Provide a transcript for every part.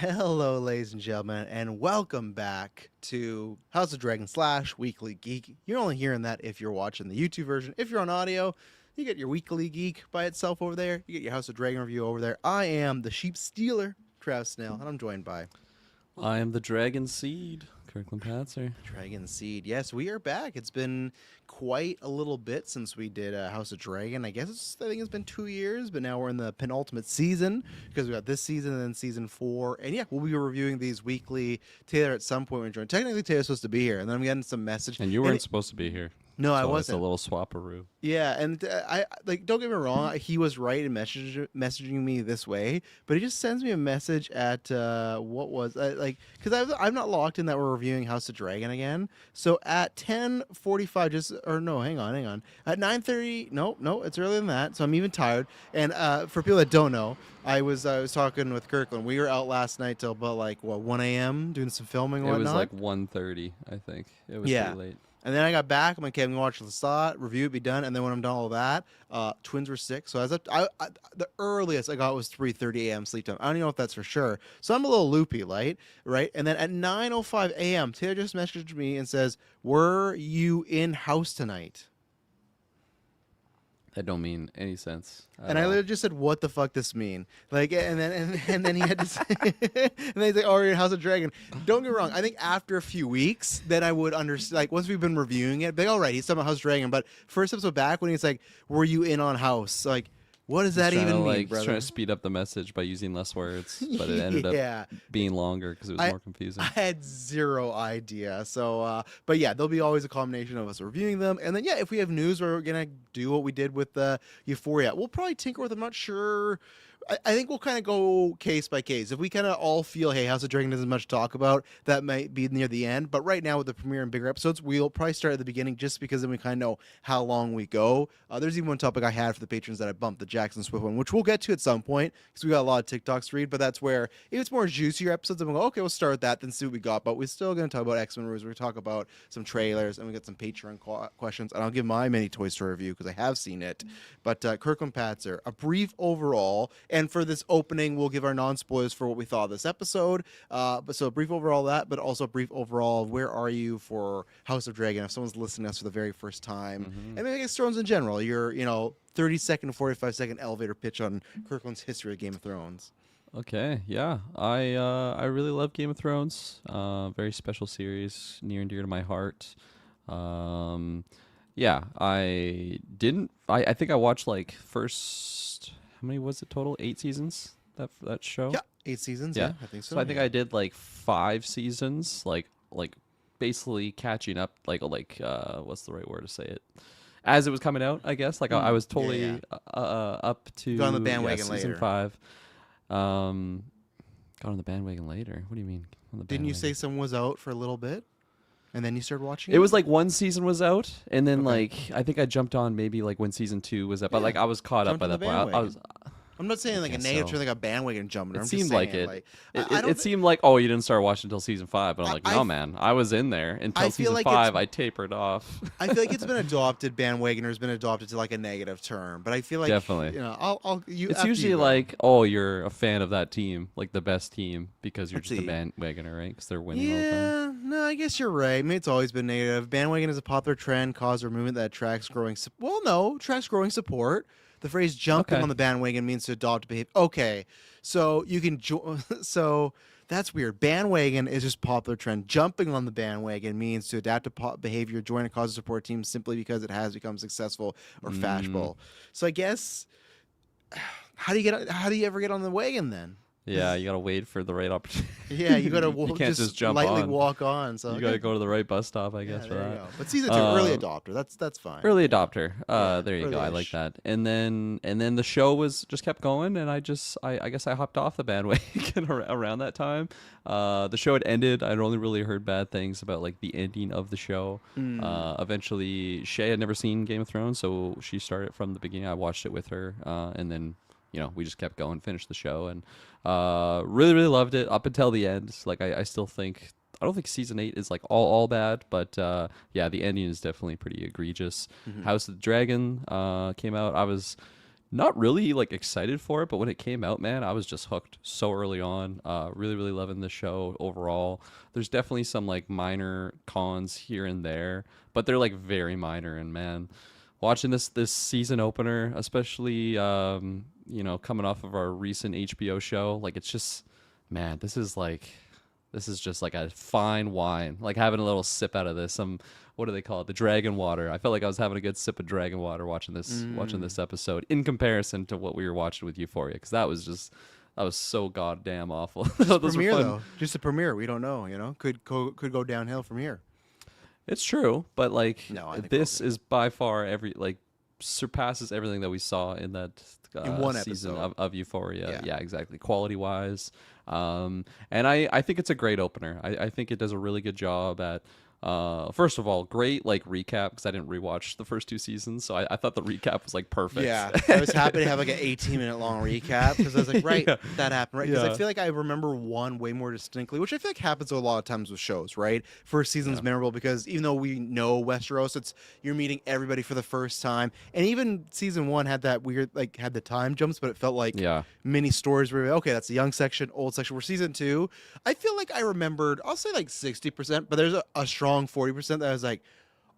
Hello, ladies and gentlemen, and welcome back to House of Dragon slash Weekly Geek. You're only hearing that if you're watching the YouTube version. If you're on audio, you get your Weekly Geek by itself over there. You get your House of Dragon review over there. I am the Sheep Stealer, Travis Snail, and I'm joined by I am the Dragon Seed, Kirkland Patzer. Dragon Seed. Yes, we are back. It's been quite a little bit since we did House of Dragon. I think it's been 2 years, but now we're in the penultimate season because we got this season and then season 4. And yeah, we'll be reviewing these weekly. Taylor at some point when joined. Technically, Taylor's supposed to be here, and then I'm getting some message. And you weren't supposed to be here. No, I So wasn't. It's a little swapperoo. Yeah, and I like. Don't get me wrong. He was right in messaging me this way, but he just sends me a message at what was because I'm not locked in that we're reviewing House of Dragon again. So at 10:45, hang on, at 9:30. No, it's earlier than that. So I'm even tired. And for people that don't know, I was talking with Kirkland. We were out last night till about 1 a.m. doing some filming and It was whatnot. like 1:30, I think. It was pretty late. And then I got back. I'm like, okay, I'm gonna watch the slot, review it, be done. And then when I'm done all that, twins were sick, so I was up. The earliest I got was 3:30 a.m. sleep time. I don't even know if that's for sure. So I'm a little loopy, right? And then at 9:05 a.m., Taylor just messaged me and says, "Were you in house tonight?" That don't mean any sense. And I literally just said, "What the fuck this mean?" And then he had to say, and then he's like, "Oh, you're in House of Dragon." Don't get me wrong. I think after a few weeks, then I would understand. Like once we've been reviewing it, all right, he's talking about House of Dragon. But first episode back when he's like, "Were you in on House?" Like, what does that even mean, brother? Trying to speed up the message by using less words, but it ended up being longer because it was more confusing. I had zero idea. So, but yeah, there'll be always a combination of us reviewing them, and then yeah, if we have news, we're gonna do what we did with Euphoria. We'll probably tinker with. I'm not sure. I think we'll kind of go case by case. If we kind of all feel, hey, House of Dragon isn't much to talk about, that might be near the end. But right now, with the premiere and bigger episodes, we'll probably start at the beginning just because then we kind of know how long we go. There's even one topic I had for the patrons that I bumped, the Jackson Swift one, which we'll get to at some point because we got a lot of TikToks to read. But that's where if it's more juicier episodes, I'm going to go, okay, we'll start with that, then see what we got. But we're still going to talk about X-Men movies. We're going to talk about some trailers, and we got some Patreon questions. And I'll give my mini Toy Story review because I have seen it. But Kirkland Patzer, a brief overall, and for this opening, we'll give our non-spoilers for what we thought of this episode. But so a brief overall of that, but also a brief overall of where are you for House of Dragon if someone's listening to us for the very first time. And maybe Game of Thrones in general. Your 30-second to 45-second elevator pitch on Kirkland's history of Game of Thrones. Okay, yeah, I really love Game of Thrones. Very special series, near and dear to my heart. Yeah, I think I watched first. How many was it total? 8 seasons. That show. Yeah, 8 seasons. Yeah, I think so. So I think I did 5 seasons, like basically catching up. What's the right word to say it? As it was coming out, I guess. I was totally up to got on the bandwagon season later. 5. Got on the bandwagon later. What do you mean? On the Didn't you say bandwagon? someone was out for a little bit, and then you started watching? It was one season was out, and then Okay. I think I jumped on maybe when season 2 was up. But I was caught up Jumped by on the that point. I was. bandwagon. I'm not saying a guess negative so. or a bandwagon jumping. It I'm seemed just like saying, it. I don't It seemed like, oh, you didn't start watching until season 5, but I'm like, I- no, man, I was in there until I feel season like 5. it's- I tapered off. I feel like it's been adopted. Bandwagoner's been adopted to a negative term, but I feel like Definitely. It's It's usually oh, you're a fan of that team, the best team, because you're Let's just see. a bandwagoner, right? Because they're winning all the time. Yeah, no, I guess you're right. I mean, it's always been negative. Bandwagon is a popular trend, cause or movement that attracts growing. Attracts growing support. The phrase "jumping Okay. on the bandwagon" means to adopt behavior. Okay, so you can so that's weird. Bandwagon is just popular trend. Jumping on the bandwagon means to adapt to behavior, join a cause or support team simply because it has become successful or fashionable. So I guess how do you ever get on the wagon then? Yeah, you gotta wait for the right opportunity. Yeah, you gotta You can't just jump lightly on. walk on. So You gotta go to the right bus stop, I guess, yeah, for there you that. go. But season 2, early adopter. That's fine. Early adopter. There you go. I early-ish. like that. And then the show just kept going, and I guess I hopped off the bandwagon around that time. The show had ended. I'd only really heard bad things about the ending of the show. Eventually, Shay had never seen Game of Thrones, so she started from the beginning. I watched it with her, and then we just kept going, finished the show, and really, really loved it up until the end. I still think I don't think season 8 is all bad, but yeah, the ending is definitely pretty egregious. House of the Dragon came out. I was Not really like excited for it, but when it came out, man, I was just hooked so early on. Really, really loving the show overall. There's definitely some like minor cons here and there, but they're like very minor. And man, watching this season opener, especially coming off of our recent HBO show, like it's just, man, this is just like a fine wine. Like having a little sip out of this. Some, what do they call it? The dragon water. I felt like I was having a good sip of dragon water watching this episode in comparison to what we were watching with Euphoria, because that was so goddamn awful. Those Premiere were fun. though, just a premiere. We don't know. Could go downhill from here. It's true, but like No, I think this is by far surpasses everything that we saw in that In one season episode. of Euphoria. Yeah. Yeah, exactly. Quality wise, and I think it's a great opener. I think it does a really good job at. First of all, great like recap, because I didn't rewatch the first 2 seasons, so I thought the recap was like perfect. Yeah, I was happy to have like an 18-minute long recap, because I was like, right, Yeah. that happened, right? Because Yeah. I feel like I remember one way more distinctly, which I feel like happens a lot of times with shows, right? First season's memorable because even though we know Westeros, you're meeting everybody for the first time, and even season 1 had that weird had the time jumps, but it felt like Yeah. mini stories where okay, that's the young section, old section. Where season 2, I feel like I remembered, I'll say like 60%, but there's a strong 40% that I was like,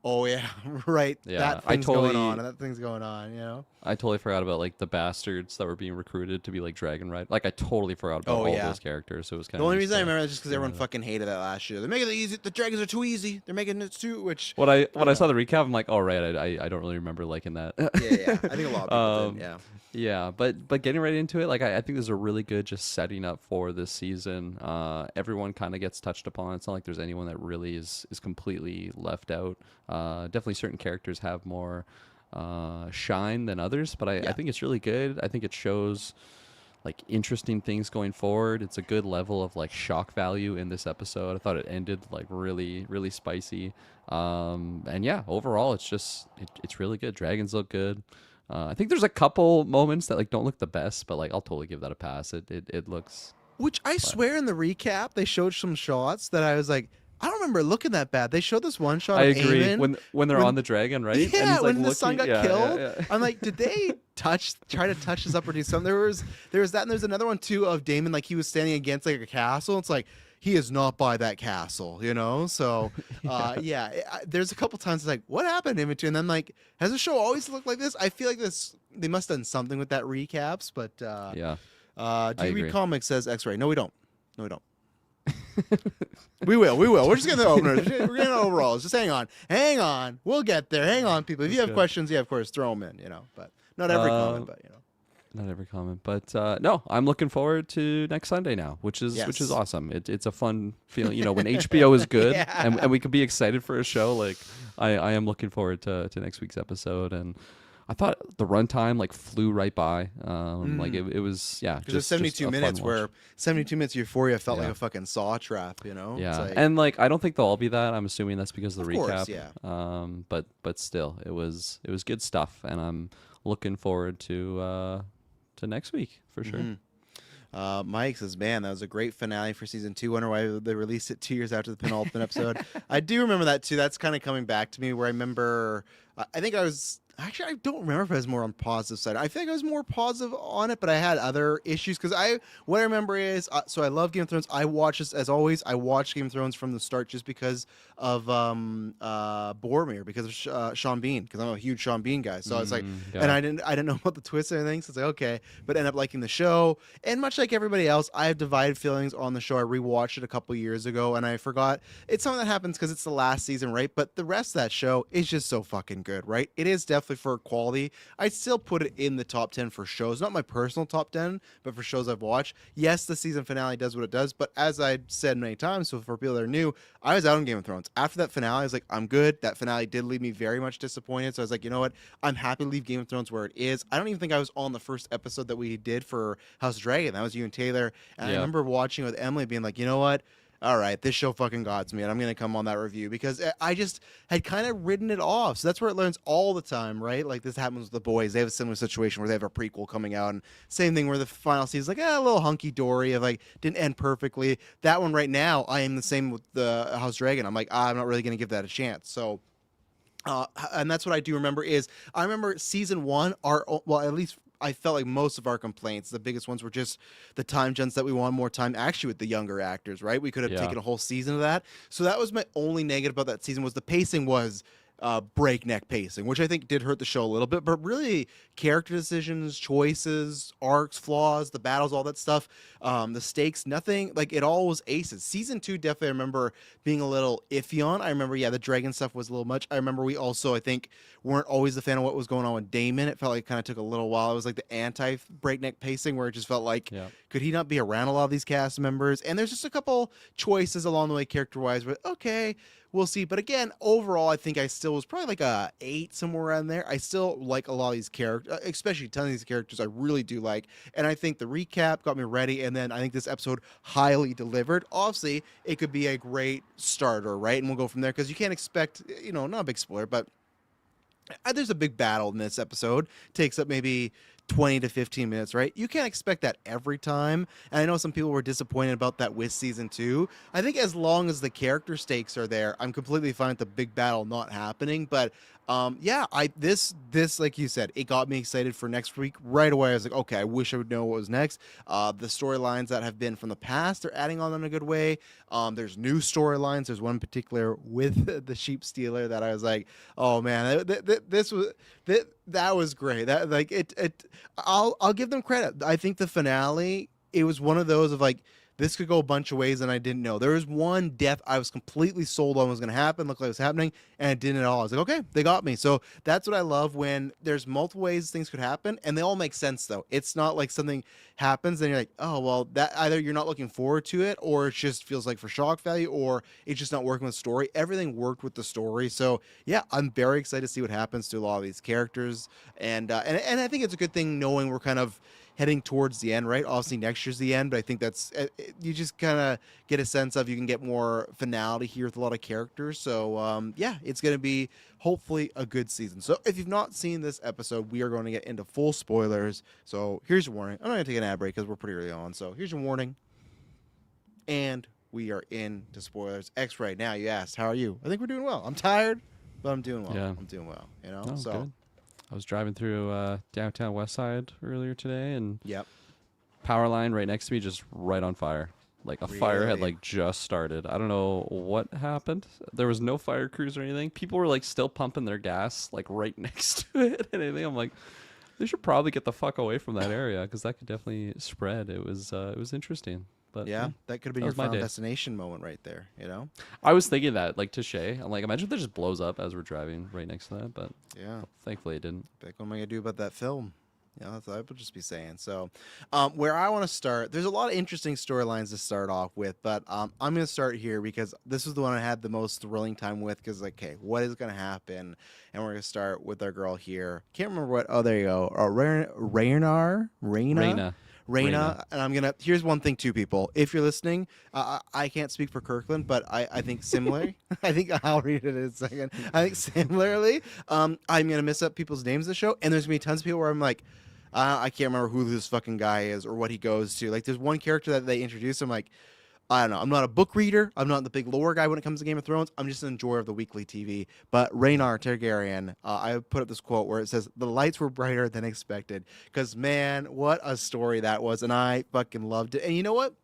oh yeah, right. Yeah, That I thing's going totally- on, and that thing's going on. I totally forgot about like the bastards that were being recruited to be like Dragon Ride. Like I totally forgot about all yeah. those characters. So it was kind The of only reason I remember is just because everyone fucking hated that last year. They're making it easy. The dragons are too easy. They're making it too. Which When I saw the recap, I'm like, all right, I don't really remember liking that. yeah. I think a lot of people did. Yeah. Yeah, but getting right into it, like I think there's a really good just setting up for this season. Everyone kind of gets touched upon. It's not like there's anyone that really is completely left out. Definitely certain characters have more shine than others, but I think it's really good. I think it shows like interesting things going forward. It's a good level of like shock value in this episode. I thought it ended like really, really spicy. And yeah, overall it's really good. Dragons look good. I think there's a couple moments that like don't look the best, but like I'll totally give that a pass. It looks. Which I swear in the recap they showed some shots that I was like, I don't remember it looking that bad. They showed this one shot. I of agree. Aemon When they're on the dragon, right? And Yeah, he's, like, when the son got looking- killed, yeah. I'm like, did they try to touch this up or do something? There was that, and there's another one too of Damon, like he was standing against like a castle. It's like he is not by that castle, So there's a couple times it's like, what happened in between? And then like, has the show always looked like this? I feel like they must have done something with that recaps, but Yeah. do I you agree. read comics? Says X-Ray. No, we don't. We will. We're just getting the openers. We're getting the overalls. Just hang on. We'll get there. Hang on, people. If you have good. questions, of course, throw them in. But not every comment. But Not every comment, but no, I'm looking forward to next Sunday now, which is Yes. awesome. It's a fun feeling, when HBO is good Yeah. and we can be excited for a show. Like I am looking forward to next week's episode, and I thought the runtime like flew right by. Like it was because there's 72 minutes where 72 minutes of Euphoria felt like Yeah. a fucking saw trap. It's Yeah, like, and like I don't think they'll all be that. I'm assuming that's because of the Of course, recap. yeah. But still, it was good stuff, and I'm looking forward to next week for sure. Mike says, man, that was a great finale for season 2. Wonder why they released it 2 years after the penultimate episode. I do remember that too. That's kind of coming back to me where I remember, I think I was, actually, I don't remember if I was more on positive side. I think I was more positive on it, but I had other issues because what I remember is, so I love Game of Thrones. I watch this, as always, I watched Game of Thrones from the start just because of Boromir, because of Sean Bean, because I'm a huge Sean Bean guy. So I was like, yeah. and I didn't know about the twists or anything, so it's like, okay, but end up liking the show. And much like everybody else, I have divided feelings on the show. I rewatched it a couple years ago, and I forgot. It's something that happens because it's the last season, right? But the rest of that show is just so fucking good, right? It is definitely for quality. I'd still put it in the top 10 for shows, not my personal top 10, but for shows I've watched. Yes, the season finale does what it does, but as I said many times, so for people that are new, I was out on Game of Thrones. After that finale, I was like, I'm good. That finale did leave me very much disappointed, so I was like, you know what? I'm happy to leave Game of Thrones where it is. I don't even think I was on the first episode that we did for House of Dragon. That was you and Taylor, and I Yeah. remember watching with Emily being like, you know what? All right, this show fucking gods me, and I'm going to come on that review because I just had kind of ridden it off. So that's where it learns all the time, right? Like this happens with The Boys. They have a similar situation where they have a prequel coming out, and same thing where the final season's like a little hunky-dory of like didn't end perfectly. That one right now, I am the same with the House Dragon. I'm like, I'm not really going to give that a chance. So and that's what I do remember is I remember season 1, at least I felt like most of our complaints, the biggest ones were just the time jumps that we wanted more time actually with the younger actors, right? We could have Yeah. taken a whole season of that. So that was my only negative about that season was the pacing was breakneck pacing, which I think did hurt the show a little bit, but really character decisions, choices, arcs, flaws, the battles, all that stuff, the stakes, nothing, like it all was aces. Season 2 definitely I remember being a little iffy on. I remember, the dragon stuff was a little much. I remember we also, I think, weren't always a fan of what was going on with Damon. It felt like it kind of took a little while. It was like the anti-breakneck pacing where it just felt like, could he not be around a lot of these cast members? And there's just a couple choices along the way character-wise, but okay, we'll see. But again, overall, I think I still was probably like a 8 somewhere around there. I still like a lot of these characters, especially tons of these characters I really do like. And I think the recap got me ready. And then I think this episode highly delivered. Obviously, it could be a great starter, right? And we'll go from there because you can't expect, not a big spoiler, but there's a big battle in this episode. Takes up maybe 20 to 15 minutes, right? You can't expect that every time. And I know some people were disappointed about that with season 2. I think as long as the character stakes are there, I'm completely fine with the big battle not happening. But this like you said, it got me excited for next week right away. I was like, okay, I wish I would know what was next. The storylines that have been from the past, they're adding on in a good way. There's new storylines. There's one in particular with the sheep stealer that I was like, oh man, that was great. That like I'll give them credit. I think the finale, it was one of those of like, this could go a bunch of ways and I didn't know. There was one death I was completely sold on was going to happen, looked like it was happening, and it didn't at all. I was like, okay, they got me. So that's what I love when there's multiple ways things could happen, and they all make sense, though. It's not like something happens and you're like, oh, well, that either you're not looking forward to it, or it just feels like for shock value, or it's just not working with the story. Everything worked with the story. So, yeah, I'm very excited to see what happens to a lot of these characters. And I think it's a good thing knowing we're kind of heading towards the end, right? Obviously next year's the end, but I think that's you just kind of get a sense of you can get more finality here with a lot of characters. So it's going to be hopefully a good season. So if you've not seen this episode, we are going to get into full spoilers. So here's your warning. I'm not going to take an ad break because we're pretty early on. So here's your warning. And we are into spoilers. X right now, you asked, how are you? I think we're doing well. I'm tired, but I'm doing well. Yeah. I'm doing well, Oh, so good. I was driving through downtown West Side earlier today, and yep. power line right next to me just right on fire. Like a fire had Really? like just started. I don't know what happened. There was no fire crews or anything. People were like still pumping their gas like right next to it and anything. I'm like, they should probably get the fuck away from that area because that could definitely spread. It was interesting. But Yeah, that could have been that your was my final day. destination moment right there, I was thinking that, like to Shay. I'm like, imagine if that just blows up as we're driving right next to that. But Yeah. thankfully it didn't. Like, what am I going to do about that film? That's what I would just be saying. So, where I want to start, there's a lot of interesting storylines to start off with, but I'm going to start here because this was the one I had the most thrilling time with because, like, okay, what is going to happen? And we're going to start with our girl here. Can't remember what, oh, there you go. Raina, and I'm gonna. Here's one thing, too, people. If you're listening, I can't speak for Kirkland, but I think similarly. I think I'll read it in a second. I think similarly, I'm gonna miss up people's names in the show, and there's gonna be tons of people where I'm like, I can't remember who this fucking guy is or what he goes to. Like, there's one character that they introduce. I'm like, I don't know. I'm not a book reader. I'm not the big lore guy when it comes to Game of Thrones. I'm just an enjoyer of the weekly TV. But Rhaenyra Targaryen, I put up this quote where it says, the lights were brighter than expected. Because, man, what a story that was. And I fucking loved it. And you know what?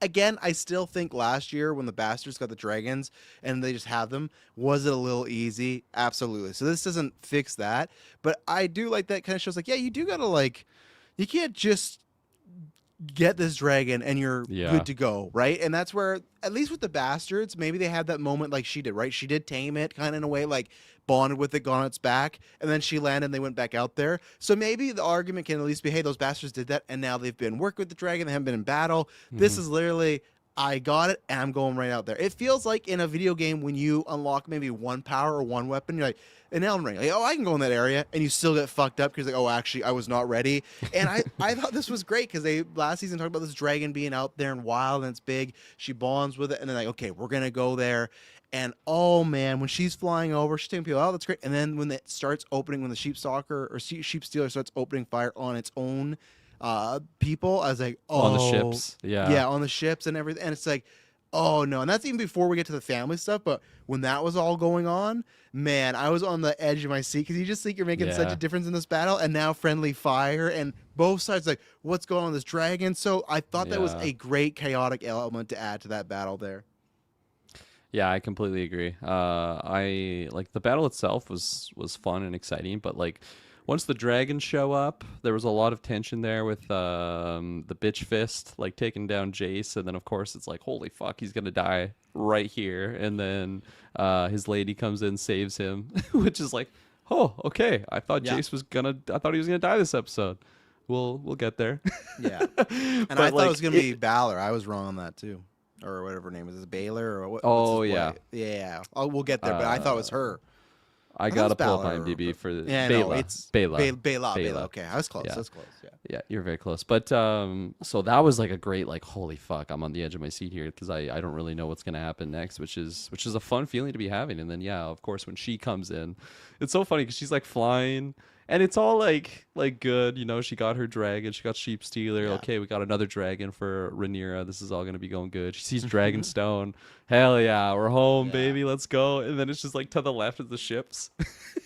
Again, I still think last year when the bastards got the dragons and they just have them, was it a little easy? Absolutely. So this doesn't fix that. But I do like that kind of shows like, yeah, you do got to like, you can't just get this dragon and you're good to go, right? And that's where, at least with the bastards, maybe they had that moment like she did, right? She did tame it kind of in a way, like bonded with it, gone on its back, and then she landed and they went back out there. So maybe the argument can at least be, hey, those bastards did that and now they've been working with the dragon, they haven't been in battle. This is literally, I got it and I'm going right out there. It feels like in a video game when you unlock maybe one power or one weapon, you're like, in Elden Ring, like, oh, I can go in that area, and you still get fucked up because like, oh, actually, I was not ready. And I thought this was great because they last season talked about this dragon being out there and wild and it's big. She bonds with it, and then like, okay, we're gonna go there. And oh man, when she's flying over, she's taking people out. That's great. And then when it starts opening, when the sheep stalker or sheep stealer starts opening fire on its own people, I was like, oh, on the ships, yeah, on the ships and everything. And it's like, Oh no, and that's even before we get to the family stuff. But when that was all going on, man, I was on the edge of my seat because you just think you're making such Yeah. a difference in this battle, and now friendly fire, and both sides like, what's going on with this dragon? So I thought that was Yeah. a great chaotic element to add to that battle there. Yeah, I completely agree. I like the battle itself was fun and exciting, but like once the dragons show up, there was a lot of tension there with the bitch fist like taking down Jace, and then of course it's like holy fuck, he's gonna die right here, and then his lady comes in, saves him, which is like, oh okay, Yeah. I thought he was gonna die this episode. We'll get there. Yeah, and But I thought like it was gonna be Balor. I was wrong on that too, or whatever her name is. Is it Baylor or what? Oh, what's his yeah. wife? Yeah. Oh, we'll get there, but I thought it was her. I thought it gotta was pull up Balor, IMDb but- for Yeah, Bela. no, it's Bela. Bela. Okay, I was close. Yeah. That's close. Yeah. Yeah, you're very close. But so that was like a great like holy fuck, I'm on the edge of my seat here because I don't really know what's gonna happen next, which is a fun feeling to be having. And then yeah, of course when she comes in, it's so funny because she's like flying. And it's all like good, you know. She got her dragon. She got Sheep Stealer. Yeah. Okay, we got another dragon for Rhaenyra. This is all gonna be going good. She sees Dragonstone. Hell yeah, we're home, Yeah. baby. Let's go. And then it's just like to the left of the ships.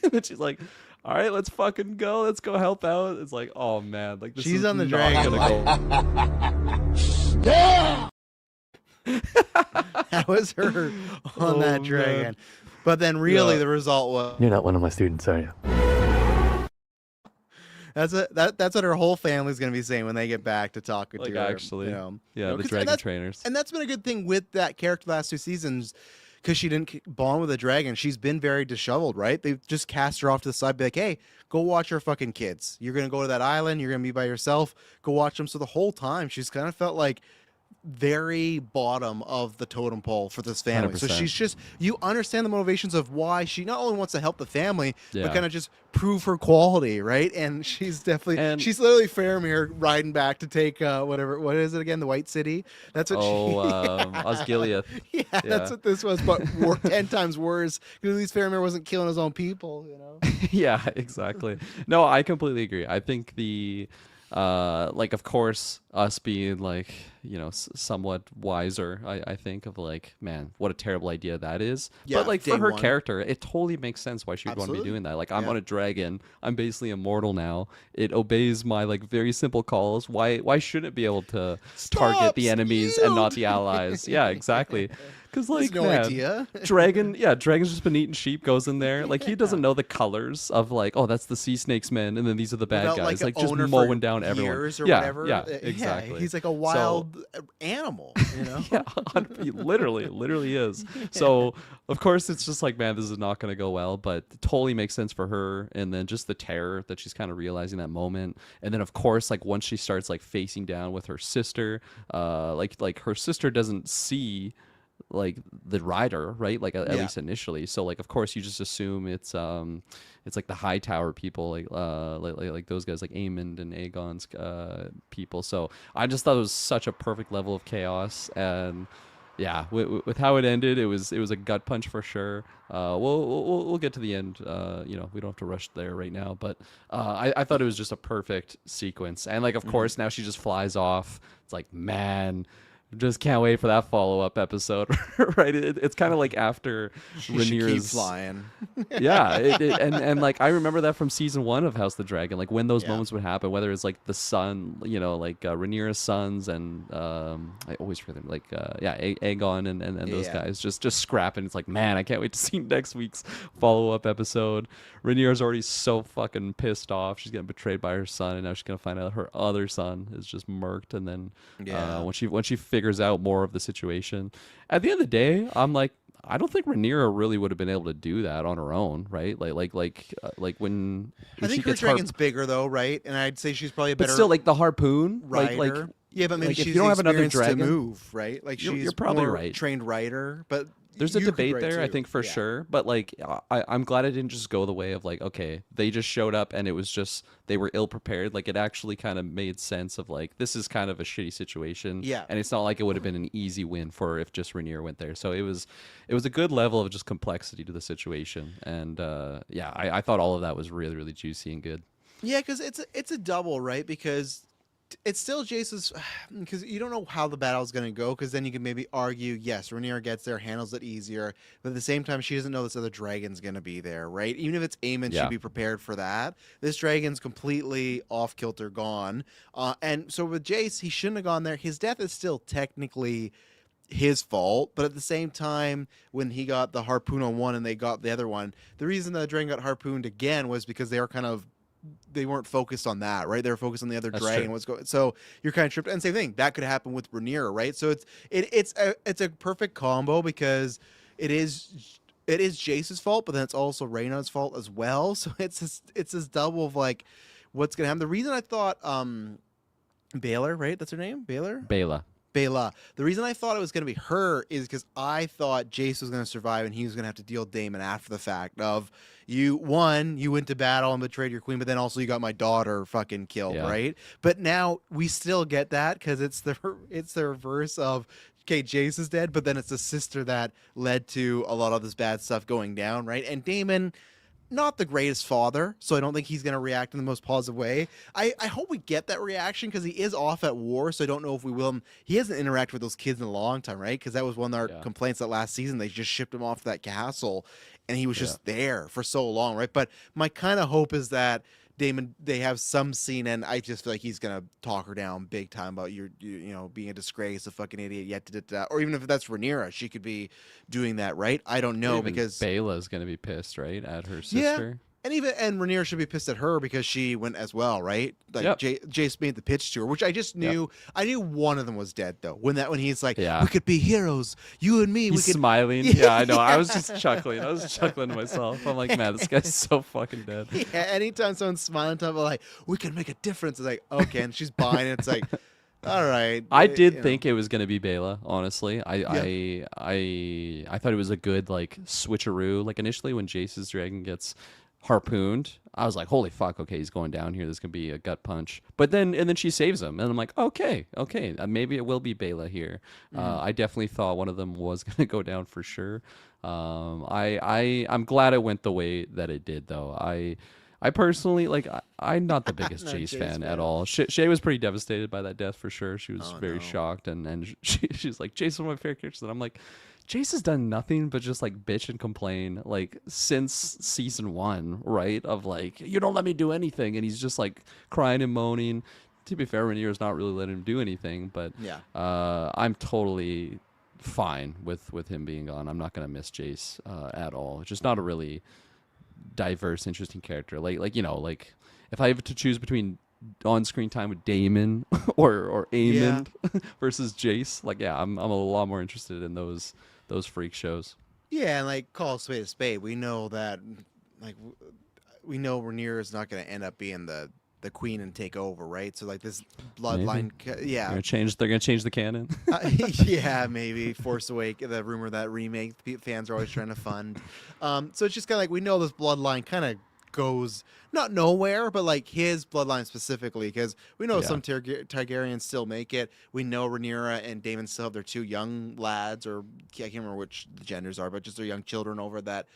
And then she's like, "All right, let's fucking go. Let's go help out." It's like, oh man, like this She's is on the not dragon. gonna go. That was her on Oh, that man. dragon. But then really Yeah. the result was You're not one of my students, are you? that's what her whole family's gonna be saying when they get back to talk to Like, her. actually. You know? Yeah, You know, the 'cause- dragon and that's, trainers. and that's been a good thing with that character last 2 seasons. Because she didn't bond with a dragon, she's been very disheveled, right? They've just cast her off to the side, be like, "Hey, go watch your fucking kids. You're gonna go to that island. You're gonna be by yourself. Go watch them." So the whole time, she's kind of felt like very bottom of the totem pole for this family. So 100%. she's just, you understand the motivations of why she not only wants to help the family, Yeah. but kind of just prove her quality, right? And she's definitely, And- she's literally Faramir riding back to take whatever, what is it again? The White City. That's what Osgiliath. yeah, Yeah. that's what this was, but 10 times worse. Because at least Faramir wasn't killing his own people, you know? Yeah, exactly. No, I completely agree. I think the like of course us being like, you know, somewhat wiser, I think of like, man, what a terrible idea that is. Yeah, But like for day her one. character, it totally makes sense why she would want to be Absolutely. doing that. Like I'm Yeah. on a dragon, I'm basically immortal now. It obeys my like very simple calls. Why shouldn't it be able to target Stop, the enemies and not yield. the allies? Yeah, exactly. Because like There's no man, idea. Dragon's just been eating sheep, goes in there. Like he doesn't know the colors of like, oh, that's the sea snake's men, and then these are the bad Felt guys. an Like just owner for mowing down everyone. years or yeah, whatever. yeah, exactly. He's like a wild animal, you know? Yeah, he literally is. So of course it's just like, man, this is not going to go well, but it totally makes sense for her. And then just the terror that she's kind of realizing that moment. And then of course, like once she starts like facing down with her sister, like her sister doesn't see like the rider, right? Like at Yeah. least initially. So like of course you just assume it's like the high tower people, like those guys, like Aemond and Aegon's people. So I just thought it was such a perfect level of chaos. And yeah, with how it ended, it was a gut punch for sure. We'll get to the end. You know, we don't have to rush there right now, but I thought it was just a perfect sequence. And like of course now she just flies off. It's like, man, just can't wait for that follow-up episode. Right, it's kind of like after She should keep Rhaenyra's flying. yeah, and like I remember that from season 1 of House of the Dragon, like when those Yeah. moments would happen, whether it's like the son, you know, like Rhaenyra's sons, and I always forget them, like Aegon and those Yeah. guys just scrapping. It's like, man, I can't wait to see next week's follow-up episode. Rhaenyra's already so fucking pissed off. She's getting betrayed by her son, and now she's gonna find out her other son is just murked. And then Yeah. when she figures out more of the situation, at the end of the day, I'm like, I don't think Rhaenyra really would have been able to do that on her own, right? Like when I she think her gets dragon's bigger though, right? And I'd say she's probably a but better still like the harpoon, rider. like Yeah, but maybe like, if she's you don't have another experienced dragon- to move, right? Like You're- she's you're probably more right. trained rider, but there's a you could debate ride there, I too. think, for Yeah. sure. But like I'm glad it didn't just go the way of like, okay, they just showed up and it was just they were ill prepared. Like it actually kind of made sense of like, this is kind of a shitty situation. Yeah. And it's not like it would have been an easy win for her if just Rhaenyra went there. So it was a good level of just complexity to the situation. And I thought all of that was really, really juicy and good. Yeah, because it's a double, right? Because it's still Jace's, because you don't know how the battle's going to go, because then you can maybe argue, yes, Rhaenyra gets there, handles it easier, but at the same time, she doesn't know this other dragon's going to be there, right? Even if it's Aemon, she'd Yeah. be prepared for that. This dragon's completely off-kilter, gone. And so with Jace, he shouldn't have gone there. His death is still technically his fault, but at the same time, when he got the harpoon on one and they got the other one, the reason the dragon got harpooned again was because they weren't focused on that, right? They were focused on the other That's dragon. true. What's going? So you're kind of tripped. And same thing that could happen with Rhaenyra, right? So it's a perfect combo because it is Jace's fault, but then it's also Rhaenyra's fault as well. So it's this double of like what's gonna happen. The reason I thought Baylor, right? That's her name, Baylor. Bela. Bela. The reason I thought it was going to be her is because I thought Jace was going to survive and he was going to have to deal with Daemon after the fact of you went to battle and betrayed your queen, but then also you got my daughter fucking killed, Yeah. right? But now we still get that because it's the reverse of okay, Jace is dead, but then it's the sister that led to a lot of this bad stuff going down, right? And Daemon, not the greatest father, so I don't think he's going to react in the most positive way. I hope we get that reaction because he is off at war, so I don't know if we will. He hasn't interacted with those kids in a long time, right? Because that was one of our complaints that last season. They just shipped him off to that castle, and he was just there for so long, right? But my kind of hope is that Damon, they have some scene, and I just feel like he's gonna talk her down big time about you know, being a disgrace, a fucking idiot, yet or even if that's Rhaenyra, she could be doing that, right? I don't know because Bela's gonna be pissed, right, at her sister. and Rhaenyra should be pissed at her because she went as well, right? Like Jace made the pitch to her, which I just knew. Yep. I knew one of them was dead though. When he's like, we could be heroes, you and me. He's smiling. Yeah, I know. I was just chuckling. I was chuckling to myself. I'm like, man, this guy's so fucking dead. Yeah. Anytime someone's smiling, talking about like, we can make a difference. It's like, okay, and she's buying it. It's like, all right. I did think it was gonna be Bela. Honestly, I thought it was a good like switcheroo. Like initially when Jace's dragon gets harpooned, I was like, holy fuck, okay, he's going down here, this could be a gut punch. But then she saves him, and I'm like, okay, maybe it will be Bela here. I definitely thought one of them was gonna go down for sure. I'm glad it went the way that it did though. I personally, like, I'm not the biggest Jace fan at all. Shay was pretty devastated by that death for sure. She was very shocked, and she's like, Jace is one of my favorite characters, and I'm like, Jace has done nothing but just like bitch and complain like since season 1, right? Of like, you don't let me do anything, and he's just like crying and moaning. To be fair, Rhaenyra's not really letting him do anything, but I'm totally fine with him being gone. I'm not gonna miss Jace at all. It's just not a really diverse, interesting character. Like you know, like if I have to choose between on-screen time with Daemon or Aemon versus Jace, like I'm a lot more interested in those freak shows. Yeah, and like call a spade. We know that, like, we know Rhaenyra is not going to end up being the queen and take over, right? So like this bloodline, They're gonna change the canon. Yeah, maybe Force Awakens, the rumor that remake fans are always trying to fund. So it's just kind of like we know this bloodline kind of goes not nowhere, but like his bloodline specifically, because we know some Targaryens still make it. We know Rhaenyra and Daemon still have their 2 young lads, or I can't remember which the genders are, but just their young children over that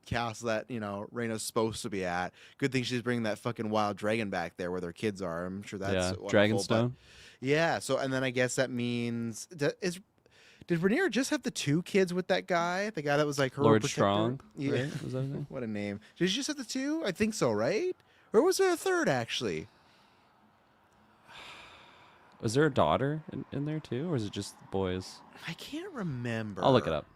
castle that, you know, Rhaenyra's supposed to be at. Good thing she's bringing that fucking wild dragon back there where their kids are. I'm sure that's Dragonstone. Yeah, so and then I guess that means did Rhaenyra just have the 2 kids with that guy? The guy that was like her Lord protector? Strong. Yeah. Right? Was that his name? What a name. Did she just have the 2? I think so, right? Or was there a third, actually? Was there a daughter in there too, or is it just boys? I can't remember. I'll look it up.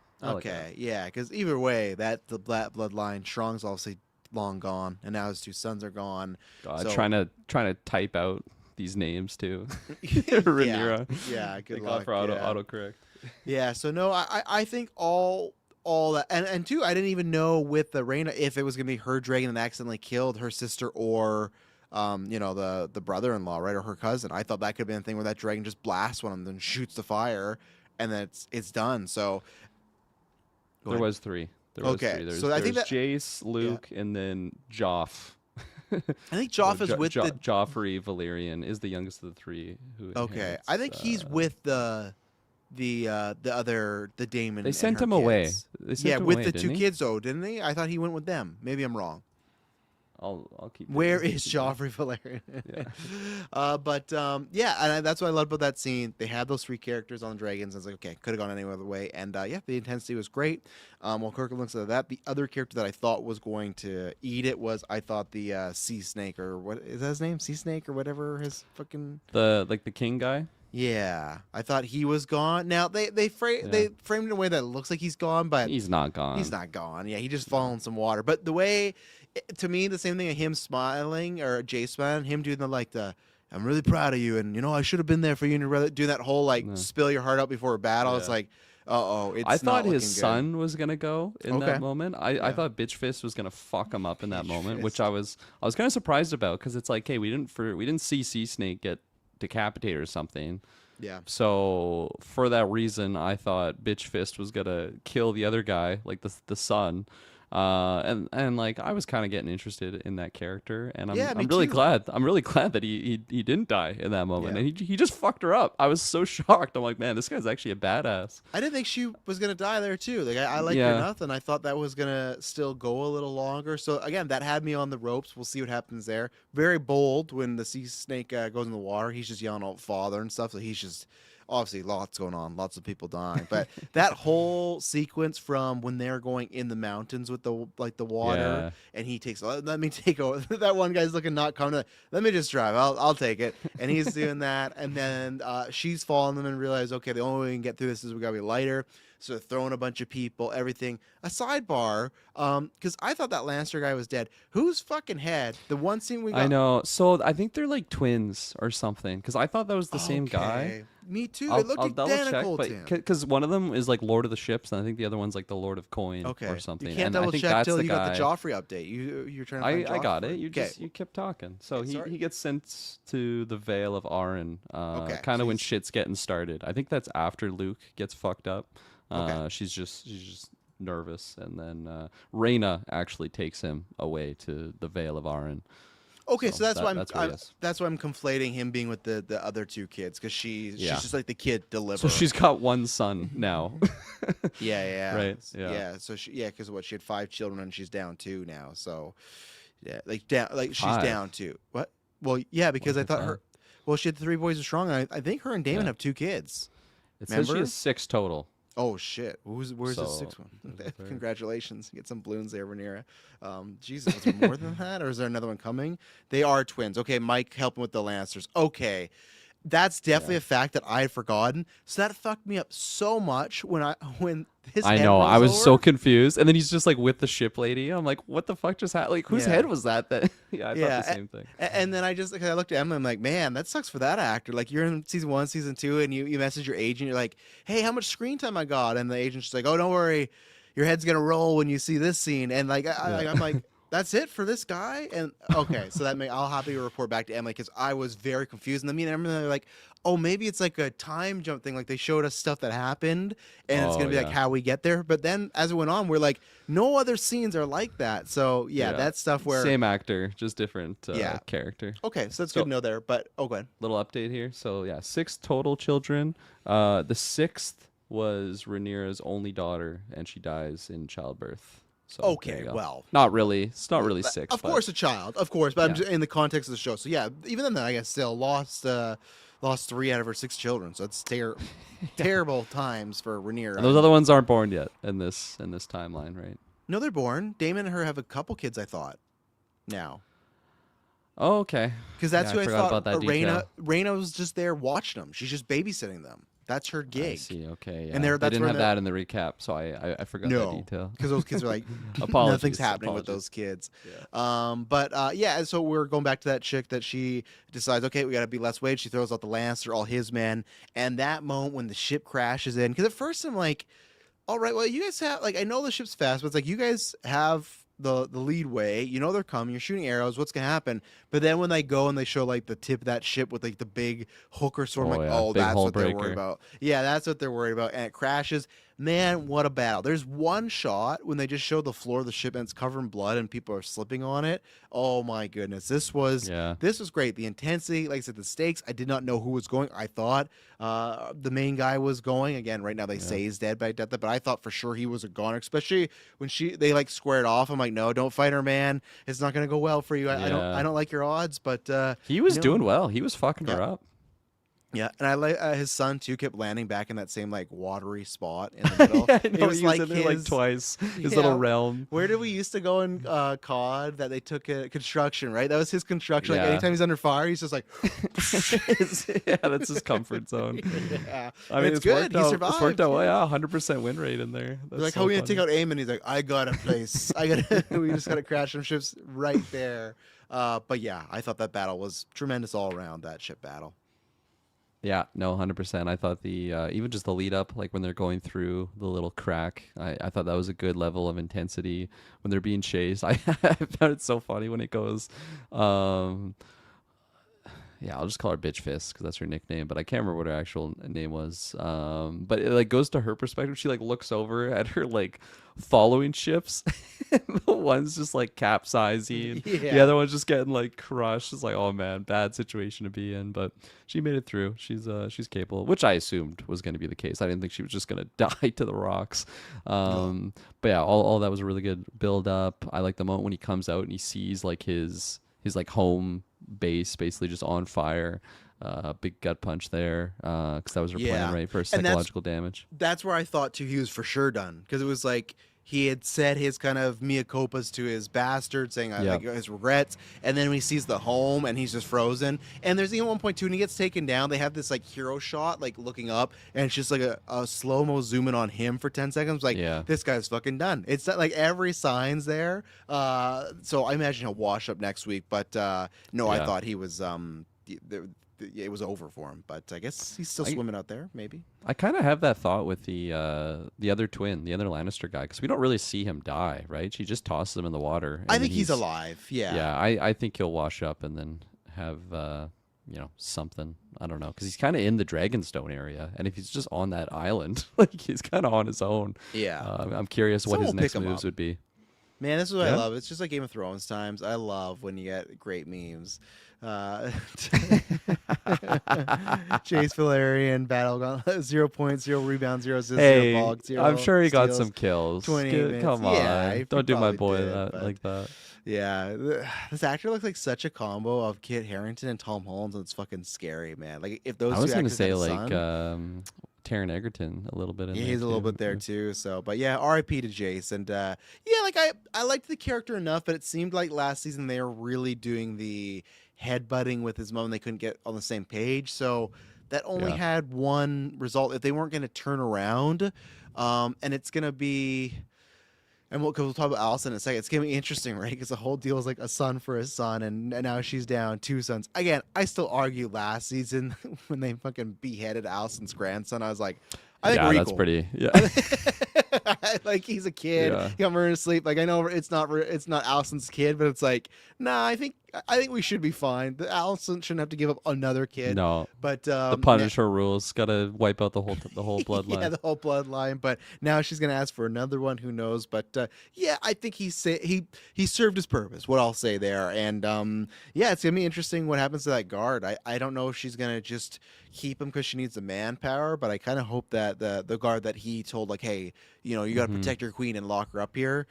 Yeah, because either way, that bloodline, Strong's obviously long gone, and now his 2 sons are gone. God, so, trying to type out these names too. Rhaenyra. Yeah, good Thank luck. God for autocorrect. Yeah, so no, I think all that, and too, I didn't even know with the Rhaena if it was gonna be her dragon that accidentally killed her sister or, you know, the brother-in-law, right, or her cousin. I thought that could have been a thing where that dragon just blasts one of them, then shoots the fire, and then it's done. So there was 3. So I think that Jace, Luke, and then Joff. I think Joff is with the Joffrey Valerian is the youngest of the 3. I think he's with the Daemon. They sent him away. With the 2 kids though, didn't they? I thought he went with them. Maybe I'm wrong. I'll keep. Where digging. is Joffrey Valerian? Yeah. Yeah, and that's what I loved about that scene. They had those three characters on dragons. I was like, okay, could have gone any other way. And yeah, the intensity was great. While Kirkland looks at that, the other character that I thought was going to eat it was, I thought, the sea snake, or what is that his name? Sea snake or whatever his fucking. The king guy. Yeah, I thought he was gone. Now they framed it in a way that looks like he's gone, but He's not gone. he's not gone. Yeah, he just fell in some water. But the way, to me, the same thing of him smiling or Jay smiling, him doing the I'm really proud of you, and I should have been there for you, and you'd rather do that whole spill your heart out before a battle. It's Yeah. like, it's. I thought not his looking good. son was gonna go in Okay. that moment. I Yeah. thought Bitch Fist was gonna fuck him up in that Bitch moment, Fist. which I was kind of surprised about because it's like, hey, we didn't see Sea Snake get decapitated or something. Yeah. So for that reason, I thought Bitch Fist was gonna kill the other guy, like the son. And like I was kind of getting interested in that character, and Yeah, me I'm really too. glad. I'm really glad that he didn't die in that moment, Yeah. and he just fucked her up. I was so shocked. I'm like, man, this guy's actually a badass. I didn't think she was gonna die there too. Like I like her Yeah. enough, and I thought that was gonna still go a little longer. So again, that had me on the ropes. We'll see what happens there. Very bold when the sea snake goes in the water. He's just yelling out "father" and stuff. So he's just obviously lots going on, lots of people dying. But that whole sequence from when they're going in the mountains with the water, and he takes, let me take over. That one guy's looking not coming. Let me just drive. I'll take it. And he's doing that, and then she's following them and realize, okay, the only way we can get through this is we gotta be lighter. So they're throwing a bunch of people, everything. A sidebar, because I thought that Lancer guy was dead. Whose fucking head? The one scene we got. I know. So I think they're like twins or something. Because I thought that was the same guy. Okay. Me too. I'll It looked double check, identical to but him. because one of them is like Lord of the Ships, and I think the other one's like the Lord of Coin Okay. or something. You can't and I double think check that's till the you guy. got the Joffrey update. You're trying to find I got Joffrey. it. You Okay. you kept talking. So Okay, sorry. he gets sent to the Vale of Arryn. Okay, Kind so of when he's- shit's getting started. I think that's after Luke gets fucked up. Okay. She's just nervous, and then Rhaena actually takes him away to the Vale of Arryn. Okay, so that's why that's where he is. that's why I'm conflating him being with the other two kids, because she's Yeah. just like the kid deliverer. So she's got one son now. yeah. Right, yeah. So because she had 5 children and she's down 2 now. So yeah, she's 5? down 2. What? Well, yeah, because I What's thought that? her. Well, she had 3 boys are strong. And I think her and Damon Yeah. have 2 kids. It says she Remember? has 6 total. Oh shit! Where's the So, 6th one? there's a third. Congratulations, get some balloons there, Rhaenyra. Jesus, was there more than that, or is there another one coming? They are twins. Okay, Mike helping with the Lancers. Okay, that's definitely a fact that I had forgotten. So that fucked me up so much when his. I head know. I rolls was so over. confused, and then he's just like with the ship lady. I'm like, what the fuck just happened? Like, whose Yeah. head was that? That yeah, I Yeah, thought the same thing. And then I looked at Emma. I'm like, man, that sucks for that actor. Like, you're in season 1, season 2, and you message your agent. You're like, hey, how much screen time I got? And the agent's just like, oh, don't worry, your head's gonna roll when you see this scene. And like, I'm like, that's it for this guy. And okay, so I'll happily report back to Emily, because I was very confused. And then me and Emily are like, oh, maybe it's like a time jump thing. Like they showed us stuff that happened, and it's gonna be like yeah. how we get there. But then as it went on, we're like, no other scenes are like that. So yeah, Yeah. that's stuff where. Same actor, just different Yeah. character. Okay, so that's So- good to know there. But go ahead. Little update here. So yeah, 6 total children. The 6th was Rhaenyra's only daughter, and she dies in childbirth. So there Okay, you go. well. not really. It's not really 6. Of but course, a child, of course, but I'm Yeah. just in the context of the show. So yeah, even then, I guess still lost 3 out of her 6 children. So it's terrible times for Rhaenyra. And those other ones aren't born yet in this timeline, right? No, they're born. Damon and her have a couple kids, I thought. Now, Oh, okay. because that's Yeah, who I I forgot thought. about that Raina detail. was just there watching them. She's just babysitting them. That's her I gig. see. Okay. Yeah. And they that's didn't where have the- that in the recap, so I forgot that No, detail. because those kids are like, Apologies, nothing's happening with apologies. those kids. Yeah. Yeah, so we're going back to that chick that she decides, okay, we got to be less weight. She throws out the Lancer, all his men, and that moment when the ship crashes in, because at first I'm like, all right, well, you guys have, like, I know the ship's fast, but it's like, you guys have the lead way, you know they're coming, you're shooting arrows, what's gonna happen? But then when they go and they show like the tip of that ship with like the big hooker sword, I'm Oh, like, yeah, oh, big that's hull what they're breaker. worried about. Yeah, that's what they're worried about, and it crashes. Man, what a battle. There's one shot when they just show the floor of the ship and it's covered in blood and people are slipping on it. Oh my goodness, this was great. The intensity, like I said, the stakes. I did not know who was going. I thought the main guy was going. Again, right now they say he's dead, but I doubt that. But I thought for sure he was a goner, especially when they like squared off. I'm like, like, no, don't fight her, man. It's not gonna go well for you. I Yeah. don't like your odds, but He was you know, doing well. He was fucking her Yeah. up. yeah. And I like his son too kept landing back in that same like watery spot in the middle. Yeah, I It know. was he was like in there like his twice. His yeah. little realm. Where did we used to go in COD that they took construction, right? That was his construction. Like Yeah. anytime he's under fire, he's just like, Yeah, that's his comfort zone. yeah. I mean, it's good. He survived. It's worked out well. Yeah, 100% win rate in there. They're That's like, so how are we gonna funny. take out aim? And he's like, I got a place. We just gotta crash some ships right there. But yeah, I thought that battle was tremendous all around. That ship battle. Yeah, no, 100%. I thought the even just the lead up, like when they're going through the little crack, I thought that was a good level of intensity when they're being chased. I found it so funny when it goes, yeah, I'll just call her Bitch Fist because that's her nickname, but I can't remember what her actual name was. But it like goes to her perspective. She like looks over at her like following ships. The one's just like capsizing. The Yeah. other one's just getting like crushed. It's like, oh man, bad situation to be in. But she made it through. She's capable, which I assumed was going to be the case. I didn't think she was just going to die to the rocks. But yeah, all that was a really good build up. I like the moment when he comes out and he sees like his like home base basically just on fire. Big gut punch there because that was her plan, right, for And psychological damage. that's where I thought too he was for sure done, because it was like he had said his kind of mea culpas to his bastard, saying like his regrets, and then when he sees the home and he's just frozen. And there's even one point too when he gets taken down, they have this like hero shot like looking up, and it's just like a slow-mo zoom in on him for 10 seconds. Like, this guy's fucking done. It's not, like every sign's there. So I imagine he'll wash up next week, but no, I thought he was it was over for him, but I guess he's still swimming out there, maybe. I kind of have that thought with the other twin, the other Lannister guy, because we don't really see him die, right? She just tosses him in the water. I think he's alive. Yeah. Yeah, I think he'll wash up and then have something. I don't know, because he's kind of in the Dragonstone area, and if he's just on that island, like he's kind of on his own. Yeah. I'm curious what his Someone will next pick him moves up. would be. Man, this is what I love. It's just like Game of Thrones times. I love when you get great memes. Chase Valerian battle gauntlet, 0 points, 0 rebounds, 0 assists, 0 blogs, 0 I'm sure he got steals, some kills. 28 minutes. Come on, Yeah, he don't do my probably boy did, like that. Yeah, this actor looks like such a combo of Kit Harington and Tom Holland, and it's fucking scary, man. Like if those I two was gonna actors say had a like son, Taron Egerton a little bit. yeah, he's a little bit there too. So, but yeah, R.I.P. to Jace, and yeah, like I liked the character enough, but it seemed like last season they were really doing the headbutting with his mom. They couldn't get on the same page, so that only had one result. If they weren't going to turn around, and it's going to be, and we'll talk about Allison in a second. It's going to be interesting, right? Because the whole deal is like a son for his son, and now she's down 2 sons. Again, I still argue last season when they fucking beheaded Allison's grandson, I was like, I think that's pretty. Yeah. Like he's a kid. Yeah. He got murdered in sleep. Like I know it's not Allison's kid, but it's like, nah. I think we should be fine. Allison shouldn't have to give up another kid. No, but the Punisher rules gotta wipe out the whole bloodline. Yeah, the whole bloodline. But now she's gonna ask for another one. Who knows? But yeah, I think he served his purpose. What I'll say there. And yeah, it's gonna be interesting what happens to that guard. I don't know if she's gonna just keep him because she needs the manpower, but I kind of hope that the guard that he told, like, hey, you got to protect your queen and lock her up here.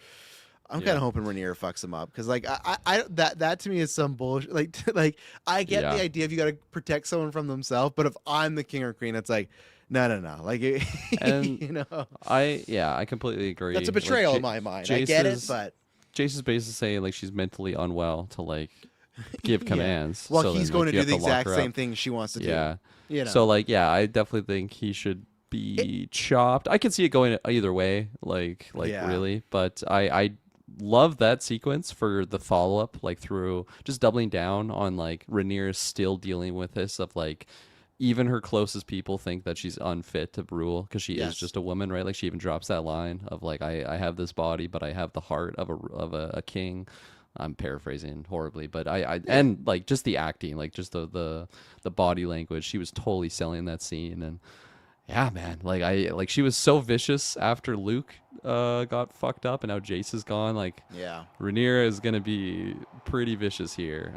I'm kind of hoping Rhaenyra fucks him up, because like I that to me is some bullshit. Like I get the idea if you got to protect someone from themselves, but if I'm the king or queen, it's like no. Like and I completely agree. That's a betrayal in my mind. I get it, but Jace is basically saying like she's mentally unwell to like give commands. Well, so he's then, going like, to you do the have to lock exact her same up. thing she wants to do. Yeah. So like I definitely think he should be chopped. I can see it going either way, like really, but I love that sequence for the follow up, like through just doubling down on like Rhaenyra still dealing with this of like even her closest people think that she's unfit to rule because she is just a woman, right? Like she even drops that line of like I have this body, but I have the heart of a king. I'm paraphrasing horribly, but I and like just the acting, like just the body language, she was totally selling that scene. And yeah, man, like she was so vicious after Luke got fucked up, and now Jace is gone. Like, Rhaenyra is gonna be pretty vicious here.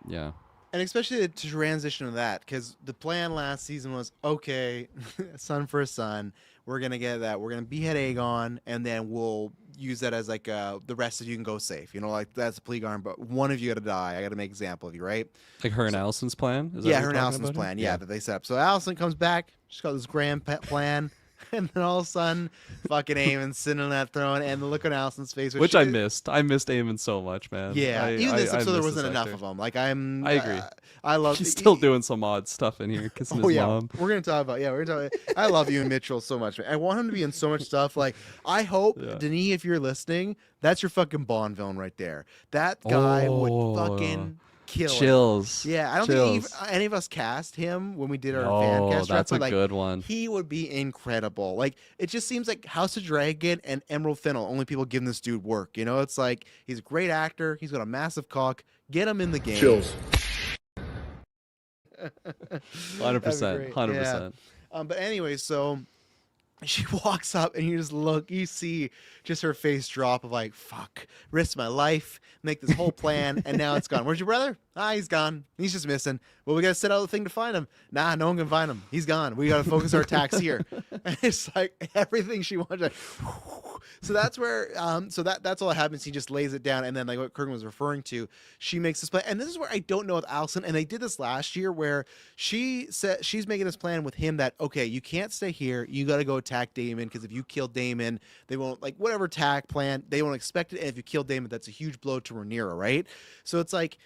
Yeah. And especially to transition to that, because the plan last season was okay, son for a son. We're gonna get that. We're gonna behead Aegon, and then we'll use that as like the rest of you can go safe. You know, like that's a Plegarn, but one of you got to die. I got to make an example of you, right? Like her and So, Allison's plan? Is that yeah, what her you're and talking Allison's about here? plan. Yeah, that they set up. So Allison comes back. She's got this grand plan. And then all of a sudden, fucking Aemon's sitting on that throne, and the look on Allison's face, Which I missed. I missed Eamon so much, man. yeah, even this I episode there miss wasn't this enough actor. of them. Like I agree. I love. He's still doing some odd stuff in here, kissing Oh his yeah, mom. we're gonna talk about. Yeah, we're gonna talk. I love you and Mitchell so much. Man. I want him to be in so much stuff. Like I hope, Yeah. Denis, if you're listening, that's your fucking Bond villain right there. That guy would Oh, fucking kill it. Chills. Yeah, I don't think any of us cast him when we did our fan Oh, cast. that's a but, like, good one. He would be incredible. Like it just seems like House of Dragon and Emerald Fennel, only people giving this dude work. You know, it's like he's a great actor. He's got a massive cock. Get him in the game. Chills. 100%. 100%. But anyway, so she walks up and you see just her face drop of like, fuck, risk my life, make this whole plan, and now it's gone. Where's your brother? He's gone. He's just missing. Well, we got to set out the thing to find him. Nah, no one can find him. He's gone. We got to focus our attacks here. And it's like everything she wanted. Like, so that's where, that's all that happens. He just lays it down. And then like what Kurgan was referring to, she makes this plan. And this is where I don't know with Allison. And they did this last year where she said she's making this plan with him that, okay, you can't stay here. You got to go attack Daemon because if you kill Daemon, they won't like whatever attack plan, they won't expect it. And if you kill Daemon, that's a huge blow to Rhaenyra, right? So it's like,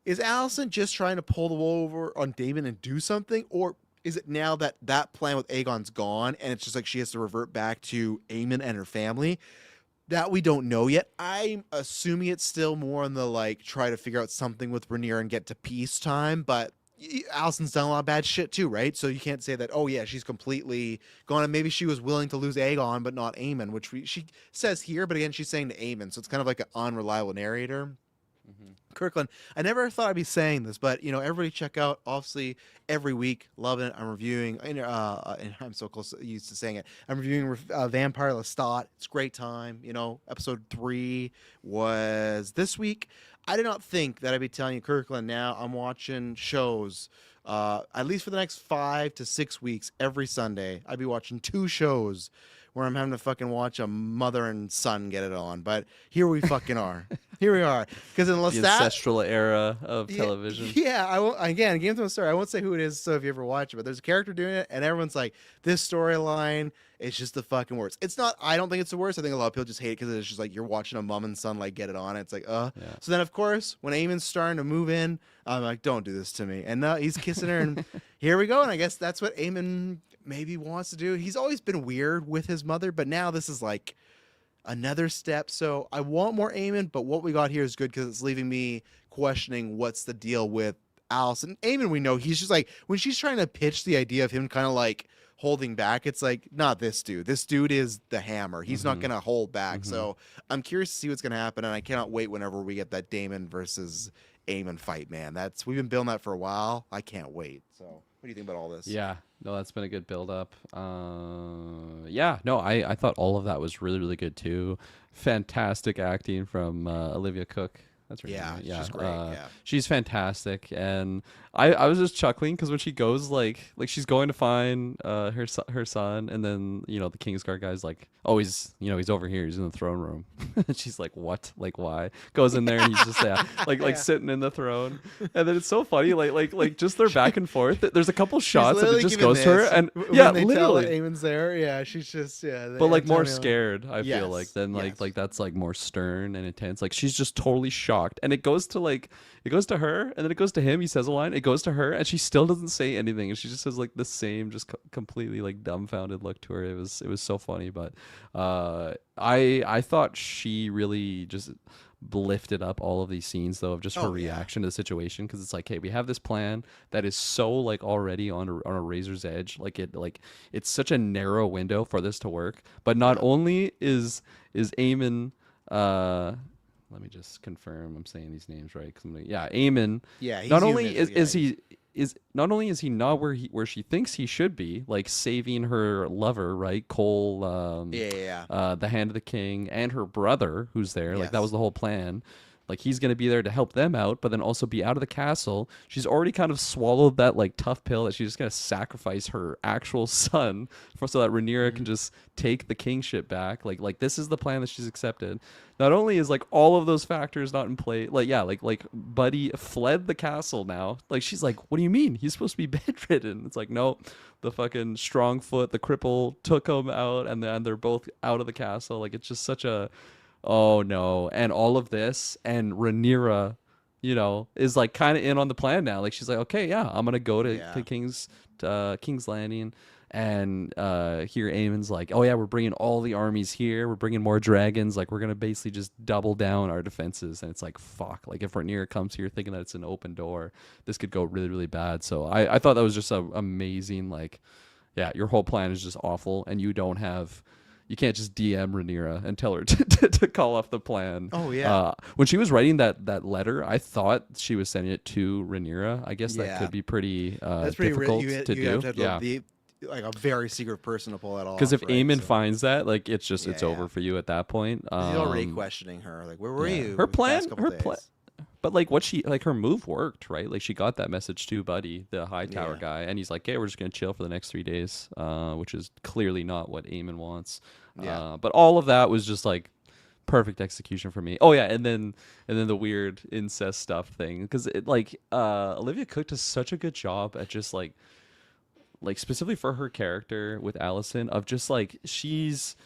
is Allison just trying to pull the wool over on Daemon and do something? Or is it now that that plan with Aegon's gone and it's just like she has to revert back to Aemon and her family? That we don't know yet. I'm assuming it's still more on the like try to figure out something with Rhaenyra and get to peacetime, but Allison's done a lot of bad shit too, right? So you can't say that, oh yeah, she's completely gone, and maybe she was willing to lose Aegon but not Aemon, which she says here, but again, she's saying to Aemon, so it's kind of like an unreliable narrator. Kirkland, I never thought I'd be saying this, but you know, everybody check out, obviously every week, loving it. I'm reviewing, and I'm so close used to saying it. I'm reviewing Vampire Lestat. It's a great time. You know, episode 3 was this week. I did not think that I'd be telling you, Kirkland. Now I'm watching shows, at least for the next 5 to 6 weeks, every Sunday. I'd be watching 2 shows where I'm having to fucking watch a mother and son get it on. But here we fucking are. Here we are. Because in The Lestat, ancestral era of television. yeah, I won't. Again, Game of Thrones story. I won't say who it is, so if you ever watch it, but there's a character doing it, and everyone's like, "This storyline, it's just the fucking worst." It's not. I don't think it's the worst. I think a lot of people just hate it because it's just like you're watching a mom and son like get it on. It's like, Yeah. So then, of course, when Aemon's starting to move in, I'm like, "Don't do this to me." And now he's kissing her, and here we go. And I guess that's what Aemon maybe wants to do. He's always been weird with his mother, but now this is like another step. So I want more Aemon, but what we got here is good because it's leaving me questioning what's the deal with Allison. Aemon, we know he's just like when she's trying to pitch the idea of him kind of like holding back, it's like not this dude. This dude is the hammer. He's not gonna hold back. So I'm curious to see what's gonna happen, and I cannot wait whenever we get that Daemon versus Aemon fight. Man, we've been building that for a while. I can't wait. So what do you think about all this? Yeah, no, that's been a good build up. Yeah, no, I thought all of that was really, really good too. Fantastic acting from Olivia Cook. That's her Yeah, name, right? she's great. Yeah. She's fantastic, and I was just chuckling because when she goes like she's going to find her son, and then you know the Kingsguard guy's like, oh, he's over here, he's in the throne room. And she's like, what? Like why? Goes in there and he's just like sitting in the throne, and then it's so funny like just their back and forth. There's a couple shots that it just goes to her, and yeah, when they literally. tell that Aemon's there, yeah, she's just But like more Antonio- scared, I feel like, Yes, than yes. like that's like more stern and intense. Like she's just totally shocked, and it goes to her, and then it goes to him. He says a line, it goes to her, and she still doesn't say anything, and she just has like the same, just completely like dumbfounded look to her. It was so funny, but I thought she really just lifted up all of these scenes though of just her Oh, yeah. reaction to the situation, because it's like, hey, we have this plan that is so like already on a razor's edge, it's such a narrow window for this to work, but not only is Aemon let me just confirm I'm saying these names right, Aemon, Yeah, he's not only unique, is yeah, he not only is he not where she thinks he should be, like saving her lover, right, Cole, yeah. the Hand of the King, and her brother who's there, like that Yes. was the whole plan. like he's gonna be there to help them out, but then also be out of the castle. She's already kind of swallowed that like tough pill that she's just gonna sacrifice her actual son for so that Rhaenyra can just take the kingship back. Like this is the plan that she's accepted. Not only is like all of those factors not in play, like Buddy fled the castle now. Like she's like, what do you mean? He's supposed to be bedridden. It's like, no, the fucking Strongfoot, the cripple took him out, and then they're both out of the castle. Like it's just such a, oh no. And all of this, and Rhaenyra, is like kind of in on the plan now. Like she's like, okay, yeah, I'm gonna go to King's Landing. And here Aemon's like, oh yeah, we're bringing all the armies here. We're bringing more dragons. Like we're gonna basically just double down our defenses. And it's like, fuck. Like if Rhaenyra comes here thinking that it's an open door, this could go really, really bad. So I thought that was just a amazing. Like, yeah, your whole plan is just awful, and you can't just DM Rhaenyra and tell her to call off the plan. Oh yeah. When she was writing that letter, I thought she was sending it to Rhaenyra. I guess that could be pretty That's pretty difficult you to do. have to be like a very secret person to pull that off. Because if Aemon finds that, like it's over for you at that point. He's already questioning her. Like, where were you? Her plan. But like her move worked, right? Like she got that message to Buddy, the high tower guy, and he's like, "Hey, we're just gonna chill for the next 3 days," which is clearly not what Aemon wants. Yeah. But all of that was just like perfect execution for me. Oh yeah, and then the weird incest stuff thing, because it Olivia Cook does such a good job at just like specifically for her character with Alicent, of just like she's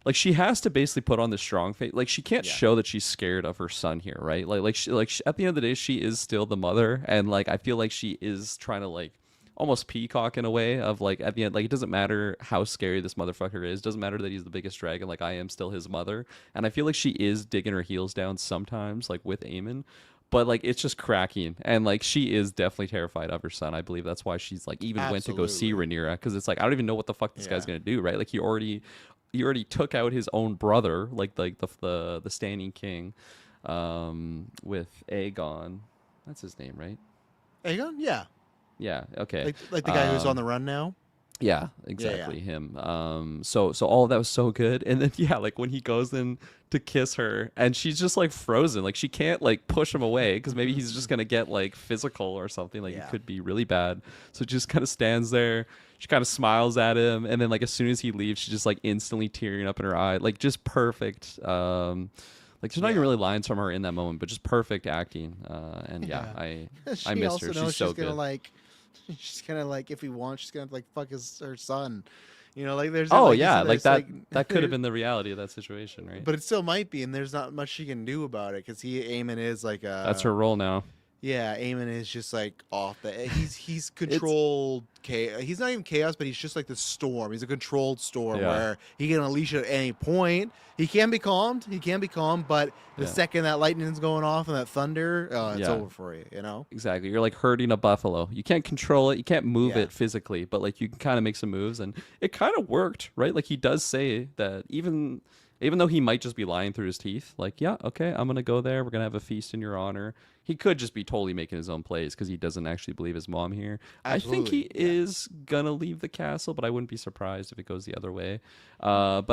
like she has to basically put on the strong face. Like she can't show that she's scared of her son here, right? She, at the end of the day, she is still the mother, and like I feel like she is trying to like almost peacock in a way of like at the end, like it doesn't matter how scary this motherfucker is, doesn't matter that he's the biggest dragon, like I am still his mother. And I feel like she is digging her heels down sometimes, like with Aemon. But like it's just cracking, and like she is definitely terrified of her son. I believe that's why she's like even went to go see Rhaenyra, because it's like I don't even know what the fuck this guy's gonna do, right? Like he already took out his own brother, like the standing king, with Aegon. That's his name, right? Aegon, yeah, okay, like the guy who's on the run now. Yeah, exactly, him. So all of that was so good, and then like when he goes in to kiss her, and she's just like frozen, like she can't like push him away because maybe he's just gonna get like physical or something, like it could be really bad. So just kind of stands there. She kind of smiles at him, and then like as soon as he leaves, she's just like instantly tearing up in her eye, like just perfect. Like there's not even really lines from her in that moment, but just perfect acting. And I miss her. She's so good. She's gonna like if he wants, she's gonna like fuck her son. Like there's that could have been the reality of that situation, right? But it still might be, and there's not much she can do about it because Aemon is like that's her role now. Yeah, Aemon is just like off the. He's controlled chaos. He's not even chaos, but he's just like the storm. He's a controlled storm where he can unleash it at any point. He can be calmed. But the second that lightning's going off and that thunder, it's over for you. Exactly. You're like herding a buffalo. You can't control it. You can't move it physically, but like you can kind of make some moves, and it kind of worked, right? Like he does say that even though he might just be lying through his teeth, like, yeah, okay, I'm gonna go there. We're gonna have a feast in your honor. He could just be totally making his own plays because he doesn't actually believe his mom here. Absolutely. I think he is gonna leave the castle, but I wouldn't be surprised if it goes the other way. But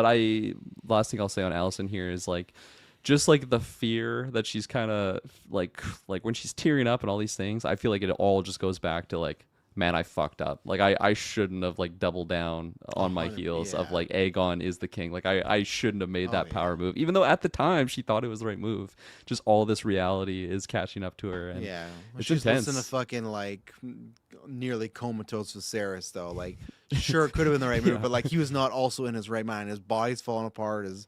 last thing I'll say on Alicent here is like, just like the fear that she's kind of like when she's tearing up and all these things. I feel like it all just goes back to like, man, I fucked up. Like I shouldn't have like doubled down on my heels of like Aegon is the king. Like I shouldn't have made that power move, even though at the time she thought it was the right move. Just all this reality is catching up to her, and it's she's intense. Listening to fucking like nearly comatose Viserys though. Like sure it could have been the right move, but like he was not also in his right mind. His body's falling apart. His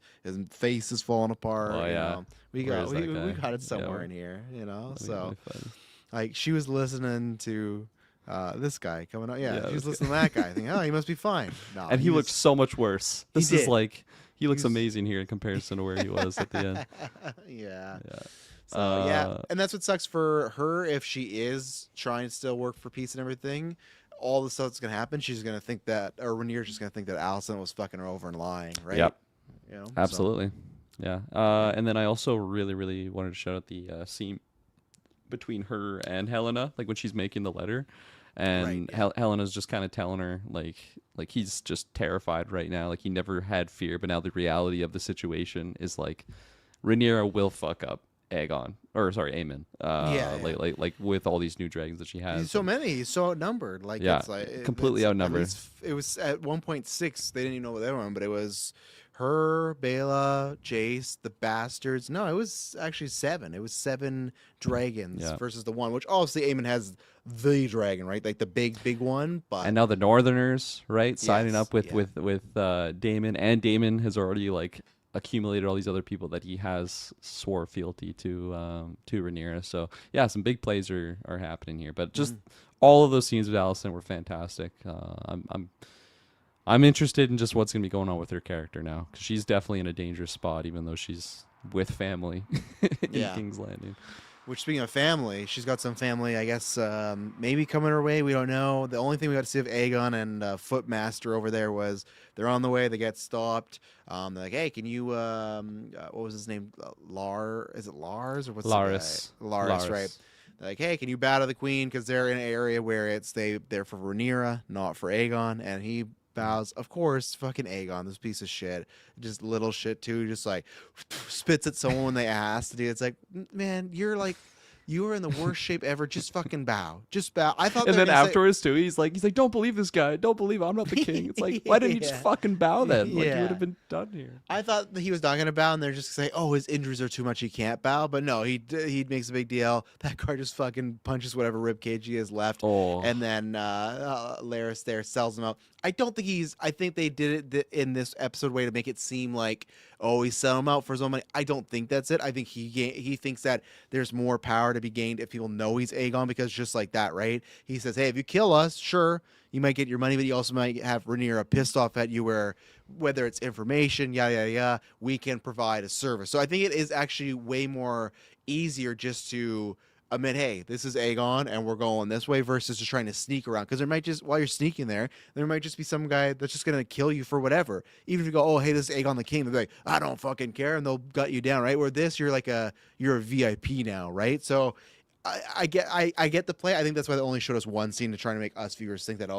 face is falling apart. Oh yeah, we got it somewhere in here. So like she was listening to. This guy coming out, he was listening to that guy. Thinking, he must be fine. No, and he looked so much worse. This is like he looks amazing here in comparison to where he was at the end. Yeah. So and that's what sucks for her if she is trying to still work for peace and everything. All the stuff that's gonna happen, she's gonna think that, or Rhaenyra's just gonna think that Alicent was fucking her over and lying, right? Yep. Absolutely. So. Yeah. And then I also really, really wanted to shout out the scene between her and Helena, like when she's making the letter. And Helena's just kind of telling her like he's just terrified right now. Like he never had fear, but now the reality of the situation is like Rhaenyra will fuck up, Aegon, or sorry, Aemon. Yeah, yeah. Like with all these new dragons that she has. He's so many. He's so outnumbered. Like Yeah, it's like completely it's, at outnumbered. least it was at 1.6. They didn't even know what they were on, but it was her, Bela, Jace, the bastards. No, it was actually 7. It was 7 dragons Yeah. versus the one, which obviously Aemon has the dragon, right? Like the big one. But And now the Northerners, right, signing Yes, up with yeah. Daemon, and Daemon has already like accumulated all these other people that he has swore fealty to Rhaenyra. So yeah, some big plays are happening here. But just all of those scenes with Alicent were fantastic. I'm interested in just what's gonna be going on with her character now, because she's definitely in a dangerous spot, even though she's with family in Yeah. King's Landing. Which, speaking of family, she's got some family, I guess, maybe coming her way. We don't know. The only thing we got to see of Aegon and Footmaster over there was they're on the way. They get stopped. They're like, hey, can you, what was his name? Is it Lars? Or what's Laris. the guy? Laris, Laris. right. They're like, hey, can you bow to the queen? Because they're in an area where they're for Rhaenyra, not for Aegon. And he bows. Of course, fucking Aegon, this piece of shit. Just little shit, too. Just like spits at someone when they ask to do it. It's like, man, you are in the worst shape ever. Just fucking bow. Just bow. I thought And they were then gonna say- afterwards too, he's like, don't believe this guy. Don't believe I'm not the king. It's like, why didn't you just Yeah. fucking bow then? Like, you Yeah. would have been done here. I thought that he was not going to bow, and they're just going to say, oh, his injuries are too much, he can't bow. But no, he makes a big deal. That guy just fucking punches whatever ribcage he has left. Oh, And then Laris there sells him out. I think they did it in this episode way to make it seem like, oh, he sell him out for his own money. I don't think that's it. I think he thinks that there's more power to be gained if people know he's Aegon, because just like that, right? He says, hey, if you kill us, sure, you might get your money, but you also might have Rhaenyra pissed off at you, where whether it's information, yada, we can provide a service. So I think it is actually way more easier just to admit, hey, this is Aegon and we're going this way, versus just trying to sneak around. Because there might just, while you're sneaking there might just be some guy that's just going to kill you for whatever. Even if you go, oh, hey, this is Aegon the King, they'll be like, I don't fucking care, and they'll gut you down, right? Where this, you're a VIP now, right? So I get the play. I think that's why they only showed us one scene to try to make us viewers think that,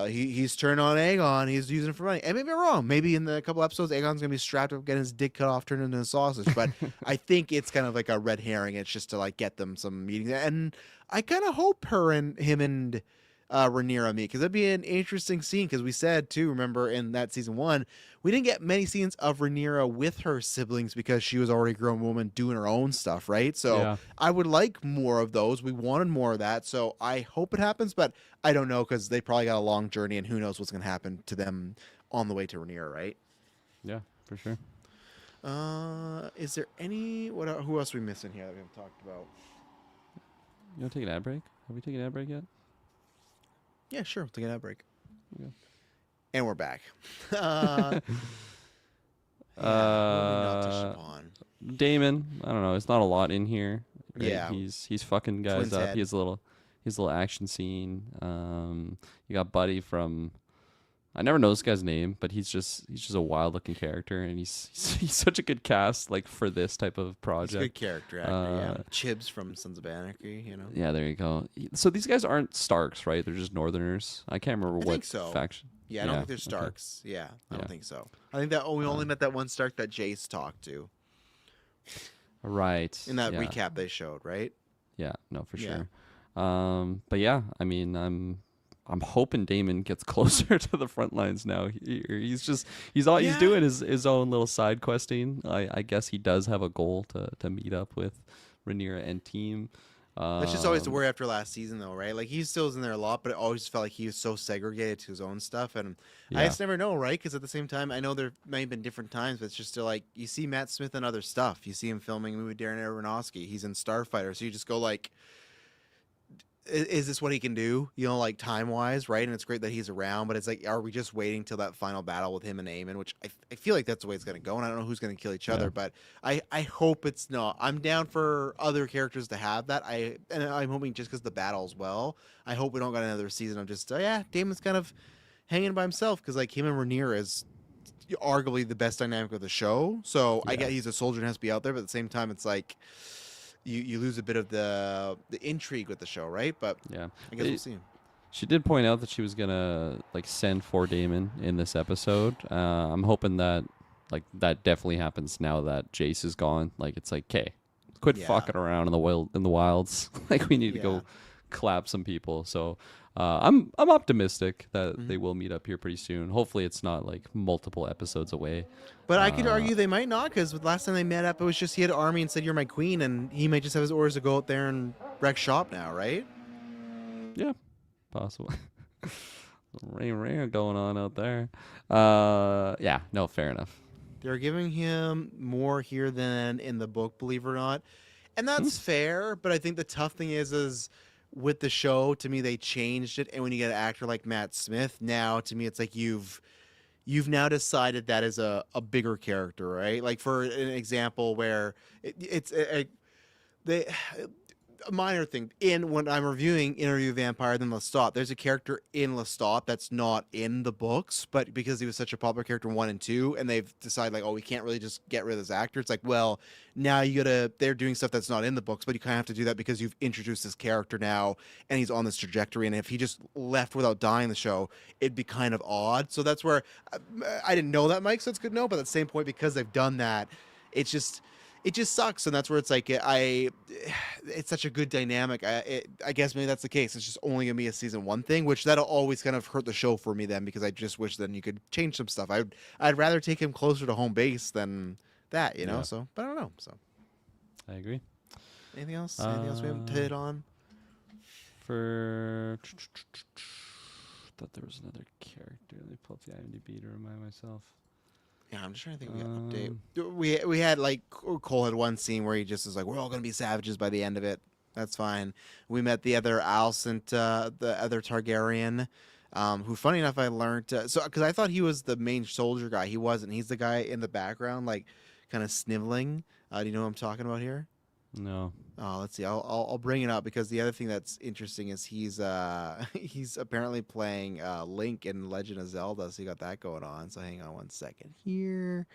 he's turned on Aegon. He's using it for money. And maybe I'm wrong. Maybe in the couple episodes, Aegon's gonna be strapped up, getting his dick cut off, turned into a sausage. But I think it's kind of like a red herring. It's just to like get them some meetings. And I kind of hope him and Rhaenyra meet, because that'd be an interesting scene. Because we said too, remember in that season 1, we didn't get many scenes of Rhaenyra with her siblings because she was already a grown woman doing her own stuff, right? So Yeah. I would like more of those. We wanted more of that, so I hope it happens, but I don't know, because they probably got a long journey, and who knows what's going to happen to them on the way to Rhaenyra, right? yeah, for sure. Is there who else are we missing here that we haven't talked about? You want to take an ad break? Have we taken an ad break yet? Yeah, sure. We'll take an ad break. Okay. And we're back. What did we not touch upon? Damon, I don't know. It's not a lot in here. Right? Yeah. he's fucking guys Twins up. head. He has a little action scene. You got Buddy from. I never know this guy's name, but he's just a wild looking character, and he's such a good cast like for this type of He's a project. good character actor, yeah. Chibs from Sons of Anarchy, you know. Yeah, there you go. So these guys aren't Starks, right? They're just Northerners. I can't remember I what think so. faction. Yeah, I don't think they're okay. Starks. Yeah, I Yeah. don't think so. I think that we only met that one Stark that Jace talked to Right. in that yeah. recap they showed, right? Yeah, no, for Yeah. sure. But yeah, I mean, I'm hoping Damon gets closer to the front lines now. He's Yeah. doing his own little side questing. I guess he does have a goal to meet up with Rhaenyra and team. That's just always the worry after last season, though, right? Like, he still is in there a lot, but it always felt like he was so segregated to his own stuff. And I Yeah. just never know, right? Because at the same time, I know there may have been different times, but it's just still like, you see Matt Smith and other stuff. You see him filming a movie with Darren Aronofsky. He's in Starfighter. So you just go like, is this what he can do? You know, like time-wise, right? And it's great that he's around, but it's like, are we just waiting till that final battle with him and Aemon? Which I feel like that's the way it's going to go, and I don't know who's going to kill each other, but I hope it's not. I'm down for other characters to have that. I'm hoping just because the battle as well. I hope we don't got another season of just, Damon's kind of hanging by himself, because like him and Rhaenyra is arguably the best dynamic of the show. So I Yeah. get he's a soldier and has to be out there, but at the same time, it's like, you lose a bit of the intrigue with the show, right? But Yeah. I guess we'll see. She did point out that she was gonna like send for Damon in this episode. I'm hoping that like that definitely happens now that Jace is gone. Like it's like, okay, Quit Yeah. fucking around in the wilds. Like we need to Yeah. go clap some people. So I'm optimistic that Mm-hmm. they will meet up here pretty soon. Hopefully it's not like multiple episodes away. But I could argue they might not, because last time they met up, it was just he had an army and said, "You're my queen," and he might just have his orders to go out there and wreck shop now, right? Yeah, possible. Ring going on out there. Yeah, no, fair enough. They're giving him more here than in the book, believe it or not, and that's fair. But I think the tough thing is with the show, to me, they changed it, and when you get an actor like Matt Smith, now to me, it's like you've now decided that is a bigger character, right? Like for an example where it's they a minor thing in when I'm reviewing Interview Vampire then Lestat, there's a character in Lestat that's not in the books, but because he was such a popular character in 1 and 2, and they've decided like, oh, we can't really just get rid of this actor. It's like, well, now they're doing stuff that's not in the books, but you kind of have to do that because you've introduced this character now and he's on this trajectory, and if he just left without dying the show, it'd be kind of odd. So that's where I didn't know that, Mike, so it's good to know, but at the same point, because they've done that, it just sucks, and that's where it's like it's such a good dynamic. I guess maybe that's the case. It's just only gonna be a season 1 thing, which that'll always kind of hurt the show for me then, because I just wish then you could change some stuff. I'd rather take him closer to home base than that, you know. Yeah. So, but I don't know. So, I agree. anything else? Anything else we haven't hit on? For thought there was another character. Let me pull up the IMDb to remind myself. Yeah, I'm just trying to think. We got an update. We had like Cole had one scene where he just was like, "We're all gonna be savages by the end of it." That's fine. We met the other Alicent, the other Targaryen, who, funny enough, I learned because I thought he was the main soldier guy. He wasn't. He's the guy in the background, like kind of sniveling. Do you know what I'm talking about here? No. Oh, let's see. I'll bring it up because the other thing that's interesting is he's he's apparently playing Link in Legend of Zelda, so you got that going on. So hang on one second here.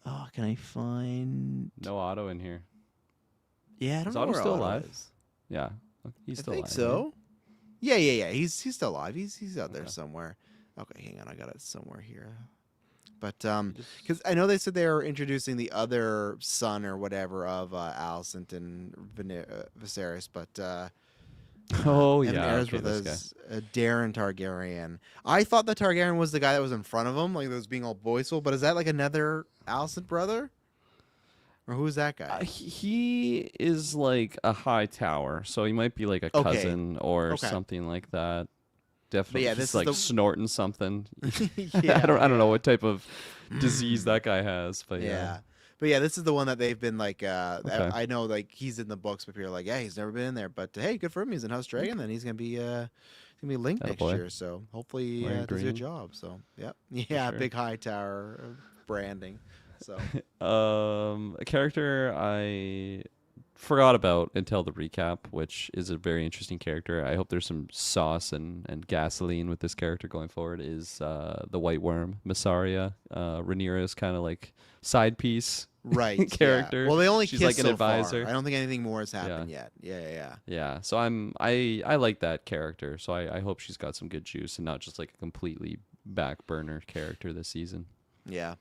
Oh, can I find? No Otto in here. Yeah, I don't Is know Otto where still Otto alive? is. Yeah. He's still I think alive. so. Yeah. He's still alive. He's out there Okay. somewhere. Okay, hang on. I got it somewhere here. But because I know they said they were introducing the other son or whatever of Alicent and Viserys, but Oh Evan yeah. Ayres Okay, with this us, guy. Darren Targaryen. I thought the Targaryen was the guy that was in front of him, like that was being all boastful. But is that like another Alicent brother, or who's that guy? He is like a high tower, so he might be like a Okay. cousin or Okay. something like that. Definitely, yeah, this he's is like the- snorting something. Yeah, I don't know what type of disease that guy has, but Yeah. But yeah, this is the one that they've been like. Okay. I know, like he's in the books, but people are like, yeah, he's never been in there. But hey, good for him. He's in House Dragon, then he's gonna be linked next Attaboy. year. So hopefully Wearing does a green. good job. So yeah, sure. big high tower branding. So A character I forgot about until the recap, which is a very interesting character. I hope there's some sauce and gasoline with this character going forward, is the White Worm, Massaria. Rhaenyra's kind of like side piece right character. Yeah. Well, they only She's kissed like an so advisor. far. I don't think anything more has happened yet. Yeah. Yeah, so I like that character, so I hope she's got some good juice and not just like a completely back burner character this season. Yeah.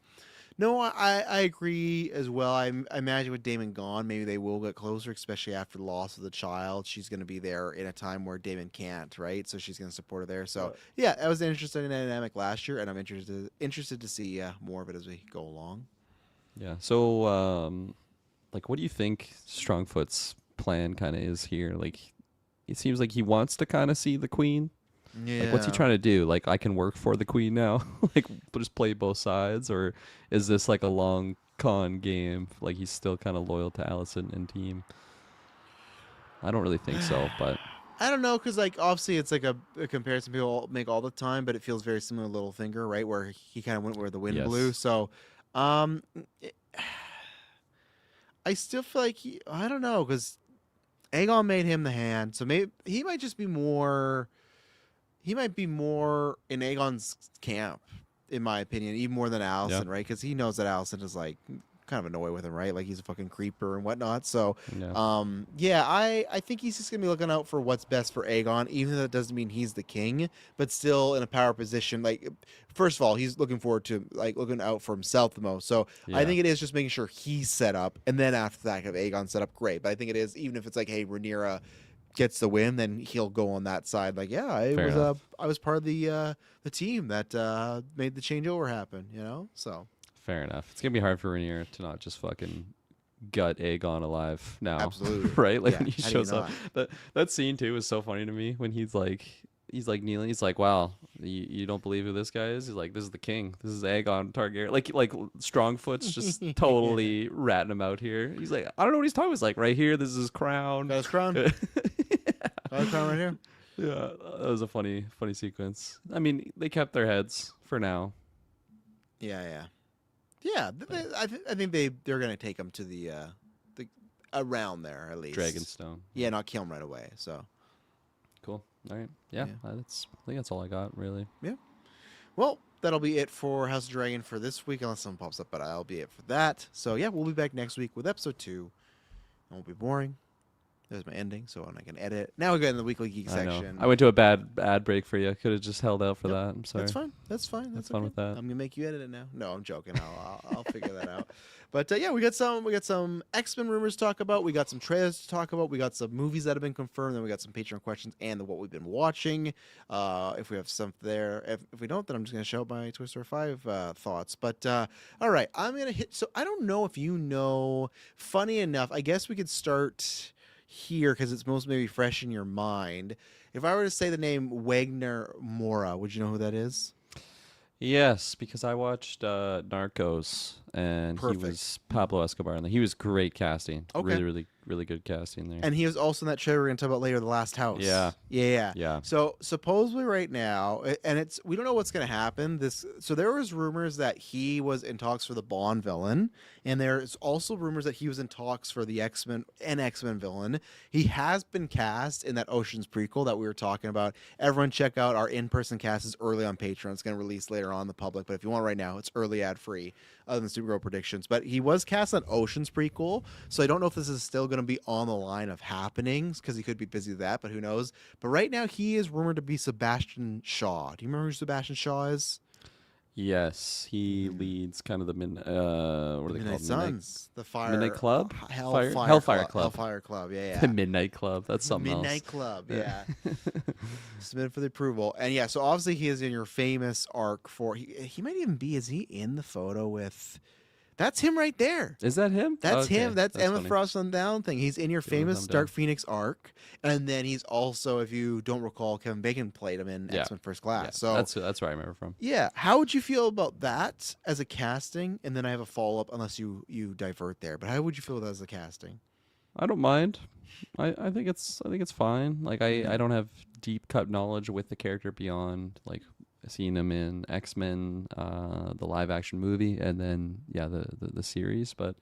No, I agree as well. I imagine with Daemon gone, maybe they will get closer, especially after the loss of the child. She's going to be there in a time where Daemon can't, right? So she's going to support her there. So yeah, that was an interesting dynamic last year, and I'm interested to see more of it as we go along. Yeah. So, like, what do you think Strongfoot's plan kind of is here? Like, it seems like he wants to kind of see the queen. Yeah. Like, what's he trying to do? Like, I can work for the queen now? Like, just play both sides? Or is this like a long con game? Like, he's still kind of loyal to Alicent and team? I don't really think so, but I don't know, because like obviously it's like a comparison people make all the time, but it feels very similar to Littlefinger, right? Where he kind of went where the wind Yes. blew. So, I still feel like I don't know, because Aegon made him the hand, so maybe he might just be more. He might be more in Aegon's camp, in my opinion, even more than Alicent, right? Because he knows that Alicent is like kind of annoyed with him, right? Like he's a fucking creeper and whatnot. So, Yeah. yeah, I think he's just gonna be looking out for what's best for Aegon, even though that doesn't mean he's the king, but still in a power position. Like, first of all, he's looking forward to like looking out for himself the most. So I Yeah. think it is just making sure he's set up, and then after that, have Aegon set up. Great, but I think it is even if it's like, hey, Rhaenyra gets the win, then he'll go on that side. Like, yeah, Fair enough. I was part of the team that made the changeover happen. You know, so. Fair enough. It's gonna be hard for Rhaenyra to not just fucking gut Aegon alive now, Absolutely. right? Like Yeah, when he how do you shows up. That scene too is so funny to me when he's like kneeling. He's like, "Wow, you don't believe who this guy is?" He's like, "This is the king. This is Aegon Targaryen." Like Strongfoot's just totally ratting him out here. He's like, "I don't know what he's talking about." He's like, "Right here, this is his crown." Got his crown. Got his crown right here. Yeah, that was a funny sequence. I mean, they kept their heads for now. Yeah. I think they're gonna take him to the around there at least. Dragonstone. Yeah, not kill him right away. So Cool. All right. Yeah, I think that's all I got really. yeah. Well, that'll be it for House of Dragon for this week, unless something pops up. But that'll be it for that. So yeah, we'll be back next week with episode 2. It won't be boring. There's my ending, so I can edit. Now we go in the Weekly Geek I know. section. I went to a bad ad break for you. Could have just held out for Yep. that. I'm sorry. That's fine. That's fun okay. with that. I'm gonna make you edit it now. No, I'm joking. I'll figure that out. But yeah, we got some X-Men rumors to talk about. We got some trailers to talk about. We got some movies that have been confirmed. Then we got some Patreon questions and what we've been watching. If we have some there, if we don't, then I'm just gonna show my Toy Story 5 thoughts. But all right, I'm gonna hit. So I don't know if you know. Funny enough, I guess we could start here because it's most maybe fresh in your mind. If I were to say the name Wagner Moura, would you know who that is? Yes, because I watched Narcos and Perfect. he was Pablo Escobar and he was great casting. Okay. Really good casting there. And he was also in that trailer we're going to talk about later, The Last House. Yeah. Yeah. So supposedly right now, and we don't know what's going to happen. So there was rumors that he was in talks for the Bond villain, and there's also rumors that he was in talks for the X-Men villain. He has been cast in that Ocean's prequel that we were talking about. Everyone check out our in-person cast is early on Patreon. It's going to release later on the public, but if you want right now, it's early ad-free other than Supergirl predictions. But he was cast on Ocean's prequel, so I don't know if this is still going to be on the line of happenings because he could be busy with that, but who knows. But right now he is rumored to be Sebastian Shaw. Do you remember who Sebastian Shaw is? Yes, he leads kind of the what are they Midnight called? Suns, the Fire Midnight Club? Hellfire Club. Hellfire Club. Yeah. The Midnight Club. That's something Midnight else. Club. Yeah. Submitted for the approval, and yeah. So obviously he is in your famous arc for. He might even be. Is he in the photo with? That's him right there. Is that him? That's Okay, him. That's Emma funny. Frost on Down thing. He's in your Good one, famous I'm down. Dark Phoenix arc, and then he's also, if you don't recall, Kevin Bacon played him in Yeah. X-Men First Class. Yeah, So that's where I remember from. yeah, how would you feel about that as a casting? And then I have a follow up, unless you divert there. But how would you feel as a casting? I don't mind. I think it's fine. Like I don't have deep cut knowledge with the character beyond like seeing him in X-Men, the live action movie, and then the series. But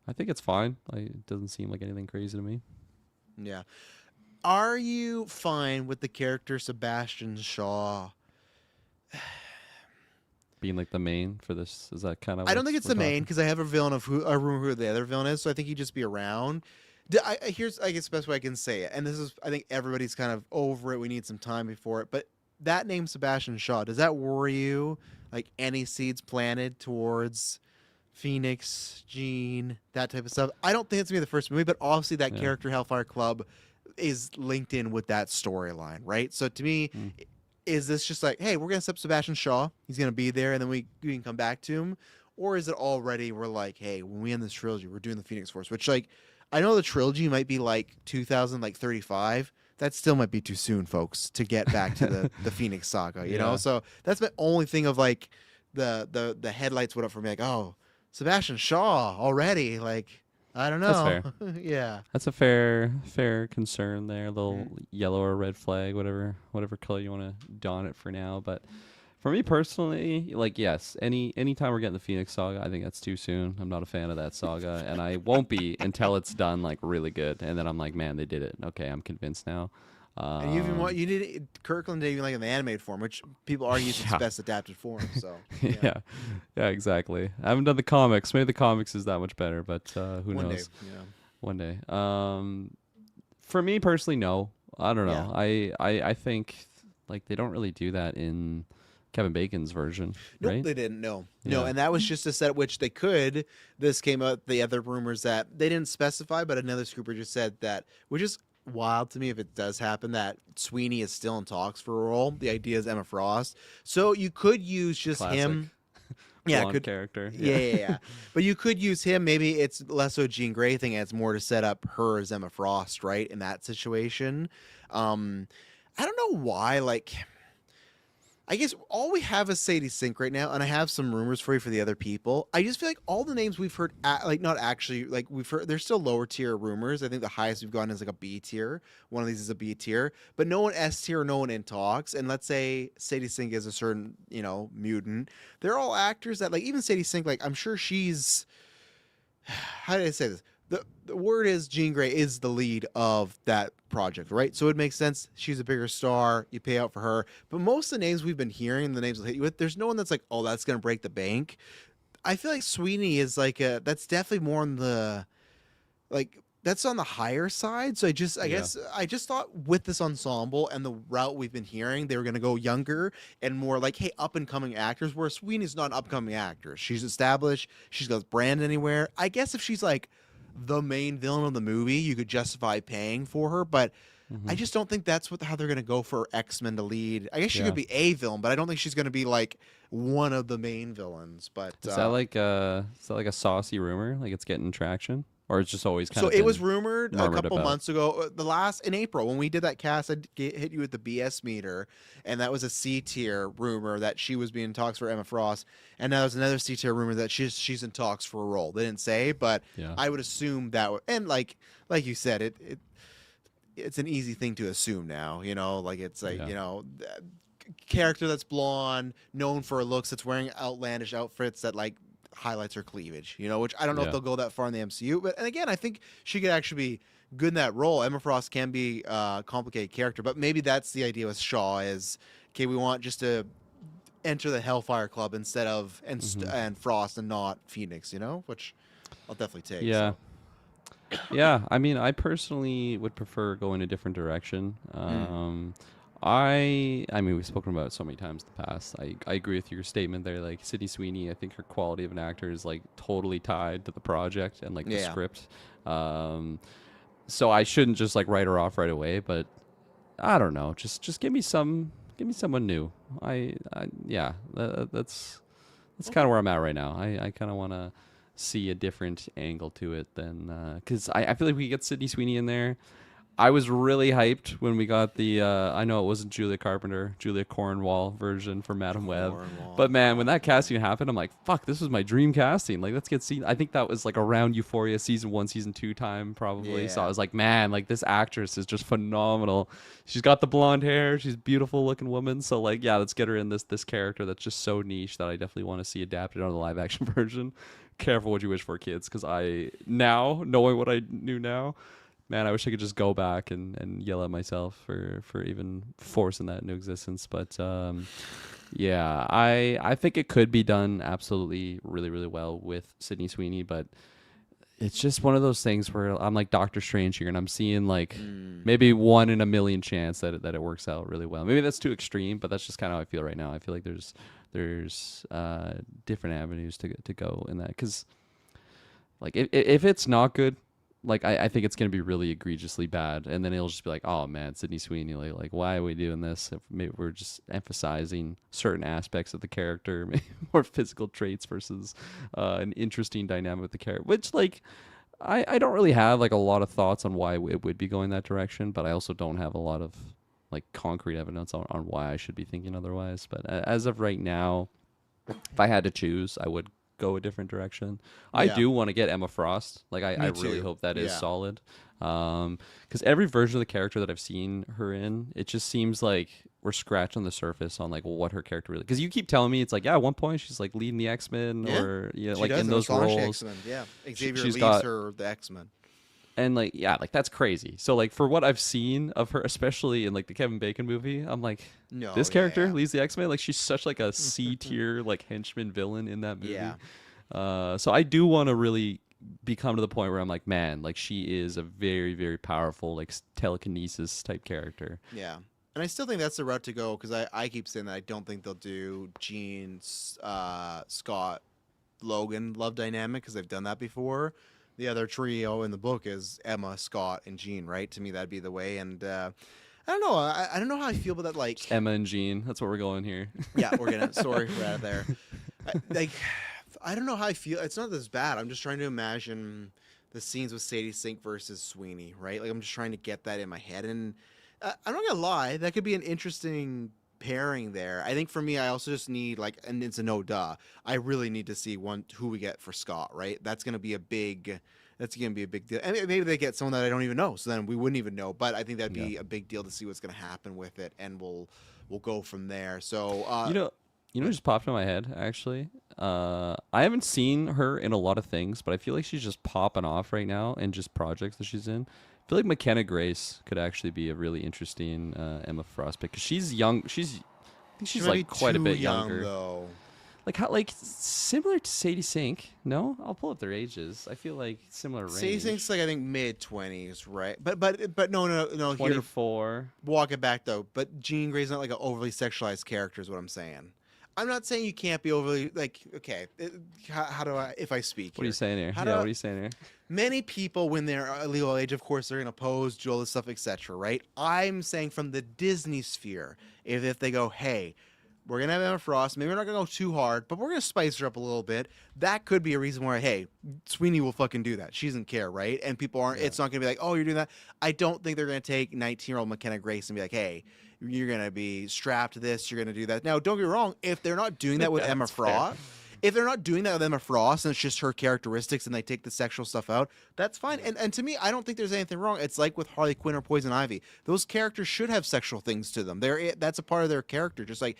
I think it's fine. It doesn't seem like anything crazy to me. Yeah. Are you fine with the character Sebastian Shaw? Being like the main for this, is that kind of? I don't think it's the main because I have a rumor who the other villain is, so I think he'd just be around. Here's, I guess, the best way I can say it, and this is, I think everybody's kind of over it. We need some time before it, but that name Sebastian Shaw, does that worry you? Like any seeds planted towards Phoenix, Jean, that type of stuff? I don't think it's gonna be the first movie, but obviously that character Hellfire Club is linked in with that storyline, right? So to me, is this just like, hey, we're gonna set up Sebastian Shaw, he's gonna be there, and then we can come back to him, or is it already we're like, hey, when we end this trilogy, we're doing the Phoenix Force, which like I know the trilogy might be like 2035. That still might be too soon, folks, to get back to the Phoenix saga, you know? So that's my only thing of like the headlights went up for me, like, oh, Sebastian Shaw already. Like, I don't know. That's fair. Yeah. That's a fair concern there. A little yellow or red flag, whatever color you want to don it for now. But for me personally, like, yes, anytime we're getting the Phoenix saga, I think that's too soon. I'm not a fan of that saga, and I won't be until it's done like really good. And then I'm like, man, they did it. Okay, I'm convinced now. And you even you did Kirkland did even like in the animated form, which people argue is its best adapted form. So yeah, exactly. I haven't done the comics. Maybe the comics is that much better, but who One knows? day, yeah. One day. For me personally, no. I don't know. I think like they don't really do that in Kevin Bacon's version, Nope, right? they didn't. No, Yeah. and that was just a set which they could. This came out. The other rumors that they didn't specify, but another scooper just said that, which is wild to me if it does happen, that Sweeney is still in talks for a role. The idea is Emma Frost, so you could use just Classic him. Blonde character. Yeah. But you could use him. Maybe it's less so a Jean Grey thing, and it's more to set up her as Emma Frost, right? In that situation, I don't know why. Like, I guess all we have is Sadie Sink right now, and I have some rumors for you for the other people. I just feel like all the names we've heard, like not actually, like we've heard, there's still lower tier rumors. I think the highest we've gotten is like a B tier. One of these is a B tier, but no one S tier, no one in talks. And let's say Sadie Sink is a certain, mutant. They're all actors that, like, even Sadie Sink, like I'm sure she's, how did I say this? The word is Jean Grey is the lead of that project, right? So it makes sense. She's a bigger star. You pay out for her. But most of the names we've been hearing, the names will hit you with, there's no one that's like, oh, that's going to break the bank. I feel like Sweeney is like that's definitely more on the, like, that's on the higher side. So I guess I just thought with this ensemble and the route we've been hearing, they were going to go younger and more like, hey, up and coming actors, where Sweeney's not an upcoming actor. She's established. She's got brand anywhere. I guess if she's like the main villain of the movie, you could justify paying for her, but I just don't think that's how they're going to go for X-Men to lead. I guess she could be a villain, but I don't think she's going to be like one of the main villains. But is that like a saucy rumor? Like it's getting traction? Or it's just always kind of. So it was rumored a couple about. Months ago, in April when we did that cast. I hit you with the BS meter, and that was a C tier rumor that she was being in talks for Emma Frost, and now there's another C tier rumor that she's in talks for a role. They didn't say, but I would assume that. And like you said, it's an easy thing to assume now. Like it's like character that's blonde, known for her looks, that's wearing outlandish outfits that like highlights her cleavage, which I don't know if they'll go that far in the MCU, but and again, I think she could actually be good in that role. Emma Frost can be a complicated character, but maybe that's the idea with Shaw is, okay, we want just to enter the Hellfire Club instead of and Frost and not Phoenix, which I'll definitely take. Yeah. So. Yeah, I mean, I personally would prefer going a different direction. I mean, we've spoken about it so many times in the past. I agree with your statement there. Like Sydney Sweeney, I think her quality of an actor is like totally tied to the project and like the script. So I shouldn't just like write her off right away. But I don't know. Just give me someone new. That's kind of where I'm at right now. I kind of want to see a different angle to it than because I feel like we get Sydney Sweeney in there. I was really hyped when we got the, I know it wasn't Julia Cornwall version for Madam Web. But man, when that casting happened, I'm like, fuck, this was my dream casting. Like, let's get seen. I think that was like around Euphoria season 1, season 2 time probably. Yeah. So I was like, man, like this actress is just phenomenal. She's got the blonde hair. She's a beautiful looking woman. So like, yeah, let's get her in this character that's just so niche that I definitely want to see adapted on the live action version. Careful what you wish for, kids, because knowing what I knew now, man, I wish I could just go back and yell at myself for even forcing that into existence. But yeah, I think it could be done absolutely really, really well with Sydney Sweeney, but it's just one of those things where I'm like Doctor Strange here, and I'm seeing like maybe 1 in a million chance that it works out really well. Maybe that's too extreme, but that's just kind of how I feel right now. I feel like there's different avenues to go in that, because like if it's not good, like I think it's gonna be really egregiously bad, and then it'll just be like, oh man, Sydney Sweeney, like why are we doing this? If maybe we're just emphasizing certain aspects of the character, maybe more physical traits versus an interesting dynamic with the character. Which like I don't really have like a lot of thoughts on why it would be going that direction, but I also don't have a lot of like concrete evidence on why I should be thinking otherwise. But as of right now, if I had to choose, I would go a different direction. I do want to get Emma Frost. Like I really hope that is solid. Because every version of the character that I've seen her in, it just seems like we're scratching the surface on like what her character really. Because you keep telling me it's like, at one point she's like leading the X-Men or like in those roles. X-Men. Yeah, Xavier leads her the X-Men. And like, yeah, like that's crazy. So like for what I've seen of her, especially in like the Kevin Bacon movie, I'm like, No, this character yeah. leads the X-Men. Like she's such like a C tier like henchman villain in that movie. Yeah. So I do want to really become to the point where I'm like, man, like she is a very, very powerful like telekinesis type character. Yeah. And I still think that's the route to go because I keep saying that I don't think they'll do Jean, Scott, Logan love dynamic because they've done that before. The other trio in the book is Emma, Scott, and Jean, right? To me, that'd be the way. And I don't know. I don't know how I feel about that. Like Just Emma and Jean. That's what we're going here. yeah, we're gonna. Sorry, we're out of there. I don't know how I feel. It's not this bad. I'm just trying to imagine the scenes with Sadie Sink versus Sweeney, right? Like I'm just trying to get that in my head. And I'm not gonna lie, that could be an interesting pairing there. I think for me, I also just need like, and it's a no duh. I really need to see who we get for Scott, right? That's gonna be a big. That's gonna be a big deal. And maybe they get someone that I don't even know, so then we wouldn't even know. But I think that'd be a big deal to see what's gonna happen with it, and we'll go from there. So You know, what just popped in my head actually. I haven't seen her in a lot of things, but I feel like she's just popping off right now in just projects that she's in. I feel like McKenna Grace could actually be a really interesting Emma Frost pick because she's young. I think she's she might like be quite a too bit young, younger. though. Like similar to Sadie Sink. No, I'll pull up their ages. I feel like similar range. Sadie Sink's like I think mid-20s, right? But no. 24. Here, walk it back though. But Jean Grey's not like an overly sexualized character, is what I'm saying. I'm not saying you can't be overly like. Okay, how do I if I speak? What are you saying here? What are you saying here? Many people, when they're legal age, of course, they're gonna pose, do all this stuff, etc. Right? I'm saying from the Disney sphere, if they go, hey, we're gonna have Emma Frost. Maybe we're not gonna go too hard, but we're gonna spice her up a little bit. That could be a reason why, hey, Sweeney will fucking do that. She doesn't care, right? And people aren't. Yeah. It's not gonna be like, oh, you're doing that. I don't think they're gonna take 19-year-old McKenna Grace and be like, hey, you're gonna be strapped to this. You're gonna do that. Now, don't get me wrong. If they're not doing that with Emma Frost. If they're not doing that with Emma Frost and it's just her characteristics and they take the sexual stuff out, that's fine. And to me, I don't think there's anything wrong. It's like with Harley Quinn or Poison Ivy. Those characters should have sexual things to them. That's a part of their character. Just like,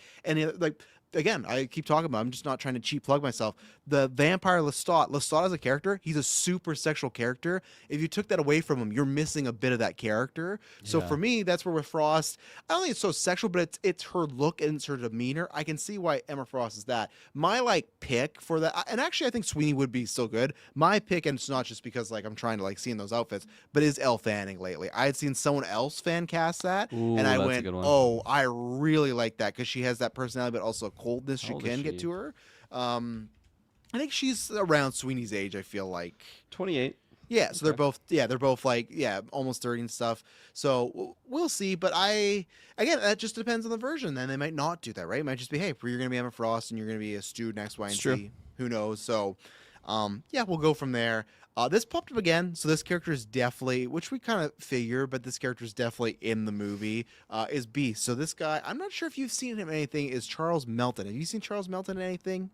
again, I keep talking about, I'm just not trying to cheap plug myself. The vampire Lestat as a character, he's a super sexual character. If you took that away from him, you're missing a bit of that character. So for me, that's where with Frost, I don't think it's so sexual, but it's her look and it's her demeanor. I can see why Emma Frost is that. My pick for that, and actually I think Sweeney would be still good. My pick, and it's not just because I'm trying to see in those outfits, but is Elle Fanning lately. I had seen someone else fan cast that, and I went, oh, I really like that because she has that personality, but also coldness you can get to her. I think she's around Sweeney's age. I feel like 28. Yeah, so they're both almost 30 and stuff. So we'll see. But again, that just depends on the version. Then they might not do that, right? It might just be, hey, you're gonna be Emma Frost and you're gonna be a student X, Y, and Z. Who knows? So we'll go from there. This popped up again, so this character is definitely, which we kind of figure, but this character is definitely in the movie, is Beast. So this guy, I'm not sure if you've seen him in anything, is Charles Melton. Have you seen Charles Melton in anything?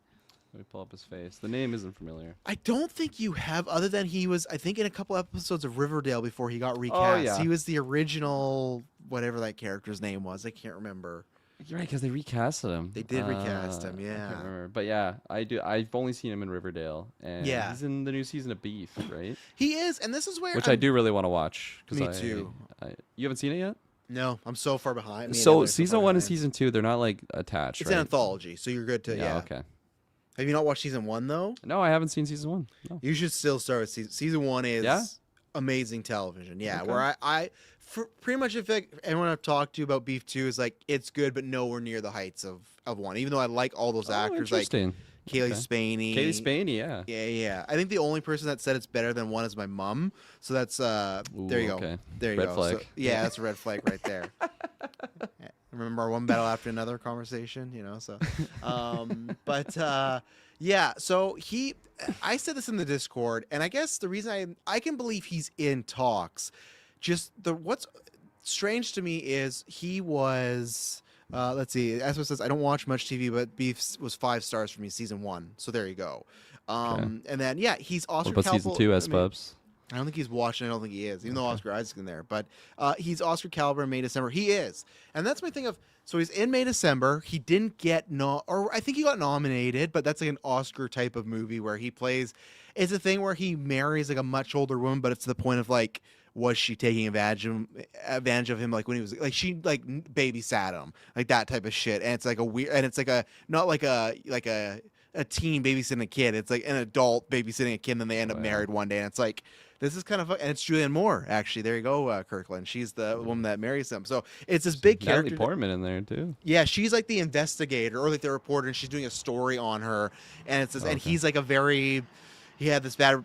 Let me pull up his face. The name isn't familiar. I don't think you have, other than he was, I think, in a couple episodes of Riverdale before he got recast. Oh, yeah. He was the original, whatever that character's name was. I can't remember. You're right, because they recasted him. They did recast him, yeah. I can't remember. But yeah, I do. I've only seen him in Riverdale, and he's in the new season of Beef, right? He is, and this is where I do really want to watch. Me too. You haven't seen it yet? No, I'm so far behind. So season 1 and season 2, they're not attached. It's an anthology, so you're good to Okay. Have you not watched season 1 though? No, I haven't seen season 1. No. You should still start with season 1 is amazing television. Yeah, okay. Where I pretty much if anyone I've talked to about Beef 2 is it's good, but nowhere near the heights of 1. Even though I like all those actors, like Kaylee Spaney. Kaylee Spaney, yeah. Yeah. I think the only person that said it's better than 1 is my mom. So that's there you go. Okay. There you red go. Flag. So, yeah, that's a red flag right there. Remember our one battle after another conversation, so so I said this in the Discord, and I guess the reason I can believe he's in talks, just what's strange to me is he was let's see, Espo says I don't watch much TV, but Beef was 5 stars for me season 1, so there you go. And then he's Oscar what about season 2, S-Bubs? I don't think he's watching. I don't think he is, even though Oscar Isaac's in there. But he's Oscar caliber in May December. He is, and that's my thing of. So he's in May December. He didn't get or I think he got nominated, but that's like an Oscar type of movie where he plays. It's a thing where he marries like a much older woman, but it's to the point of like, was she taking advantage of him like when he was like she like babysat him like that type of shit, and it's like a weird and it's like a not like a teen babysitting a kid. It's like an adult babysitting a kid, and then they end up married one day, and it's like. This is kind of, and it's Julianne Moore, actually. There you go, Kirkland. She's the woman that marries him. So it's this big character. Natalie Portman in there too. Yeah, she's like the investigator or like the reporter, and she's doing a story on her. And it's this, and he's like he had this bad,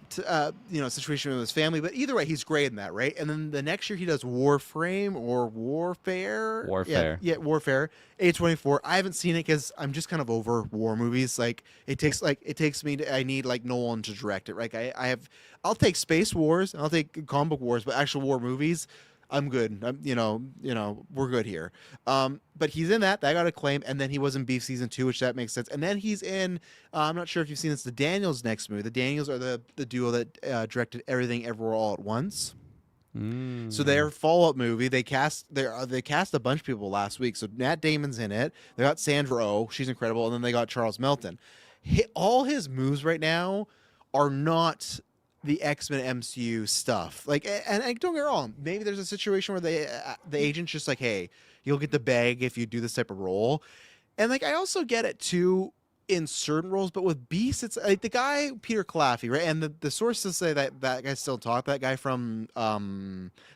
situation with his family. But either way, he's great in that, right? And then the next year he does Warframe or Warfare. Warfare. Yeah, Warfare. A24. I haven't seen it because I'm just kind of over war movies. Like it takes me. I need like Nolan to direct it. Right? I'll take Space Wars. I'll take comic book wars, but actual war movies. I'm good. We're good here. But he's in that. That got acclaim, and then he was in Beef season 2, which that makes sense. And then he's in. I'm not sure if you've seen this. The Daniels next movie. The Daniels are the duo that directed Everything Everywhere All at Once. So their follow-up movie, they cast a bunch of people last week. So Matt Damon's in it. They got Sandra Oh, she's incredible, and then they got Charles Melton. All his moves right now are not the X-Men MCU stuff. Like, and don't get me wrong, maybe there's a situation where the agent's just like, hey, you'll get the bag if you do this type of role. And like, I also get it too in certain roles, but with Beast, it's like the guy, Peter Claffey, right? And the sources say that guy still talk, that guy from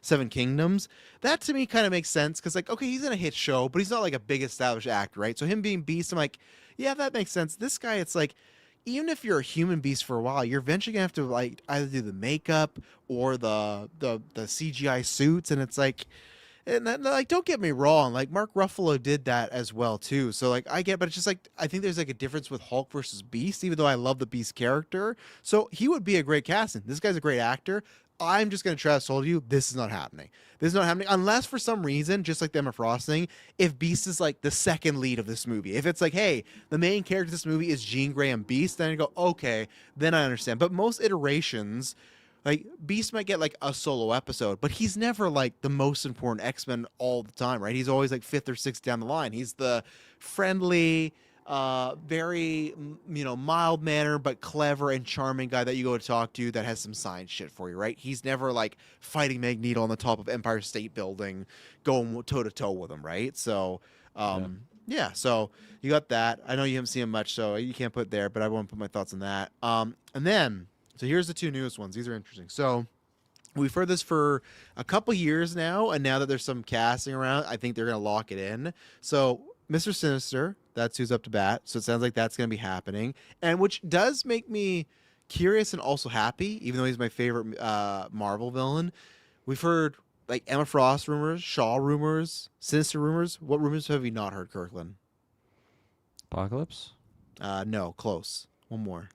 Seven Kingdoms. That to me kind of makes sense because like, okay, he's in a hit show, but he's not like a big established actor, right? So him being Beast, I'm like, yeah, that makes sense. This guy, it's like, even if you're a human beast for a while, you're eventually gonna have to like either do the makeup or the CGI suits, and it's like, and that, like, don't get me wrong, like Mark Ruffalo did that as well too. So like but it's just like I think there's like a difference with Hulk versus Beast, even though I love the Beast character. So he would be a great casting. This guy's a great actor. I'm just going to try to tell you, this is not happening. This is not happening unless for some reason, just like the Emma Frost thing, if Beast is like the second lead of this movie. If it's like, hey, the main character of this movie is Jean Grey and Beast, then I go, okay, then I understand. But most iterations, like Beast might get like a solo episode, but he's never like the most important X-Men all the time, right? He's always like 5th or 6th down the line. He's the friendly, very mild mannered but clever and charming guy that you go to talk to that has some science shit for you, right? He's never like fighting Magneto on the top of Empire State Building, going toe to toe with him, right? So, so you got that. I know you haven't seen him much, so you can't put there, but I won't put my thoughts on that. And then, so here's the two newest ones. These are interesting. So we've heard this for a couple years now, and now that there's some casting around, I think they're gonna lock it in. So Mr. Sinister, that's who's up to bat. So it sounds like that's going to be happening. And which does make me curious and also happy, even though he's my favorite Marvel villain. We've heard like Emma Frost rumors, Shaw rumors, Sinister rumors. What rumors have you not heard, Kirkland? Apocalypse? No, close. One more.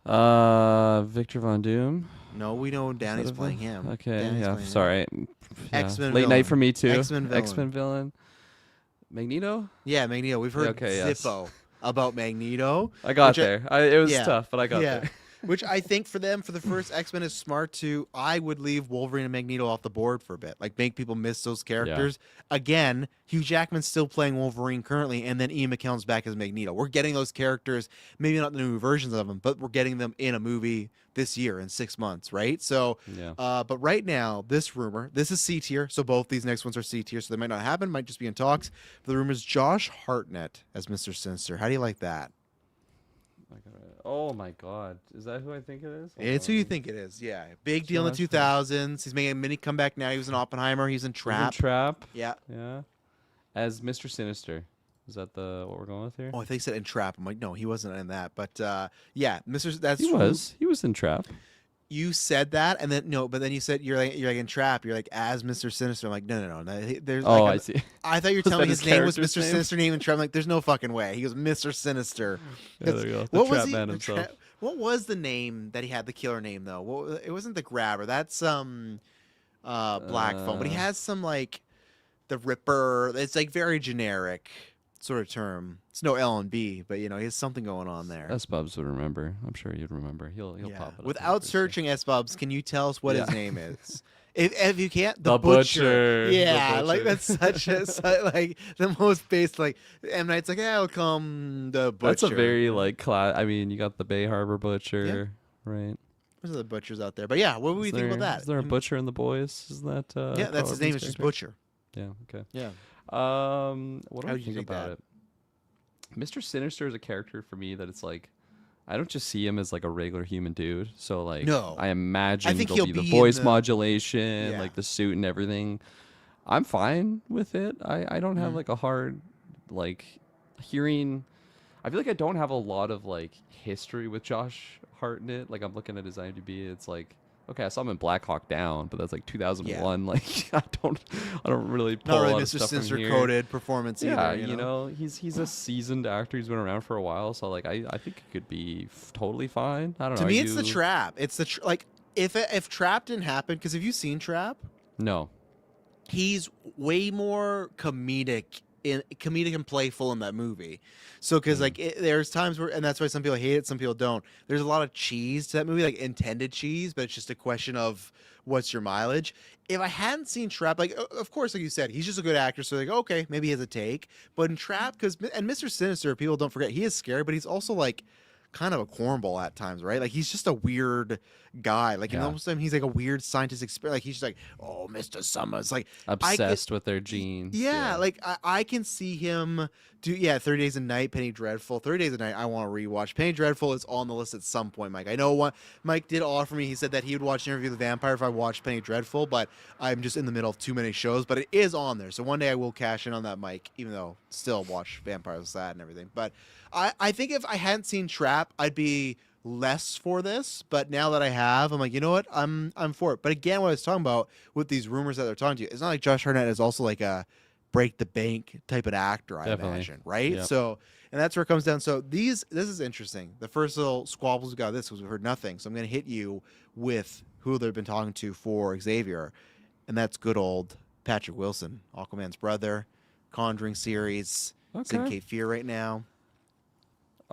Victor Von Doom. No, we know Danny's playing him. Okay, Danny's sorry. X-Men Late villain. night for me too. X-Men villain. Magneto? Yeah, Magneto. We've heard Zippo about Magneto. I got there. It was tough, but I got there. Which I think for them, for the first X-Men, is smart to, I would leave Wolverine and Magneto off the board for a bit. Like, make people miss those characters. Yeah. Again, Hugh Jackman's still playing Wolverine currently, and then Ian McKellen's back as Magneto. We're getting those characters, maybe not the new versions of them, but we're getting them in a movie this year in 6 months, right? So, but right now, this rumor, this is C tier, so both these next ones are C tier, so they might not happen, might just be in talks. But the rumor is Josh Hartnett as Mr. Sinister. How do you like that? Oh my God. Is that who I think it is? It's who you think it is, yeah. Big deal in the 2000s. He's making a mini comeback now. He was in Oppenheimer. He's in Trap. Yeah. As Mr. Sinister. Is that what we're going with here? Oh, I think he said in Trap. I'm like, no, he wasn't in that. But yeah, Mr. He was in Trap. You said that, and then but then you said you're like in Trap. You're like as Mr. Sinister. I'm like, no. There's I see. I thought you were telling me his name was Mr. Sinister name in Trap. I'm like, there's no fucking way. He goes Mr. Sinister. Yeah, there you go. The Trap Man himself. What was the name that he had? The killer name though. It wasn't the Grabber. That's Black Phone. But he has some like the Ripper. It's like very generic. sort of term. It's no L&B, but he has something going on there. S. Bubs would remember. I'm sure you'd remember. He'll pop it up. Without searching S. Bubs, can you tell us what his name is? If you can't, The Butcher. Yeah, The like Butcher. that's like the most basic. Like M. Night's like, yeah, I'll come the Butcher. That's a very like class. I mean, you got the Bay Harbor Butcher, right? There's other butchers out there, but yeah, what do we think about that? Is there a Butcher in the Boys? Is that? Yeah, that's his name. It's just Butcher. Yeah. Okay. Yeah. What do How I do you think think about that? it? Mr. Sinister is a character for me that it's like, I don't just see him as like a regular human dude. So like, No. I imagine think there'll he'll be the be voice in the- modulation, Yeah. like the suit and everything. I'm fine with it. I don't have like a hard like hearing. I feel like I don't have a lot of like history with Josh Hartnett. Like I'm looking at his IMDb, it's like, okay, I saw him in Black Hawk Down, but that's like 2001. Like I don't really pull Not a really lot of Mr. stuff from Sinister here. coded performance Yeah, either. you know, he's a seasoned actor. He's been around for a while, so like I think it could be totally fine. I don't know. To me, Are it's the you- Trap. It's the like if Trap didn't happen, because have you seen Trap? No. He's way more comedic and playful in that movie. So because like there's times where, and that's why some people hate it, some people don't. There's a lot of cheese to that movie, like intended cheese, but it's just a question of what's your mileage. If I hadn't seen Trap, like of course, like you said, he's just a good actor, so like okay, maybe he has a take. But in Trap, because and Mr. Sinister, people don't forget, he is scary, but he's also like kind of a cornball at times, right? Like he's just a weird guy. Like Yeah. most of the time, he's like a weird scientist experiment. Like he's just like, oh, Mr. Summers, like Obsessed with their genes. yeah, like I can see him do 30 Days a Night, Penny Dreadful. 30 Days a Night I want to rewatch. Penny Dreadful is on the list at some point, Mike. I know what Mike did offer me. He said that he would watch Interview with the Vampire if I watched Penny Dreadful, but I'm just in the middle of too many shows. But it is on there. So one day I will cash in on that, Mike, even though still watch Vampires Sad and everything. But I think if I hadn't seen Trap, I'd be less for this, but now that I have, I'm like, you know what, I'm for it. But again, what I was talking about with these rumors that they're talking to you, it's not like Josh Hartnett is also like a break the bank type of actor, I Definitely. imagine, right? Yep. So, and that's where it comes down. So this is interesting. The first little squabbles we got this was we heard nothing. So I'm going to hit you with who they've been talking to for Xavier, and that's good old Patrick Wilson, Aquaman's brother, Conjuring series. It's in Okay. Cape Fear right now.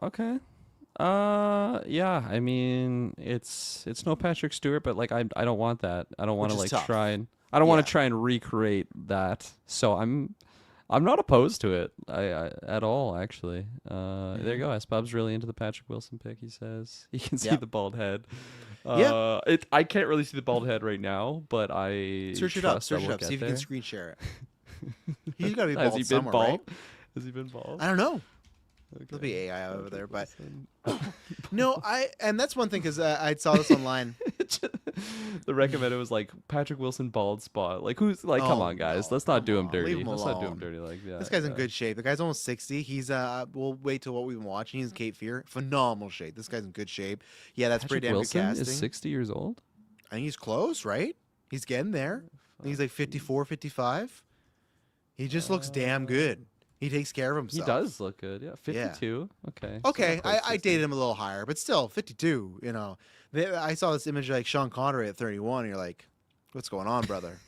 Okay. Yeah. I mean, it's no Patrick Stewart, but like I don't want that. I don't want to Which like is tough. try and I don't want Yeah. to try and recreate that. So I'm not opposed to it. I at all actually. There you go. S-Bob's really into the Patrick Wilson pick. He says he can see Yep. the bald head. Yeah. I can't really see the bald head right now, but I Search it up. trust I Search it will up. get See if you there. can screen share it. He's got to be Has bald he been somewhere, bald? right? Has he been bald? I don't know. Okay. There'll be AI over there, but Wilson. no, and that's one thing because I saw this online. The recommended was like Patrick Wilson bald spot. Like who's like, come Oh, on, guys, no, let's not do come him on, dirty. leave him Let's not do him alone. dirty. Like yeah, This guy's in yeah. good shape. The guy's almost 60. He's we'll wait till what we've been watching. He's in Cape Fear, phenomenal shape. This guy's in good shape. Yeah, that's Patrick pretty damn Wilson good casting. is 60 years old. I think he's close, right? He's getting there. I think he's like 54, 55. He just looks damn good. He takes care of He himself. does look good. Yeah, 52. Okay. so Okay, not quite I 60. dated him a little higher, but still 52. You know, I saw this image of, like Sean Connery at 31. And you're like, what's going on, brother?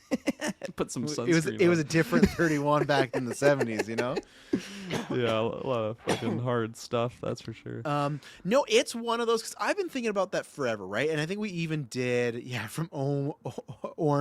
Put some sunscreen. It was a on. different 31 back in the 70s. You know. Yeah, a lot of fucking hard stuff. That's for sure. No, it's one of those because I've been thinking about that forever, right? And I think we even did, from Orm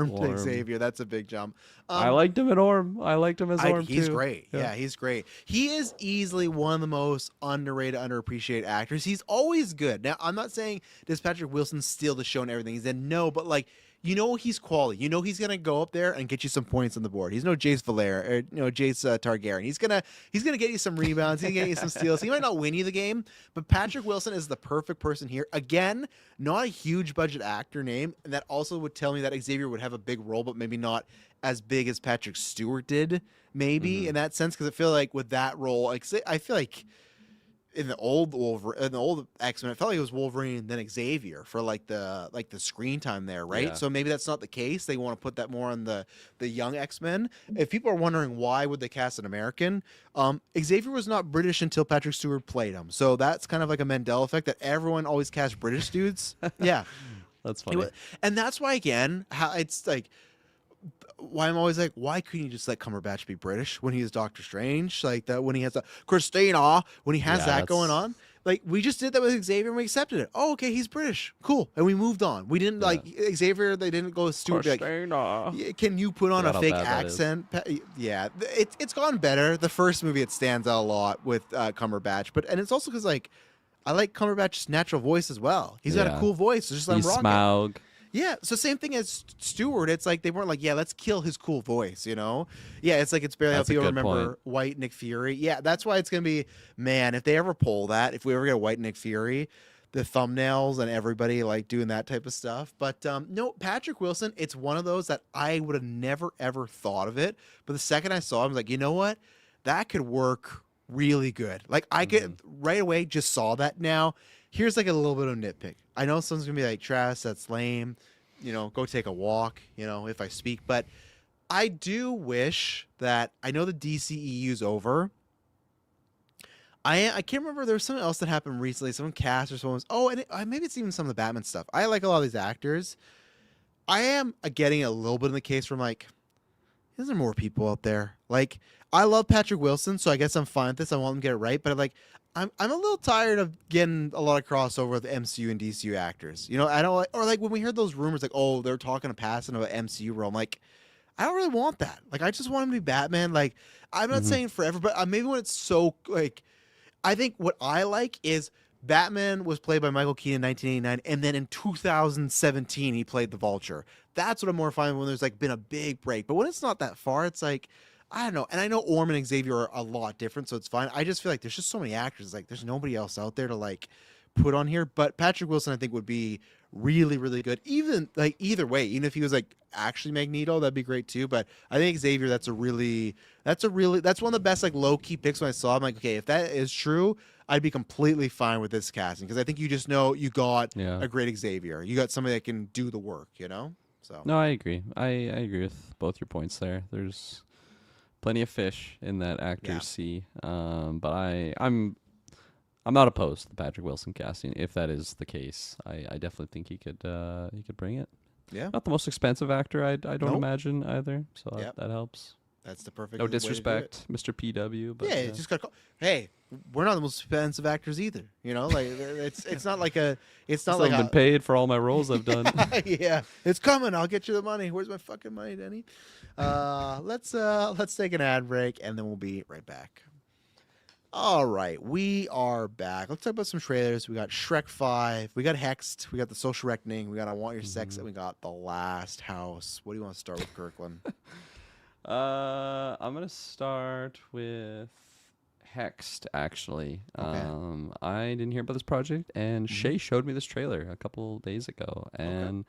to Orm. Xavier. That's a big jump. I liked him in Orm. I liked him as Orm He's too. great. Yeah, he's great. He is easily one of the most underrated, underappreciated actors. He's always good. Now, I'm not saying does Patrick Wilson steal the show and everything. He's in no, but like. You know he's quality. You know he's gonna go up there and get you some points on the board. He's no Jace Valera or Jace Targaryen. He's gonna get you some rebounds. He's gonna get you some steals. He might not win you the game, but Patrick Wilson is the perfect person here. Again, not a huge budget actor name, and that also would tell me that Xavier would have a big role, but maybe not as big as Patrick Stewart did. Maybe in that sense, because I feel like with that role, like I feel like. In the old X-Men, I felt like it was Wolverine then Xavier for like the screen time there, right? Yeah. So maybe that's not the case. They want to put that more on the young X-Men. If people are wondering why would they cast an American, Xavier was not British until Patrick Stewart played him. So that's kind of like a Mandela effect that everyone always casts British dudes. Yeah. That's funny. And that's why again, how it's like why I'm always like, why couldn't you just let Cumberbatch be British when he is Doctor Strange? Like that when he has Christina, when he has Yeah, that going that's on. Like we just did that with Xavier and we accepted it. Oh, okay, he's British. Cool. And we moved on. We didn't yeah. like Xavier, they didn't go stupid be like, Christina. "Yeah, can you put on a Forgot how fake bad that is. accent? Yeah, it's gone better. The first movie it stands out a lot with Cumberbatch, and it's also because like I like Cumberbatch's natural voice as well. He's got a Yeah. cool voice. So just let him He's rock it. Smaug. Yeah, so same thing as Stewart. It's like they weren't like, yeah, let's kill his cool voice, you know? Yeah, it's like it's barely how That's a people good remember point. White Nick Fury. Yeah, that's why it's gonna be, man. If they ever pull that, if we ever get a White Nick Fury, the thumbnails and everybody like doing that type of stuff. But no, Patrick Wilson. It's one of those that I would have never ever thought of it. But the second I saw him, I was like, you know what? That could work really good. Like I could right away just saw that. Now here's like a little bit of nitpick. I know someone's gonna be like, Travis, that's lame. You know, go take a walk, you know, if I speak. But I do wish that I know the DCEU's over. I can't remember. There was something else that happened recently. Someone cast or someone was, oh, and maybe it's even some of the Batman stuff. I like a lot of these actors. I am getting a little bit in the case from like, is there more people out there? Like, I love Patrick Wilson, so I guess I'm fine with this. I want him to get it right. But like, I'm a little tired of getting a lot of crossover with MCU and DCU actors. You know, I don't like, or like when we hear those rumors, like, oh, they're talking to passing about MCU role. I'm like, I don't really want that. Like, I just want him to be Batman. Like, I'm not saying forever, but maybe when it's so like, I think what I like is Batman was played by Michael Keaton in 1989, and then in 2017 he played the Vulture. That's what I'm more fine with when there's like been a big break. But when it's not that far, it's like, I don't know. And I know Orman and Xavier are a lot different, so it's fine. I just feel like there's just so many actors. Like there's nobody else out there to like put on here. But Patrick Wilson, I think, would be really, really good. Even like either way, even if he was like actually Magneto, that'd be great too. But I think Xavier, that's one of the best like low key picks when I saw. I'm like, okay, if that is true, I'd be completely fine with this casting because I think you just know you got Yeah. a great Xavier. You got somebody that can do the work. You know. So No, I agree. I agree with both your points there. There's plenty of fish in that actor's Yeah. sea. But I'm not opposed to the Patrick Wilson casting if that is the case. I definitely think he could bring it. yeah, Not the most expensive actor, I don't Nope. imagine either. So Yep. that helps. that's the perfect. No way to do it. disrespect, Mr. PW, but Yeah, it's just got. Hey, we're not the most expensive actors either. You know, like it's not like a. It's not still like haven't been paid for all my roles I've done. yeah, it's coming. I'll get you the money. Where's my fucking money, Denny? Let's take an ad break and then we'll be right back. All right, we are back. Let's talk about some trailers. We got Shrek 5, we got Hexed, we got The Social Reckoning, we got I Want Your Sex, and we got The Last House. What do you want to start with, Kirkland? I'm gonna start with Hexed. Actually, Okay. I didn't hear about this project, and Shay showed me this trailer a couple days ago, and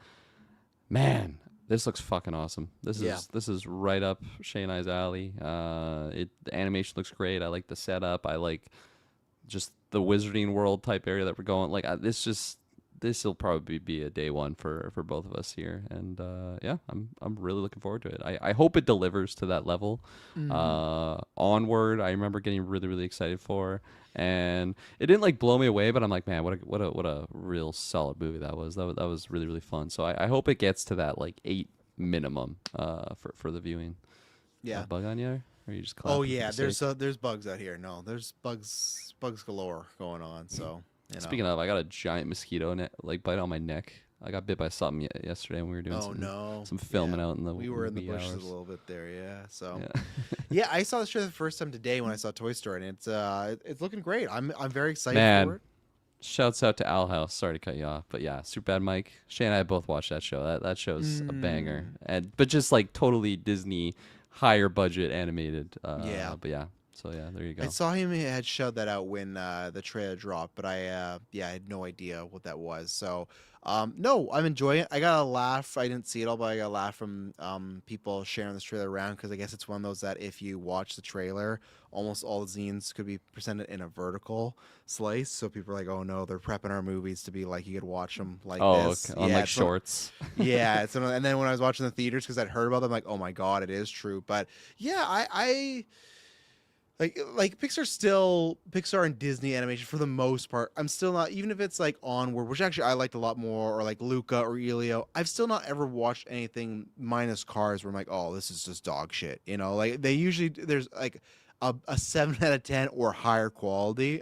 man, this looks fucking awesome. This Yeah. is right up Shay and I's alley. The animation looks great. I like the setup. I like just the Wizarding World type area that we're going. Like this will probably be a day one for both of us here, and yeah, I'm really looking forward to it. I hope it delivers to that level. Onward, I remember getting really really excited for, and it didn't like blow me away, but I'm like, man, what a real solid movie that was. That was really really fun. So I hope it gets to that like 8 minimum for the viewing. Yeah. A bug on you? Or you just Oh clapping for yeah, the sake? there's bugs out here. No, there's bugs galore going on. So you know. Speaking of, I got a giant mosquito like bite on my neck. I got bit by something yesterday when we were doing some filming out in the we were in the wee bushes hours. a little bit there. Yeah. So Yeah. yeah, I saw this trailer the first time today when I saw Toy Story, and it's looking great. I'm very excited Man. for it. Shouts out to Owl House. Sorry to cut you off, but yeah, Super Bad Mike. Shay and I both watched that show. That show's a banger, but just like totally Disney, higher budget animated. Yeah. But yeah, so yeah, there you go. I saw him had showed that out when the trailer dropped, but I had no idea what that was. So no, I'm enjoying it. I got a laugh. I didn't see it all, but I got a laugh from people sharing this trailer around because I guess it's one of those that if you watch the trailer, almost all the zines could be presented in a vertical slice. So people are like, oh no, they're prepping our movies to be like you could watch them like this. Okay. On Yeah, like it's one- shorts. yeah, and then when I was watching the theaters because I'd heard about them, like, oh my god, it is true. But yeah, I like Pixar and Disney animation for the most part. I'm still not, even if it's like Onward, which actually I liked a lot more, or like Luca or Elio. I've still not ever watched anything minus Cars where I'm like, oh, this is just dog shit. You know, like they usually there's like a 7 out of 10 or higher quality.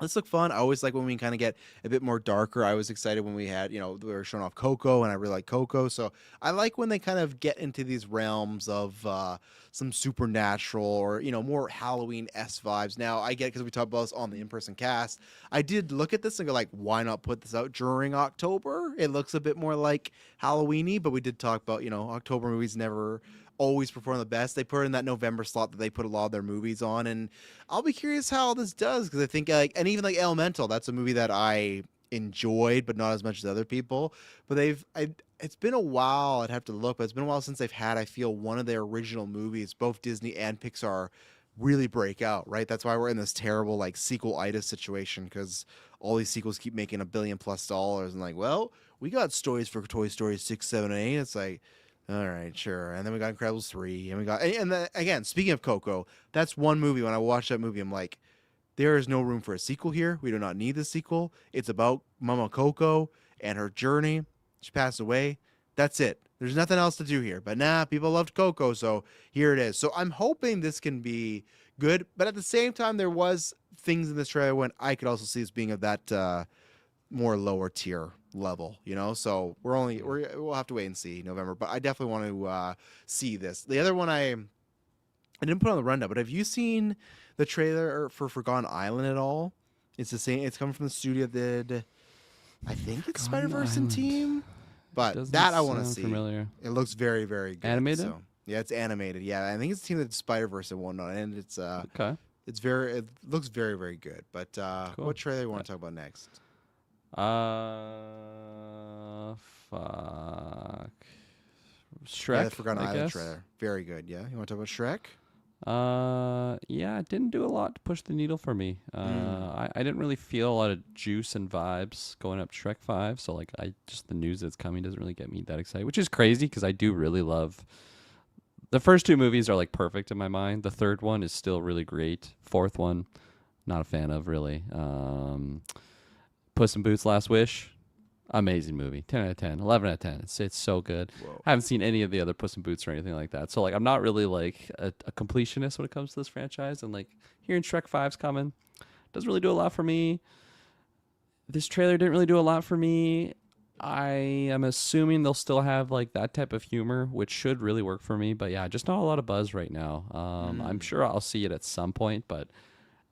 This looked fun. I always like when we kind of get a bit more darker. I was excited when we had, we were showing off Coco, and I really like Coco. So I like when they kind of get into these realms of some supernatural or, more Halloween-esque vibes. Now, I get it because we talked about this on the in-person cast. I did look at this and go like, why not put this out during October? It looks a bit more like Halloween-y, but we did talk about, October movies never always perform the best. They put it in that November slot that they put a lot of their movies on, and I'll be curious how this does, because I think and even like Elemental, that's a movie that I enjoyed, but not as much as other people. But it's been a while. I'd have to look, but it's been a while since they've had, I feel, one of their original movies, both Disney and Pixar, really break out. Right? That's why we're in this terrible like sequel-itis situation, because all these sequels keep making $1 billion plus, and like, well, we got stories for Toy Story 6, 7, and 8. It's like, all right, sure. And then we got Incredibles 3, and we got, and then again, speaking of Coco, that's one movie. When I watched that movie, I'm like, there is no room for a sequel here. We do not need the sequel. It's about Mama Coco and her journey. She passed away. That's it. There's nothing else to do here. But people loved Coco, so here it is. So I'm hoping this can be good. But at the same time, there was things in this trailer when I could also see this being of that more lower tier level, so we'll have to wait and see November, but I definitely want to see this. The other one I didn't put on the rundown, but have you seen the trailer for Forgotten Island at all? It's the same, it's coming from the studio that did, I think it's Spider-Verse and Team, but that I want to see. Familiar. It looks very, very good. Animated? So, yeah, it's animated. Yeah, I think it's the team that did Spider-Verse and whatnot, and it's okay. It looks very, very good. But Cool. What trailer do you want to talk about next? Fuck. Shrek. Yeah, the Forgotten Island guess. trailer. Very good. Yeah, you want to talk about Shrek? Yeah, it didn't do a lot to push the needle for me. I didn't really feel a lot of juice and vibes going up Shrek 5. So like, the news that's coming doesn't really get me that excited, which is crazy because I do really love. The first two movies are like perfect in my mind. The third one is still really great. Fourth one, not a fan of really. Puss in Boots: Last Wish, amazing movie. 10 out of 10, 11 out of 10. It's so good. Whoa. I haven't seen any of the other Puss in Boots or anything like that. So like, I'm not really like a completionist when it comes to this franchise. And like, hearing Shrek 5's coming doesn't really do a lot for me. This trailer didn't really do a lot for me. I am assuming they'll still have like that type of humor, which should really work for me. But yeah, just not a lot of buzz right now. I'm sure I'll see it at some point, but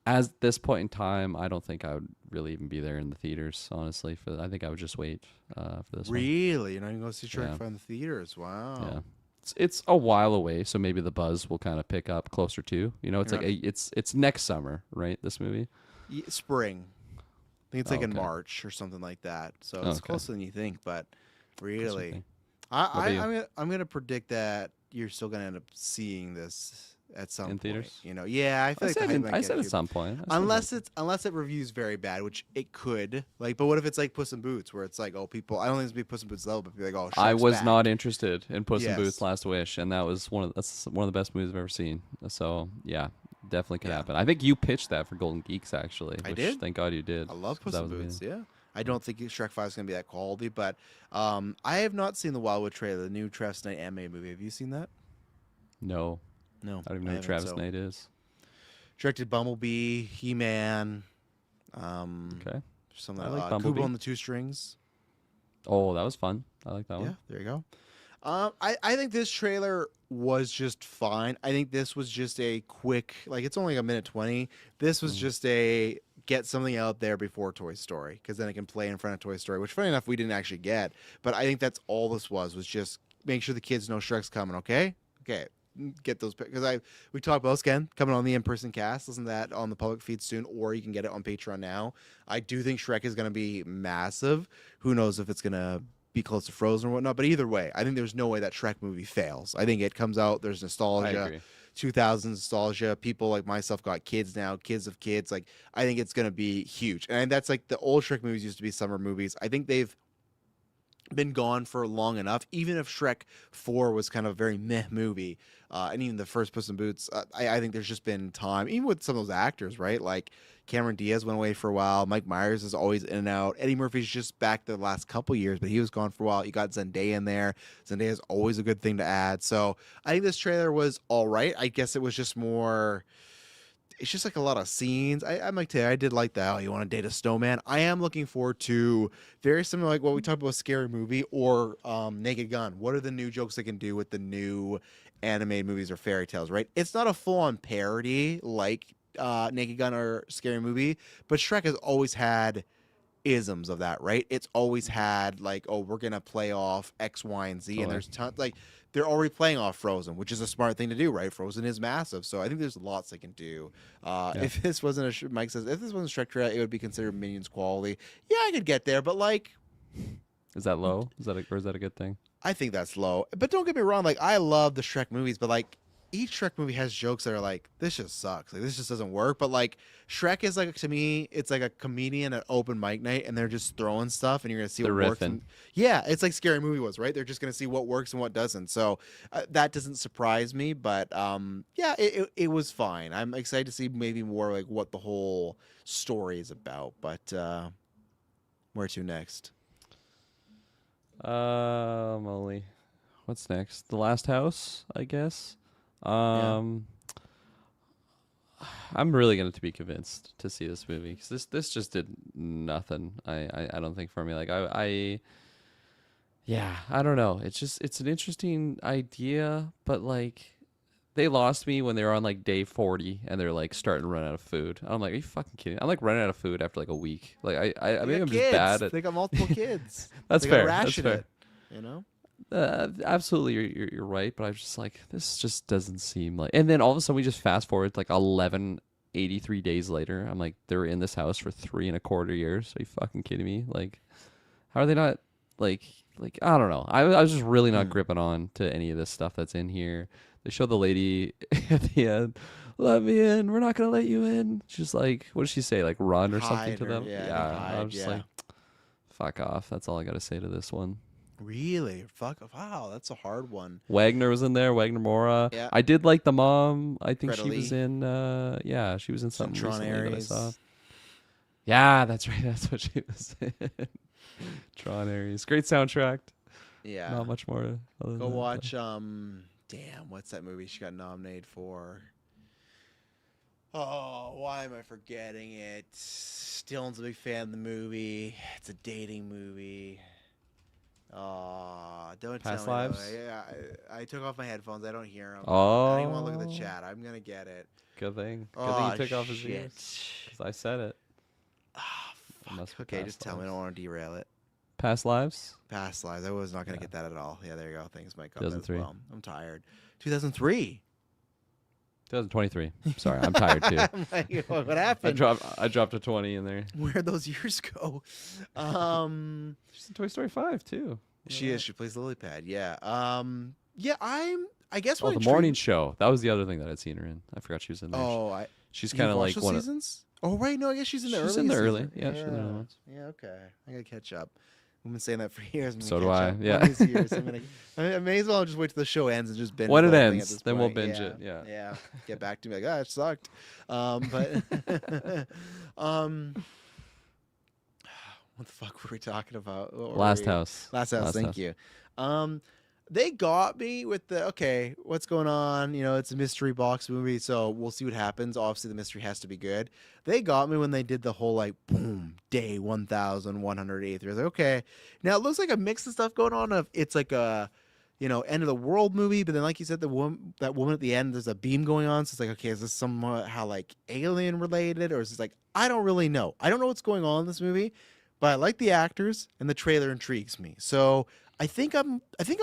as this point in time, I don't think I would really even be there in the theaters, honestly. I think I would just wait for this one. Really? You're not even going to see Shrek Yeah. 5 in the theaters? Wow. Yeah. It's a while away, so maybe the buzz will kind of pick up closer to. It's Yeah. like it's next summer, right? This movie. Spring. I think it's like in okay. March or something like that. So it's Okay. closer than you think, but really. think. I'm gonna predict that you're still gonna end up seeing this at some In point. theaters? Yeah, I feel like the hype might I get said at you. some point. Unless it reviews very bad, which it could. Like, but what if it's like Puss in Boots, where it's like, oh, people. I don't think it's be Puss in Boots level, but be like, oh, I Shrek's was back. not interested in Puss in Yes. Boots: Last Wish, and that's one of the best movies I've ever seen. So yeah, definitely could happen. I think you pitched that for Golden Geeks, actually. I which, did? Thank God you did. I love 'cause Puss that in was Boots. amazing. Yeah, I don't think Shrek 5 is gonna be that quality, but I have not seen the Wildwood trailer, the new Travis Knight anime movie. Have you seen that? No, No, I don't even know who haven't, Travis so. Knight is. Directed Bumblebee, He-Man, Okay. something I like like Bumblebee. Kubo and the Two Strings. Oh, that was fun. I like that Yeah, one. there you go. I think this trailer was just fine. I think this was just a quick, like, it's only a minute 20. This was just a get something out there before Toy Story, because then it can play in front of Toy Story, which funny enough we didn't actually get. But I think that's all this was just make sure the kids know Shrek's coming. Okay, get those, because we talked about this again coming on the in-person cast. Listen to that on the public feed soon, or you can get it on Patreon now. I do think Shrek is going to be massive. Who knows if it's going to be close to Frozen or whatnot, but either way, I think there's no way that Shrek movie fails. I think it comes out, there's I nostalgia, agree. 2000s nostalgia. People like myself got kids now, kids of kids. Like, I think it's going to be huge. And that's like the old Shrek movies used to be summer movies. I think they've been gone for long enough. Even if Shrek 4 was kind of a very meh movie, and even the first Puss in Boots, I think there's just been time, even with some of those actors, right? Like Cameron Diaz went away for a while. Mike Myers is always in and out. Eddie Murphy's just back the last couple years, but he was gone for a while. You got Zendaya in there. Zendaya is always a good thing to add. So I think this trailer was all right. I guess it was just more. It's just like a lot of scenes. I'm like, I did like that. Oh, you want to date a snowman? I am looking forward to very similar, like what we talked about, Scary Movie or Naked Gun. What are the new jokes they can do with the new animated movies or fairy tales? Right? It's not a full on parody like Naked Gun or Scary Movie, but Shrek has always had isms of that, right? It's always had like, oh, we're gonna play off X, Y, and Z, and Totally. there's tons like they're already playing off Frozen, which is a smart thing to do, right? Frozen is massive, so I think there's lots they can do. If this wasn't Mike says if this wasn't Shrek trailer, it would be considered Minions quality. Yeah, I could get there, but like, Is that low? Or is that a good thing? I think that's low. But don't get me wrong, like I love the Shrek movies, but like each Shrek movie has jokes that are like, this just sucks. Like this just doesn't work. But like Shrek is like, to me, it's like a comedian at open mic night and they're just throwing stuff and you're gonna see They're what works. riffing. Yeah, it's like Scary Movie was, right? They're just gonna see what works and what doesn't. So that doesn't surprise me. But yeah, it was fine. I'm excited to see maybe more like what the whole story is about. But where to next? Molly. What's next? The Last House, I guess. I'm really going to be convinced to see this movie because this just did nothing. I don't think for me. Like yeah, I don't know. It's an interesting idea, but like they lost me when they were on like day 40 and they're like starting to run out of food. I'm like, are you fucking kidding? I'm like running out of food after like a week. Like I They maybe got I'm kids. just bad at. They got multiple kids. That's They gotta fair. That's ration fair. it, you know. Absolutely, you're right, but I was just like, this just doesn't seem like. And then all of a sudden, we just fast forward like 1183 days later. I'm like, they were in this house for 3.25 years. Are you fucking kidding me? Like, how are they not like I don't know. I was just really not gripping on to any of this stuff that's in here. They show the lady at the end, let me in. We're not gonna let you in. She's like, what does she say? Like, run or something Hide to or- them? yeah, hide, I'm just yeah. like, fuck off. That's all I gotta say to this one. Really? Fuck. Wow, that's a hard one. Wagner was in there. Wagner Moura. Yeah. I did like the mom. I think Greta she was Lee. in. Yeah, she was in something Tron recently that I Ares. saw. Yeah, that's right. That's what she was in. Tron Ares. Great soundtrack. Yeah. Not much more. Other than Go that, watch. Damn, what's that movie she got nominated for? Oh, why am I forgetting it? Dylan's a big fan of the movie. It's a dating movie. Oh, don't Past tell me. Lives? Yeah, I took off my headphones. I don't hear them. Oh. I don't even want to look at the chat. I'm gonna get it. Good thing. Good Oh, thing you took off his shit. ears. 'Cause I said it. Ah, It must fuck. be Okay, Past just tell me. I Lives. don't want to derail it. Past lives. Past lives. I was not gonna Yeah. get that at all. Yeah, there you go. Things might go as 2003. well. I'm tired. 2003. 2023. Sorry, I'm tired too. I'm like, what happened? I dropped a 20 in there. Where'd those years go? She's in Toy Story 5 too. She is. She plays Lily Pad. Yeah. Yeah. I guess. Oh, What the intrigued- morning show. That was the other thing that I'd seen her in. I forgot she was in there. Oh, She's you've kind of watched like those one of. seasons. Oh right, no, I guess she's in the early. She's in the early. season. Yeah, she's in the early ones. Yeah. Okay. I gotta catch up. We've been saying that for years. I'm gonna So do catch I, up. One yeah. of these years, I may as well just wait till the show ends and just binge. When the it whole thing at ends, this then we'll point. binge it, yeah. Yeah. Get back to me like, ah, it sucked. But what the fuck were we talking about? What were Last we- House. Last House, Last thank House. you. They got me with the okay, what's going on? You know, it's a mystery box movie, so we'll see what happens. Obviously, the mystery has to be good. They got me when they did the whole like boom day 1,183. I was like, okay, now it looks like a mix of stuff going on. Of it's like a end of the world movie, but then like you said, that woman at the end, there's a beam going on. So it's like, okay, is this somehow like alien related, or is this like I don't really know. I don't know what's going on in this movie, but I like the actors and the trailer intrigues me. So I think I'm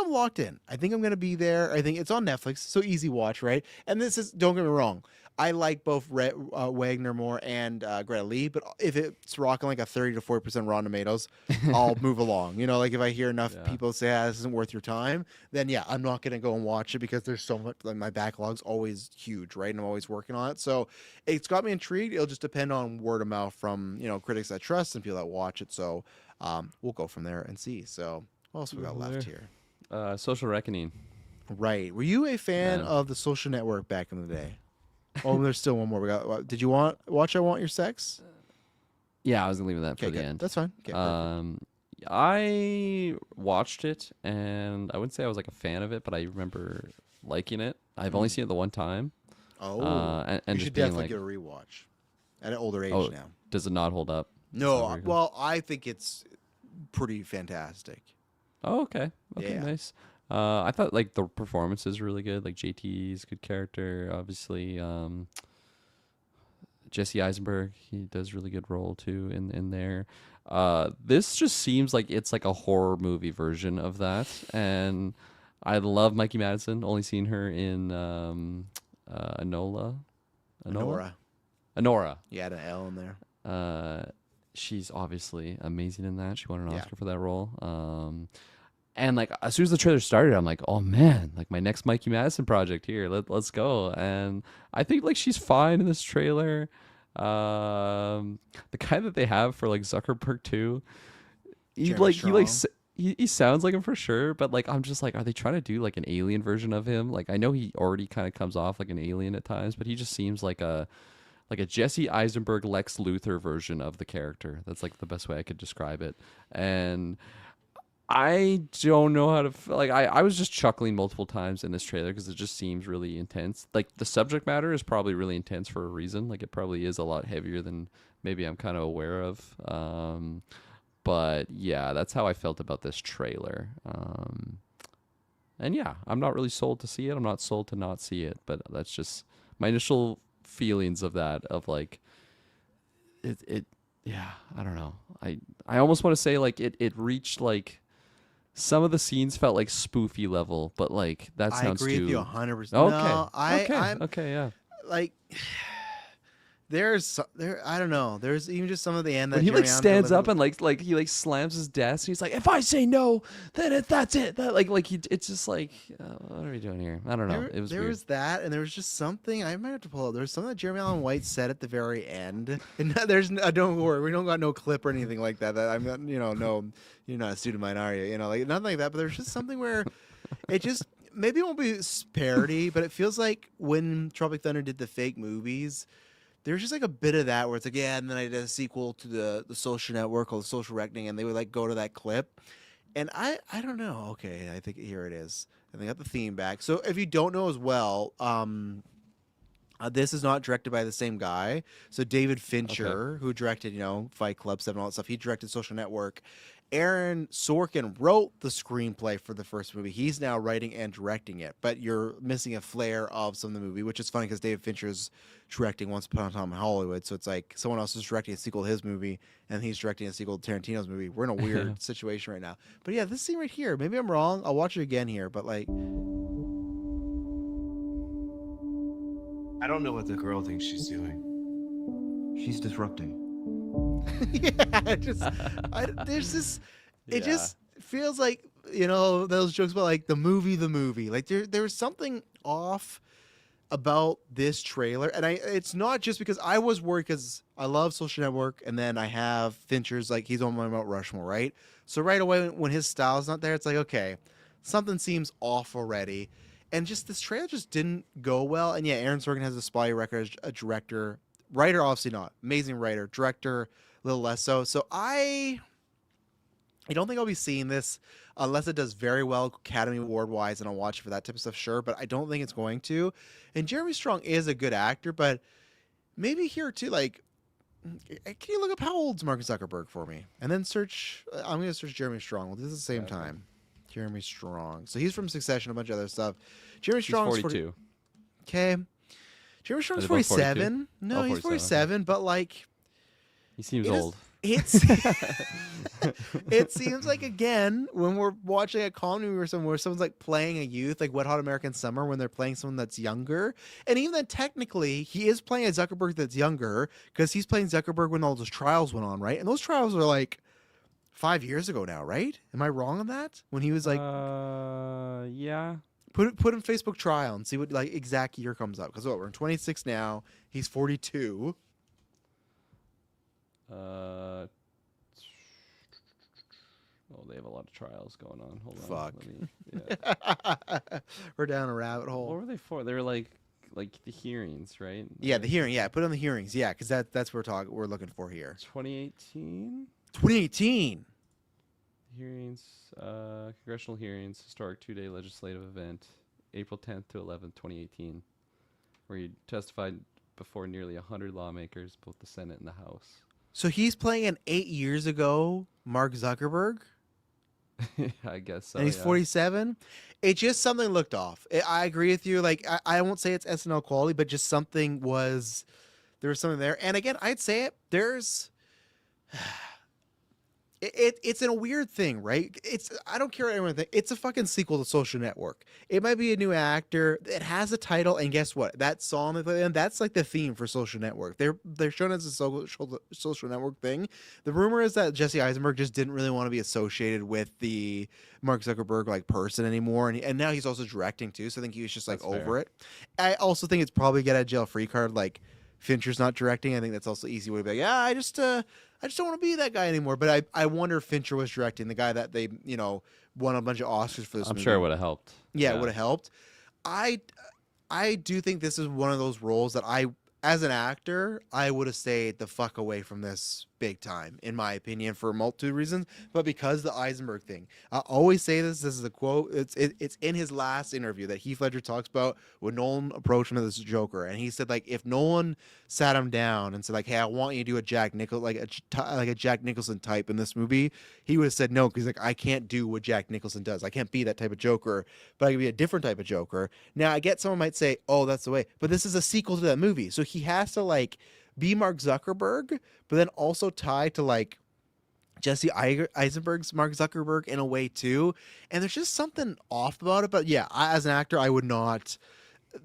locked in. I think I'm gonna be there. I think it's on Netflix, so easy watch, right? And this is, don't get me wrong, I like both Wagner Moore and Greta Lee, but if it's rocking like a 30 to 40% Rotten Tomatoes, I'll move along. Like if I hear enough Yeah. people say this isn't worth your time, then yeah, I'm not gonna go and watch it because there's so much. Like my backlog's always huge, right? And I'm always working on it, so it's got me intrigued. It'll just depend on word of mouth from critics I trust and people that watch it. So we'll go from there and see. So. What else we got Over left there. here? Social Reckoning. Right. Were you a fan Man. of The Social Network back in the day? Oh, there's still one more. We got. Did you watch I Want Your Sex? Yeah, I was gonna leave that for Okay, the good. end. That's fine. Okay, perfect. I watched it, and I wouldn't say I was like a fan of it, but I remember liking it. I've only seen it the one time. Oh, And you just should being definitely like, give it a rewatch at an older age oh, now. does it not hold up? It's not No, very good. well, I think it's pretty fantastic. Oh, okay. Okay, Yeah. nice. I thought like the performance is really good. Like JT's good character, obviously. Jesse Eisenberg, he does really good role too in there. This just seems like it's like a horror movie version of that, and I love Mikey Madison. Only seen her in Enola, Nora. Anora. You had an L in there. She's obviously amazing in that. She won an Yeah. Oscar for that role. And like as soon as the trailer started, I'm like, oh man, like my next Mikey Madison project here. Let's go. And I think like she's fine in this trailer. The guy that they have for like Zuckerberg too, Jeremy he sounds like him for sure, but like I'm just like, are they trying to do like an alien version of him? Like I know he already kind of comes off like an alien at times, but he just seems like a Jesse Eisenberg Lex Luthor version of the character. That's like the best way I could describe it. And I don't know how to like. I was just chuckling multiple times in this trailer because it just seems really intense. Like the subject matter is probably really intense for a reason. Like it probably is a lot heavier than maybe I'm kind of aware of. But yeah, that's how I felt about this trailer. And yeah, I'm not really sold to see it. I'm not sold to not see it. But that's just my initial feelings of that. Of like, it. Yeah, I don't know. I almost want to say like it reached like. Some of the scenes felt like spoofy level, but like that sounds I agree too. with you 100%. Okay. No, Okay. Yeah. like I don't know. There's even just some of the end that When he like Jeremy Allen stands up delivered- and like he like slams his desk, and he's like, "If I say no, then that's it." That it's just like, what are we doing here? I don't know. It was there weird. was that, and there was just something I might have to pull up. There was something that Jeremy Allen White said at the very end, and don't worry, we don't got no clip or anything like that. That I'm not, no, you're not a student of mine, are you? Like nothing like that. But there's just something where it just maybe it won't be parody, but it feels like when Tropic Thunder did the fake movies. There's just like a bit of that where it's like, yeah, and then I did a sequel to the Social Network called Social Reckoning, and they would like go to that clip. And I don't know. Okay, I think here it is. And they got the theme back. So if you don't know as well, this is not directed by the same guy. So David Fincher, who directed, Fight Club 7, all that stuff, he directed Social Network. Aaron Sorkin wrote the screenplay for the first movie. He's now writing and directing it, but you're missing a flair of some of the movie, which is funny because David Fincher's directing Once Upon a Time in Hollywood, so it's like someone else is directing a sequel to his movie, and he's directing a sequel to Tarantino's movie. We're in a weird situation right now. But yeah, this scene right here, maybe I'm wrong. I'll watch it again here, but like... I don't know what the girl thinks she's doing. She's disrupting. yeah, there's this... It just feels like, those jokes about like the movie. Like there's something off about this trailer, and it's not just because I was worried because I love Social Network, and then I have Fincher's, like he's on my Mount Rushmore, right? So right away when his style's not there, it's like, okay, something seems off already, and just this trailer just didn't go well. And yeah, Aaron Sorkin has a spotty record as a director, writer obviously not, amazing writer, director a little less so. So I don't think I'll be seeing this unless it does very well Academy Award wise, and I'll watch it for that type of stuff, sure. But I don't think it's going to. And Jeremy Strong is a good actor, but maybe here too, like, can you look up how old's Mark Zuckerberg for me? And then search, I'm going to search Jeremy Strong. We'll do this at the same time. Jeremy Strong. So he's from Succession, a bunch of other stuff. Jeremy Strong's 42. Okay. Jeremy Strong's Are they both 47. 42? No, Oh, he's 47, 47, but like, He seems It is- old. it seems like, again, when we're watching a comedy movie or something where someone's like playing a youth, like Wet Hot American Summer, when they're playing someone that's younger. And even then, technically, he is playing a Zuckerberg that's younger because he's playing Zuckerberg when all those trials went on, right? And those trials are like 5 years ago now, right? Am I wrong on that? When he was like, Yeah. put in Facebook trial and see what like exact year comes up. Because we're in 26 now. He's 42. Oh they have a lot of trials going on. Hold on. Fuck. Yeah. We're down a rabbit hole. What were they for? They were like the hearings, right? Yeah, the hearing. Yeah, put on the hearings. Yeah, because that's what we're looking for here. 2018 2018. hearings, congressional hearings, historic 2-day legislative event, April 10th to 11th, 2018, where he testified before nearly 100 lawmakers, both the Senate and the House. So he's playing an 8 years ago Mark Zuckerberg, I guess so. and he's yeah. 47. It just something looked off. I agree with you. Like I won't say it's SNL quality, but just there was something there. And again, I'd say there's. It's in a weird thing, right? I don't care what anyone thinks. It's a fucking sequel to Social Network. It might be a new actor. It has a title, and guess what? That song they play, and that's like the theme for Social Network. They're shown as a social network thing. The rumor is that Jesse Eisenberg just didn't really want to be associated with the Mark Zuckerberg like person anymore, and now he's also directing too. So I think he was just like That's over fair. it. I also think it's probably get out of jail free card. Like Fincher's not directing. I think that's also an easy way to be like, yeah, I just don't want to be that guy anymore. But I wonder if Fincher was directing, the guy that they, won a bunch of Oscars for this I'm movie. sure it would have helped. Yeah, it would have helped. I do think this is one of those roles that as an actor, I would have stayed the fuck away from this big time, in my opinion, for a multitude of reasons. But because the Eisenberg thing, I always say this is a quote. It's in his last interview that Heath Ledger talks about when Nolan approached him as Joker, and he said like if Nolan sat him down and said like, hey, I want you to do a Jack Nicholson type in this movie, he would have said no, because like I can't do what Jack Nicholson does. I can't be that type of Joker, but I can be a different type of Joker. Now I get someone might say, oh, that's the way, but this is a sequel to that movie, so he has to like be Mark Zuckerberg, but then also tie to like Jesse Eisenberg's Mark Zuckerberg in a way too. And there's just something off about it. But yeah, as an actor, I would not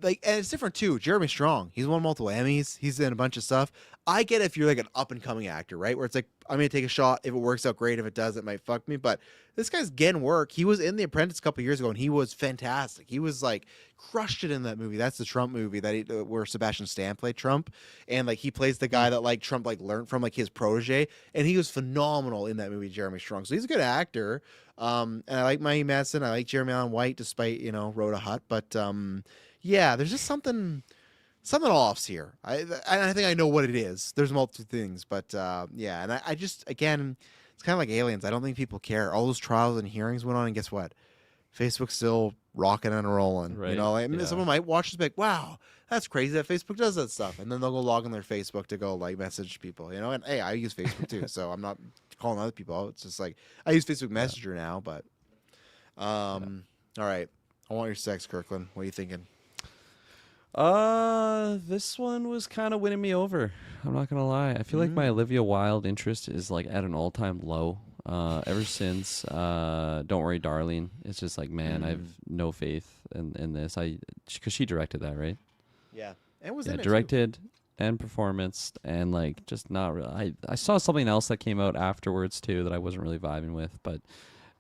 like, and it's different too. Jeremy Strong, he's won multiple Emmys. He's in a bunch of stuff. I get if you're like an up and coming actor, right? Where it's like, I'm going to take a shot. If it works out, great. If it does, it might fuck me. But this guy's getting work. He was in The Apprentice a couple years ago and he was fantastic. He was like crushed it in that movie. That's the Trump movie where Sebastian Stan played Trump. And like, he plays the guy that like Trump like learned from, like his protege. And he was phenomenal in that movie, Jeremy Strong. So he's a good actor. And I like Mikey Madsen. I like Jeremy Allen White, despite, Rhoda Hutt. But, yeah, there's just something offs here. I think I know what it is. There's multiple things, but yeah, and I just, again, it's kind of like Aliens. I don't think people care. All those trials and hearings went on, and guess what? Facebook's still rocking and rolling. Right. Someone might watch this and be like, wow, that's crazy that Facebook does that stuff, and then they'll go log on their Facebook to go like message people, and hey, I use Facebook too, so I'm not calling other people out. It's just like I use Facebook Messenger now, but all right, I want your sex, Kirkland. What are you thinking? This one was kind of winning me over. I'm not gonna lie. I feel like my Olivia Wilde interest is like at an all-time low. Ever since Don't Worry, Darling, it's just like, man, I have no faith in this. Because she directed that, right? Yeah, and was in it directed and performance, and like just not really. I saw something else that came out afterwards too that I wasn't really vibing with, but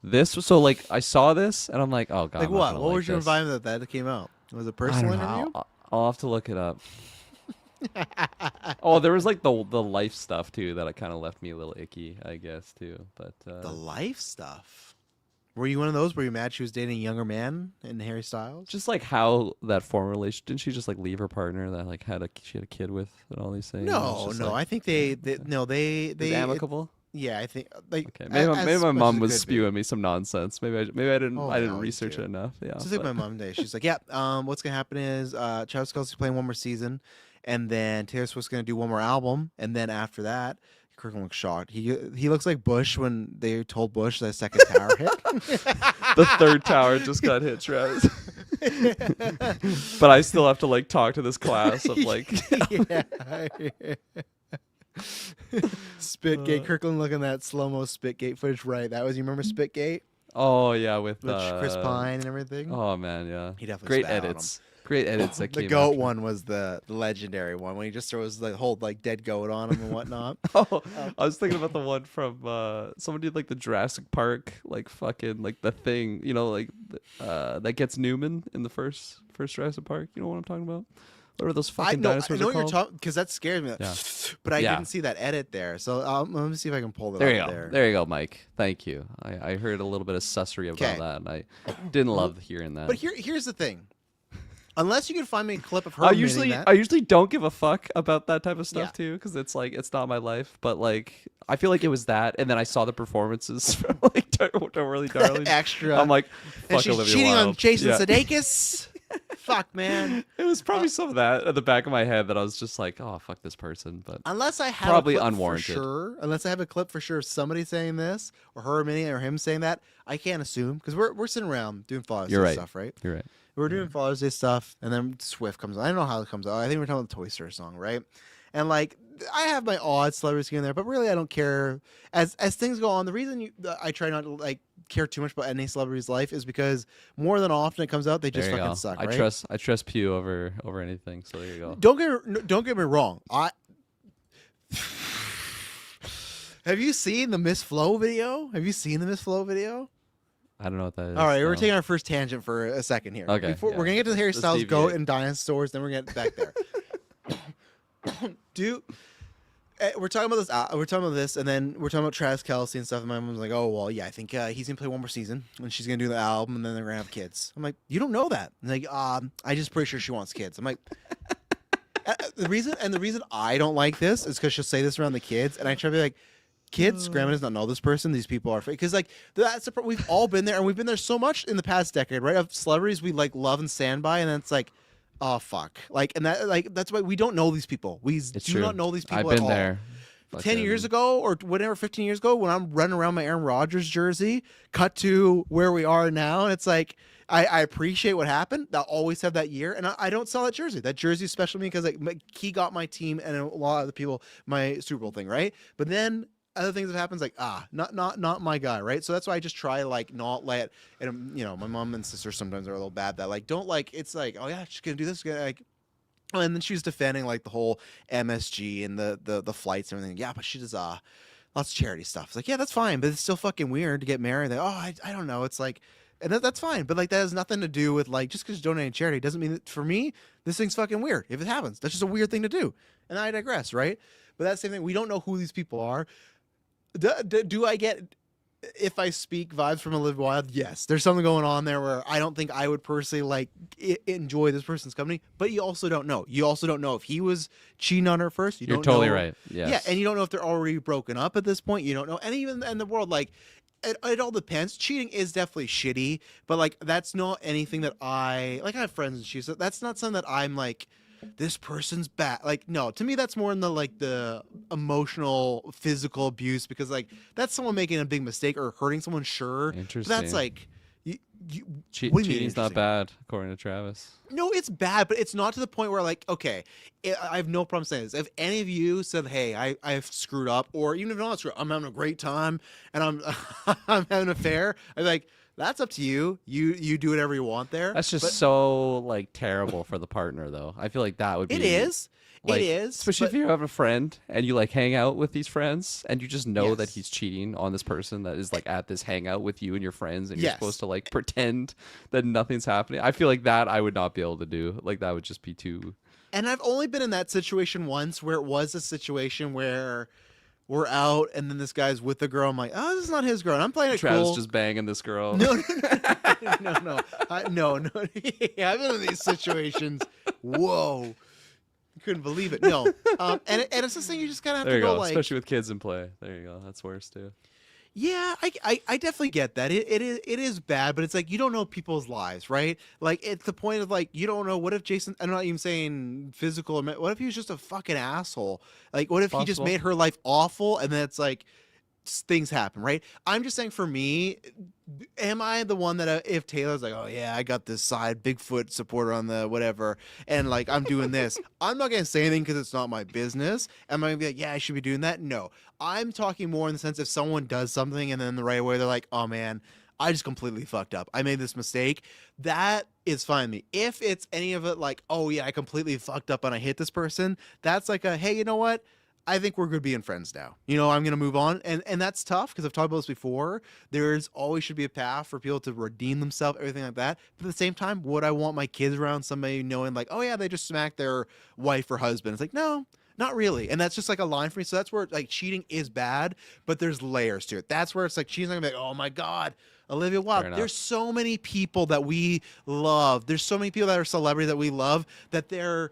this was so like I saw this and I'm like, oh god. Like what? What was your vibe that came out? Was it a personal interview? I'll have to look it up. Oh, there was like the life stuff too that kind of left me a little icky, I guess too. But the life stuff. Were you one of those where you mad she was dating a younger man in Harry Styles? just like how that former relation, didn't she just like leave her partner that like she had a kid with and all these things? No. I think they It's amicable. Yeah, I think like Okay, maybe my much mom as it was could be. spewing me some nonsense. Maybe I didn't Oh, I didn't no, you research do. it enough. Yeah, Just like my mom today. She's like, yeah, what's gonna happen is Travis Kelce's playing one more season, and then Taylor Swift's gonna do one more album, and then after that, Kirkland looks shocked. He looks like Bush when they told Bush that second tower hit. the third tower just got hit, Travis. But I still have to like talk to this class of like Yeah. Spitgate. Kirkland looking at slow-mo Spitgate footage. Right, that was, you remember Spitgate oh yeah with with Chris Pine and everything. Oh man, yeah. He definitely Great spat on edits. Great edits that the came goat after. one was the legendary one when he just throws the whole like dead goat on him and whatnot. Oh, I was thinking about the one from someone did like the Jurassic Park, like fucking like the thing, like that gets Newman in the first Jurassic Park. You know what I'm talking about? What are those I fucking know, I dinosaurs know are what you're called? talking because that scared me. Yeah. But I Yeah. didn't see that edit there. So let me see if I can pull that There you up go. there. There you go, Mike. Thank you. I heard a little bit of sussery about 'Kay. that, and I didn't love hearing that. But here's the thing. Unless you can find me a clip of her I admitting usually that. I usually don't give a fuck about that type of stuff Yeah. too, because it's like it's not my life. But like I feel like it was that, and then I saw the performances from like Darlie Darling. Extra. I'm like, and fuck she's Olivia cheating on Wilde. Jason Yeah. Sudeikis. Fuck, man. It was probably some of that at the back of my head that I was just like, oh fuck this person. But Unless I have Probably a clip unwarranted. for sure. Unless I have a clip for sure of somebody saying this, or her admitting it, or him saying that, I can't assume because we're sitting around doing Father's You're Day right. stuff, right? you're right. We're doing Father's Day stuff, and then Swift comes on. I don't know how it comes out. I think we're talking about the Toy Story song, right? And like, I have my odd celebrities here and there, but really, I don't care. As things go on, the reason I try not to like care too much about any celebrity's life is because more than often it comes out they just There you fucking go. suck. I Right? trust Pew over anything. So there you go. Don't get me wrong. Have you seen the Miss Flo video? Have you seen the Miss Flo video? I don't know what that is. All right, we're no. taking our first tangent for a second here. Okay, We're yeah. gonna get to the Harry Let's Styles goat deviate. and dinosaurs, then we're gonna get back there. We're talking about this. We're talking about this, and then we're talking about Travis Kelce and stuff. And my mom's like, "Oh well, yeah, I think he's gonna play one more season, and she's gonna do the album, and then they're gonna have kids." I'm like, "You don't know that." And like, I just pretty sure she wants kids. I'm like, the reason I don't like this is because she'll say this around the kids, and I try to be like, kids, grandma does not know this person. These people are fake. Because like we've all been there, and we've been there so much in the past decade, right? Of celebrities we like love and stand by, and then it's like, oh fuck, like, and that's why we don't know these people. We It's do true. not know these people I've at been all. there. 10 years ago or whatever, 15 years ago, when I'm running around my Aaron Rodgers jersey, cut to where we are now, and it's like, I appreciate what happened. I'll always have that year, and I don't sell that jersey. That jersey is special to me because like, he got my team and a lot of the people my Super Bowl thing, right? But then other things that happens, like not my guy, right? So that's why I just try to like not let, and you know, my mom and sister sometimes are a little bad that like don't like it's like, oh yeah, she's gonna do this, like. And then she was defending like the whole MSG and the flights and everything. Yeah, but she does lots of charity stuff. It's like, yeah, that's fine, but it's still fucking weird to get married. Like, I don't know. It's like, and that's fine, but like that has nothing to do with like just because you're donating charity doesn't mean that for me this thing's fucking weird. If it happens, that's just a weird thing to do. And I digress, right? But that's the same thing. We don't know who these people are. Do I get? If I speak vibes from Olivia Wilde, yes, there's something going on there where I don't think I would personally like enjoy this person's company. But you also don't know. You also don't know if he was cheating on her first. You're don't totally know. right. Yes. Yeah, and you don't know if they're already broken up at this point. You don't know, and even in the world, like it all depends. Cheating is definitely shitty, but like that's not anything that I like. I have friends and she said that's not something that I'm like. This person's bad. Like, no, to me, that's more in the like the emotional, physical abuse because like that's someone making a big mistake or hurting someone. Sure, but Interesting. that's like what do you mean Cheating's not interesting? bad, according to Travis. No, it's bad, but it's not to the point where like okay, I have no problem saying this. If any of you said, "Hey, I've screwed up," or even if I'm not screwed, I'm having a great time and I'm I'm having an affair, I'm like. That's up to you. You do whatever you want there. That's just but so like terrible for the partner, though. I feel like that would be. it is. Like, it is. especially but- if you have a friend and you like hang out with these friends and you just know that Yes. he's cheating on this person that is like at this hangout with you and your friends and you're Yes. supposed to like pretend that nothing's happening. I feel like that I would not be able to do. Like that would just be too. And I've only been in that situation once where it was a situation where we're out and then this guy's with the girl. I'm like, oh, this is not his girl. And I'm playing it Travis cool. just banging this girl. No. No. Yeah, I've been in these situations. Whoa. Couldn't believe it. No. And it's this thing you just kind of have There to you go go. like, Especially with kids in play. There you go. That's worse too. yeah, I definitely get that. It is bad, but it's like you don't know people's lives, right? Like it's the point of like you don't know what if Jason. I'm not even saying physical. What if he was just a fucking asshole? Like what if he just Possible. made her life awful, and then it's like things happen, right? I'm just saying for me, am I the one that if Taylor's like, oh yeah, I got this side Bigfoot supporter on the whatever, and like I'm doing this, I'm not gonna say anything because it's not my business. Am I gonna be like, yeah, I should be doing that? No, I'm talking more in the sense if someone does something and then the right way they're like, oh man, I just completely fucked up. I made this mistake. That is fine with me. If it's any of it like, oh yeah, I completely fucked up and I hit this person, that's like a hey, you know what? I think we're good being friends now. I'm gonna move on, and that's tough because I've talked about this before. There's always should be a path for people to redeem themselves, everything like that. But at the same time, would I want my kids around somebody knowing like, oh yeah, they just smacked their wife or husband? It's like, no, not really. And that's just like a line for me. So that's where like cheating is bad, but there's layers to it. That's where it's like cheating's not gonna be like, oh my god, Olivia Wilde. There's so many people that we love. There's so many people that are celebrities that we love that they're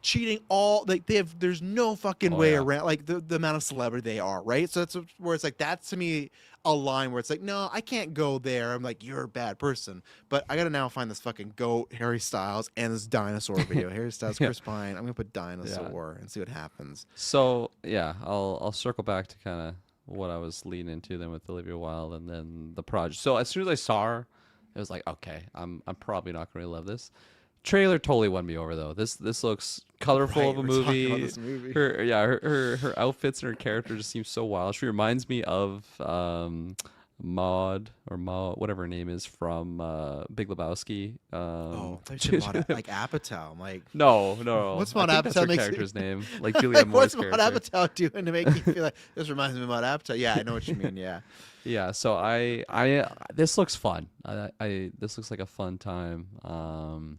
cheating all like there's no fucking way around like the amount of celebrity they are, right? So that's where it's like that's to me a line where it's like, no, I can't go there. I'm like, you're a bad person. But I gotta now find this fucking goat Harry Styles and this dinosaur video. Harry Styles, Chris Pine. I'm gonna put dinosaur and see what happens. So yeah, I'll circle back to kind of what I was leading into then with Olivia Wilde and then the project. So as soon as I saw her, it was like, okay, I'm probably not going to love this. Trailer totally won me over though. This looks colorful of a movie. Her outfits and her character just seem so wild. She reminds me of Maud whatever her name is from Big Lebowski. Like Apatow. I'm like no. What's Maud Apatow? That's her character's name. Like Julianne Moore's character. What's Maud Apatow doing to make you feel like this reminds me of Maud Apatow? Yeah, I know what you mean. Yeah. Yeah. So I this looks fun. This looks like a fun time.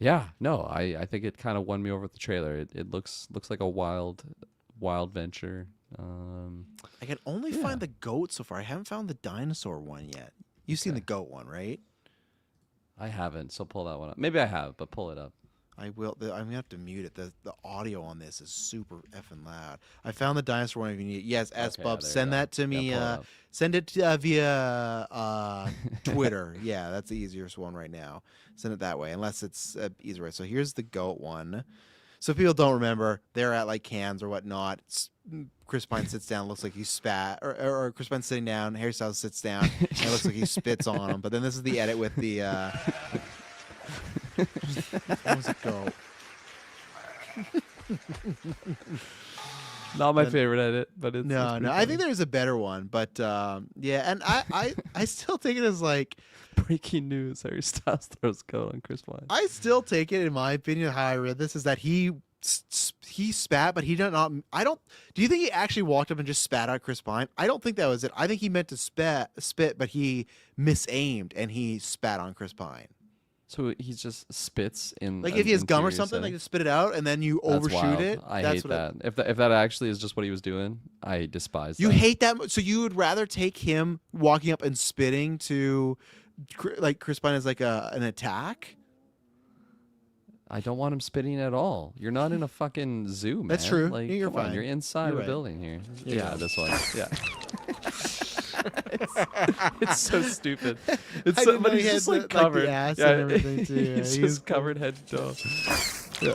Yeah, no, I think it kind of won me over with the trailer. It looks like a wild venture. I can only find the goat so far. I haven't found the dinosaur one yet. You've seen the goat one, right? I haven't, so pull that one up. Maybe I have, but pull it up. I will. I'm gonna have to mute it. The audio on this is super effing loud. I found the dinosaur one. If you need it. Yes, Bub, send that to me. Send it via Twitter. Yeah, that's the easiest one right now. Send it that way, unless it's easier way. So here's the goat one. So if people don't remember, they're at like Cannes or whatnot. Chris Pine sits down, looks like he spat, or Chris Pine's sitting down. Harry Styles sits down, and it looks like he spits on him. But then this is the edit with the. How was it go? Not my favorite edit, but it's no. I think there's a better one, but yeah, and I still take it as like breaking news. Harry Styles throws goat on Chris Pine. I still take it, in my opinion, how I read this is that he spat, but he did not. I don't. Do you think he actually walked up and just spat out Chris Pine? I don't think that was it. I think he meant to spit, but he misaimed and he spat on ChrisIne. So he just spits in like if he has gum or something, like just spit it out and then you overshoot it. I hate that. If that actually is just what he was doing, I despise. You hate that. So you would rather take him walking up and spitting to like Chris Pine as like an attack? I don't want him spitting at all. You're not in a fucking zoo, man. That's true. Like, you're fine. You're inside a building here. Yeah, this one. Yeah. it's so stupid. It's so, but he's just like covered. Like the ass and everything too. Yeah, he's just covered head to toe. Yeah.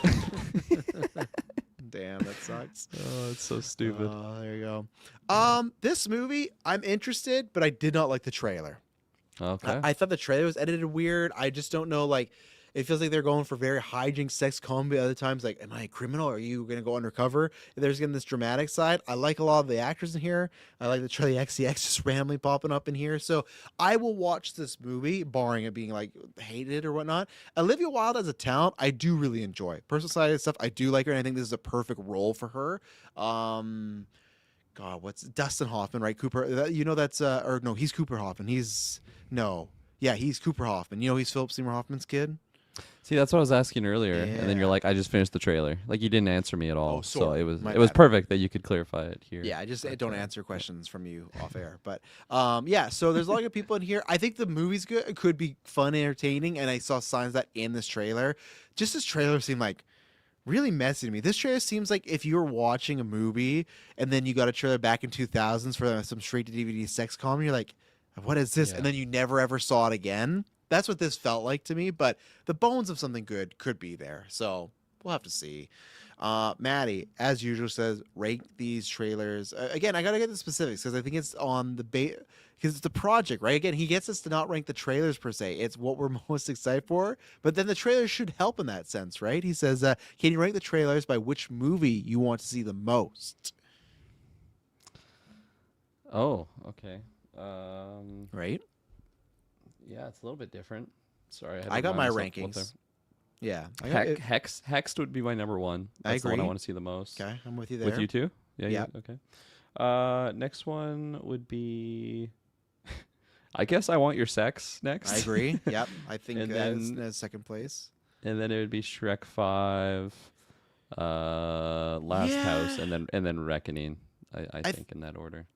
Damn, that sucks. Oh, it's so stupid. Oh, there you go. This movie, I'm interested, but I did not like the trailer. Okay. I thought the trailer was edited weird. I just don't know, like, it feels like they're going for very hijinks, sex comedy. Other times, like, am I a criminal? Are you going to go undercover? There's getting this dramatic side. I like a lot of the actors in here. I like the Charlie XCX just randomly popping up in here. So I will watch this movie, barring it being, like, hated or whatnot. Olivia Wilde as a talent, I do really enjoy. Personal side of stuff, I do like her, and I think this is a perfect role for her. God, what's Dustin Hoffman, right? Cooper, you know that's, or no, he's Cooper Hoffman. He's Cooper Hoffman. You know he's Philip Seymour Hoffman's kid? See, that's what I was asking earlier, and then you're like, I just finished the trailer. Like, you didn't answer me at all. Oh, so it was perfect that you could clarify it here. Yeah, I just don't answer questions from you off air. But yeah, so there's a lot of people in here. I think the movie's good. It could be fun, entertaining, and I saw signs of that in this trailer. Just this trailer seemed like really messy to me. This trailer seems like if you were watching a movie and then you got a trailer back in 2000s for some straight to DVD sex comedy, you're like, what is this? Yeah. And then you never ever saw it again. That's what this felt like to me, but the bones of something good could be there. So we'll have to see. Maddie, as usual, says rank these trailers. Again, I got to get the specifics because I think it's on the because it's the project, right? Again, he gets us to not rank the trailers per se. It's what we're most excited for, but then the trailers should help in that sense, right? He says, can you rank the trailers by which movie you want to see the most? Oh, okay. Right? Yeah, it's a little bit different. Sorry, I got my rankings. Yeah. Hexed would be my number one. I That's the one I agree. want to see the most. Okay, I'm with you there. With you too? Yeah. Yeah. Okay. Next one would be. I guess I Want Your Sex next. I agree. Yep. I think And it's then- in second place. And then it would be Shrek 5, Last House, Yeah. and then Reckoning. I think in that order.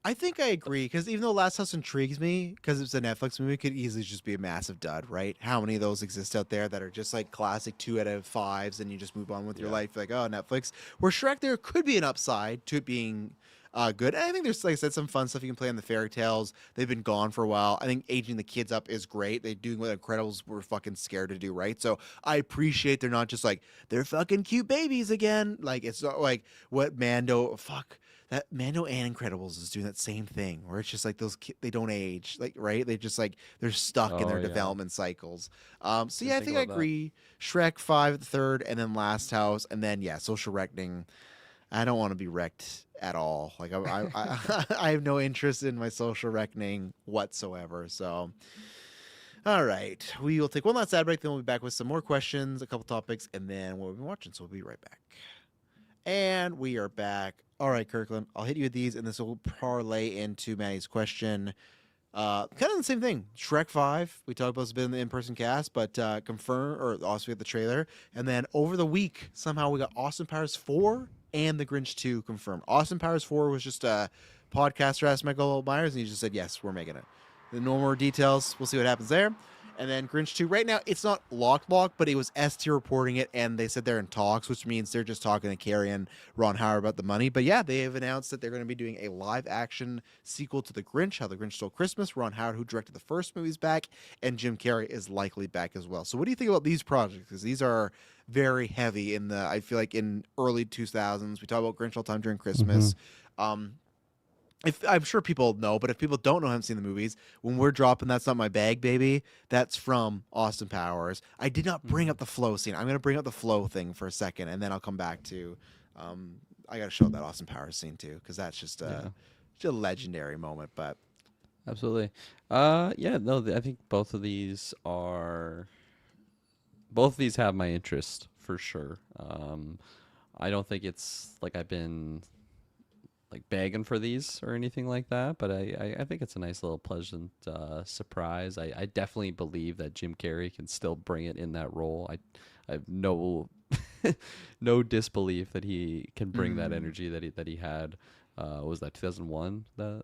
I think I agree because even though Last House intrigues me because it's a Netflix movie, it could easily just be a massive dud, right? How many of those exist out there that are just like classic 2 out of 5s and you just move on with your Yeah. life? Like, oh, Netflix. Where Shrek, there could be an upside to it being good. And I think there's, like I said, some fun stuff you can play on the fairy tales. They've been gone for a while. I think aging the kids up is great. They're doing what Incredibles were fucking scared to do, right? So I appreciate they're not just like, they're fucking cute babies again. Like, it's not like what Mando, that Mando and Incredibles is doing that same thing where it's just like those kids, they don't age, like, right? They just like, they're stuck in Oh, their yeah. development cycles. So Didn't yeah, I think think I about that. agree. Shrek 5 at the third, and then Last House, and then yeah, Social Reckoning. I don't want to be wrecked at all. Like I have no interest in my Social Reckoning whatsoever. So, all right, we will take one last ad break. Then we'll be back with some more questions, a couple topics, and then what we've been watching. So we'll be right back. And we are back. All right, Kirkland, I'll hit you with these, and this will parlay into Maddie's question. Kind of the same thing. Shrek 5, we talked about this a bit in the in-person cast, but confirm, or also we had the trailer. And then over the week, somehow we got Austin Powers 4 and The Grinch 2 confirmed. Austin Powers 4 was just a podcaster asked Michael Myers, and he just said, yes, we're making it. The no more details. We'll see what happens there. And then Grinch 2, right now, it's not locked, but it was S tier reporting it, and they said they're in talks, which means they're just talking to Carrie and Ron Howard about the money. But yeah, they have announced that they're going to be doing a live-action sequel to The Grinch, How the Grinch Stole Christmas. Ron Howard, who directed the first movie, is back, and Jim Carrey is likely back as well. So what do you think about these projects? Because these are very heavy in the, I feel like in early 2000s. We talk about Grinch all the time during Christmas. If I'm sure people know, but if people don't know, haven't seen the movies, when we're dropping "That's Not My Bag, Baby," that's from Austin Powers. I did not bring up the flow scene. I'm going to bring up the flow thing for a second, and then I'll come back to. I got to show that Austin Powers scene too, because that's just a legendary moment. But Absolutely. Yeah, no, I think both of these have my interest for sure. I don't think it's like I've been like begging for these or anything like that, but I think it's a nice little pleasant surprise. I definitely believe that Jim Carrey can still bring it in that role. I have no no disbelief that he can bring that energy that he had. Was that 2001 that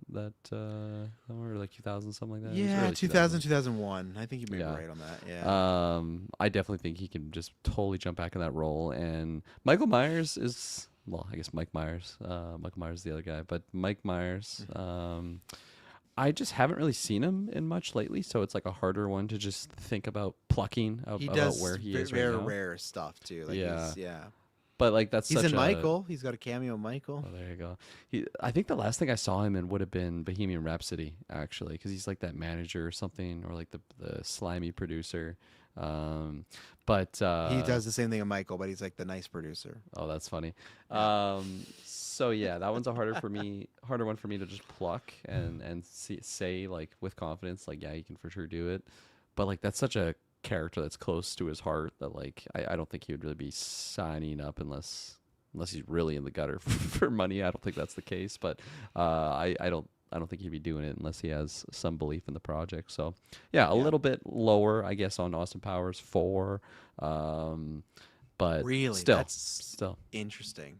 or like 2000 something like that? It was yeah, early 2000, 2001. I think you may be Yeah. right on that. Yeah. I definitely think he can just totally jump back in that role. And Michael Myers is, well, I guess Mike Myers. Michael Myers is the other guy, but Mike Myers. I just haven't really seen him in much lately, so it's like a harder one to just think about plucking He about does where he is very right now. rare stuff too. Like Yeah. yeah. But like that's He's such in a, Michael. He's got a cameo in Michael. Oh, there you go. I think the last thing I saw him in would have been Bohemian Rhapsody, actually, because he's like that manager or something, or like the slimy producer. But He does the same thing in Michael, but he's like the nice producer. Oh, that's funny. So yeah, that one's a harder one for me to just pluck and say like with confidence, like yeah, he can for sure do it. But like that's such a character that's close to his heart that like I don't think he would really be signing up unless he's really in the gutter for money. I don't think that's the case, but I don't think he'd be doing it unless he has some belief in the project. So yeah, a little bit lower, I guess, on Austin Powers 4. But Really, still that's interesting.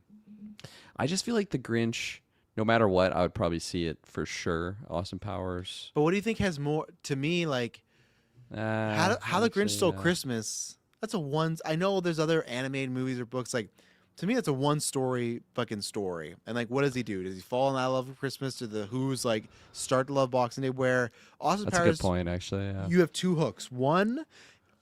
I just feel like the Grinch, no matter what, I would probably see it for sure. Austin Powers. But what do you think has more to me like how the Grinch Stole Christmas. Christmas? That's a one. I know there's other animated movies or books like. To me, that's a one story fucking story. And like, what does he do? Does he fall in that love of Christmas? Do the Who's like start to love Boxing Day? Where Austin That's a Powers, good point, actually. Yeah. you have two hooks. One,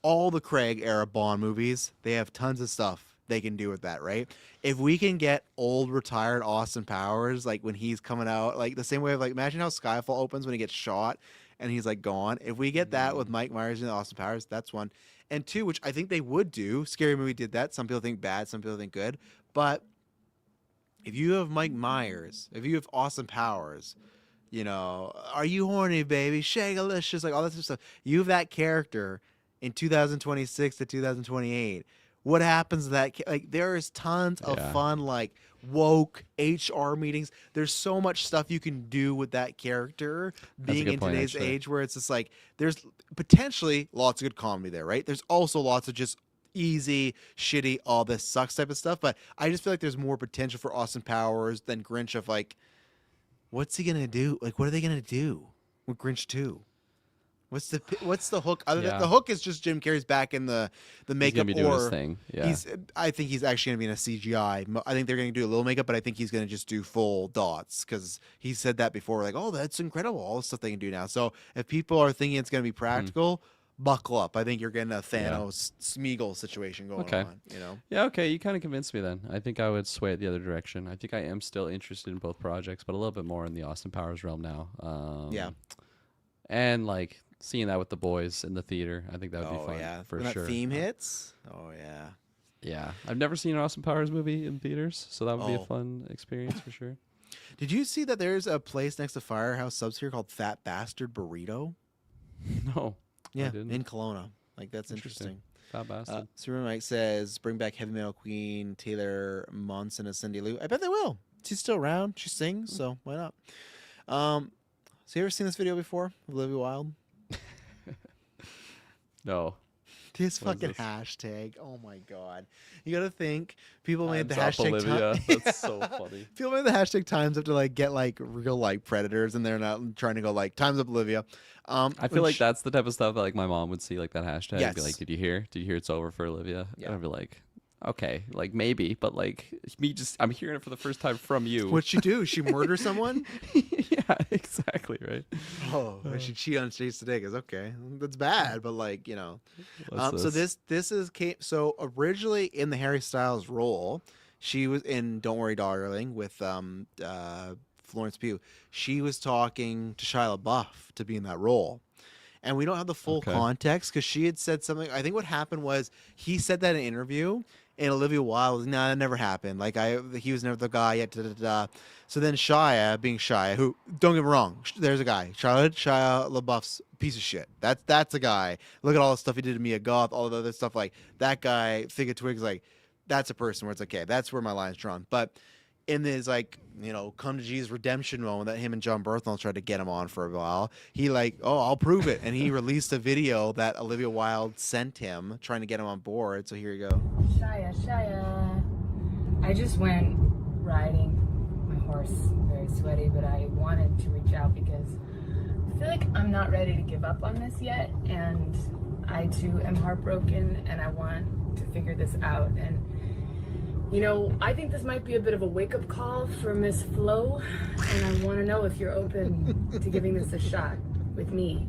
all the Craig era Bond movies, they have tons of stuff they can do with that, right? If we can get old retired Austin Powers, like when he's coming out, like the same way of like, imagine how Skyfall opens when he gets shot and he's like gone. If we get that with Mike Myers and Austin Powers, that's one. And two, which I think they would do. Scary Movie did that. Some people think bad, some people think good. But if you have Mike Myers, if you have Austin Powers, you know, are you horny, baby? Shagalicious, like all that sort of stuff. You have that character in 2026 to 2028. What happens to that? Like, there is tons of Yeah. fun, like woke HR meetings. There's so much stuff you can do with that character That's a being good in point, today's actually. age, where it's just like there's potentially lots of good comedy there, right? There's also lots of just easy, shitty, all this sucks type of stuff. But I just feel like there's more potential for Austin Powers than Grinch. Of like, what's he gonna do? Like, what are they gonna do with Grinch 2? What's the hook? Other than Yeah. the hook is just Jim Carrey's back in the He's makeup, gonna be doing his or thing. Yeah. I think he's actually gonna be in a CGI. I think they're gonna do a little makeup, but I think he's gonna just do full dots because he said that before. Like, oh, that's incredible, all the stuff they can do now. So if people are thinking it's gonna be practical, buckle up. I think you're getting a Thanos Smeagol situation going Okay. on. You know. Yeah, okay, you kind of convinced me then. I think I would sway it the other direction. I think I am still interested in both projects, but a little bit more in the Austin Powers realm now. Yeah. And like seeing that with the boys in the theater, I think that would be Oh fun yeah, for when sure. that theme hits. Oh yeah. Yeah, I've never seen an Austin Powers movie in theaters, so that would be a Oh. fun experience for sure. Did you see that there's a place next to Firehouse Subs here called Fat Bastard Burrito? No, Yeah, didn't. in Kelowna. Like, that's interesting. Fat bastard. Superman Mike says, bring back Heavy Metal Queen Taylor Monson as Cindy Lou. I bet they will. She's still around. She sings, so why not? So you ever seen this video before of Olivia Wilde? No. This What is fucking this? hashtag. Oh my god. You gotta think people made the Time's up, hashtag Olivia. time. That's so funny. People made the hashtag times up to like get like real like predators, and they're not trying to go like times up Olivia. I feel like that's the type of stuff that like my mom would see, like that hashtag, and be Yes. like, "Did you hear? Did you hear it's over for Olivia?" Yeah. And I'd be like, "Okay, like maybe, but like I'm hearing it for the first time from you." What'd she do? She murder someone? Yeah, exactly right. Oh, I should cheat on Chase today because okay, that's bad, but like you know. What's So this is so originally in the Harry Styles role, she was in Don't Worry Darling with Florence Pugh. She was talking to Shia LaBeouf to be in that role. And we don't have the full Okay. context because she had said something. I think what happened was he said that in an interview, and Olivia Wilde was, nah, that never happened. Like he was never the guy yet. Da, da, da. So then Shia, being Shia, who don't get me wrong, there's a guy, Shia LaBeouf's piece of shit. That's a guy. Look at all the stuff he did to Mia Goth, all the other stuff. Like that guy, Fig of Twigs, like that's a person where it's okay. That's where my line's drawn. But in this like come to Jesus redemption moment that him and John Berthold tried to get him on for a while, he like, oh, I'll prove it, and he released a video that Olivia Wilde sent him trying to get him on board. So here you go. Shia. I just went riding my horse, very sweaty, but I wanted to reach out because I feel like I'm not ready to give up on this yet, and I too am heartbroken, and I want to figure this out. And I think this might be a bit of a wake-up call for Miss Flo, and I want to know if you're open to giving this a shot with me,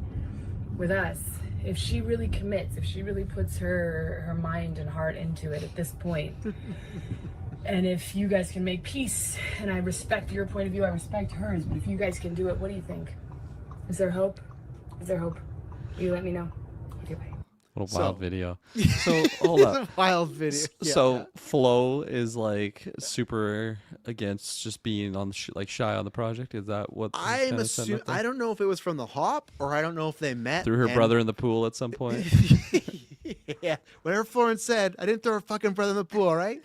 with us. If she really commits, if she really puts her mind and heart into it at this point, and if you guys can make peace, and I respect your point of view, I respect hers, but if you guys can do it, what do you think? Is there hope? Is there hope? Will you let me know? Okay, bye. What a So- wild video. So hold up. It's a wild video. Yeah. So Flo is like super against just being on like shy on the project. Is that what? he's I'm kinda setting assuming up there? I don't know if it was from the hop or I don't know if they met Threw her and- brother in the pool at some point. Yeah, whatever Florence said, I didn't throw her fucking brother in the pool, all right?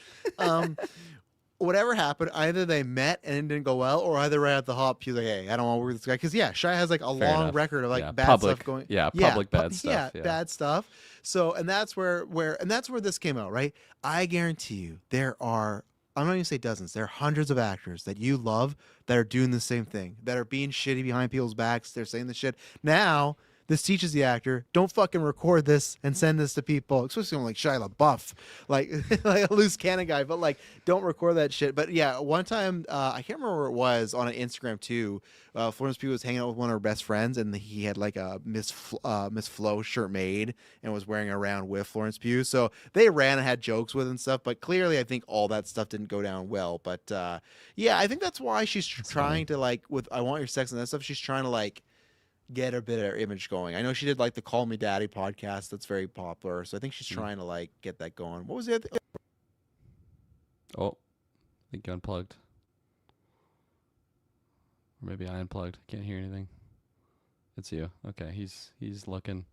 Whatever happened, either they met and it didn't go well, or either right at the hop, he's like, hey, I don't want to work with this guy. Because, yeah, Shia has like a Fair long enough. record of like Yeah, bad public- stuff going. yeah, public bad Yeah, stuff, yeah. bad stuff. So, and that's where this came out, right? I guarantee you, I'm not going to say dozens, there are hundreds of actors that you love that are doing the same thing, that are being shitty behind people's backs. They're saying the shit. Now, this teaches the actor, don't fucking record this and send this to people, especially someone like Shia LaBeouf, like, like a loose cannon guy, but like, don't record that shit. But yeah, one time, I can't remember where it was, on an Instagram too, Florence Pugh was hanging out with one of her best friends, and he had like a Miss Flo shirt made and was wearing it around with Florence Pugh. So they ran and had jokes with and stuff, but clearly I think all that stuff didn't go down well. But yeah, I think that's why she's trying to like, with I Want Your Sex and that stuff, she's trying to like get a bit of her image going. I know she did like the Call Me Daddy podcast that's very popular, so I think she's trying to like get that going. What was the other? Oh, I think you unplugged. Or maybe I unplugged. Can't hear anything. It's you. Okay, he's looking.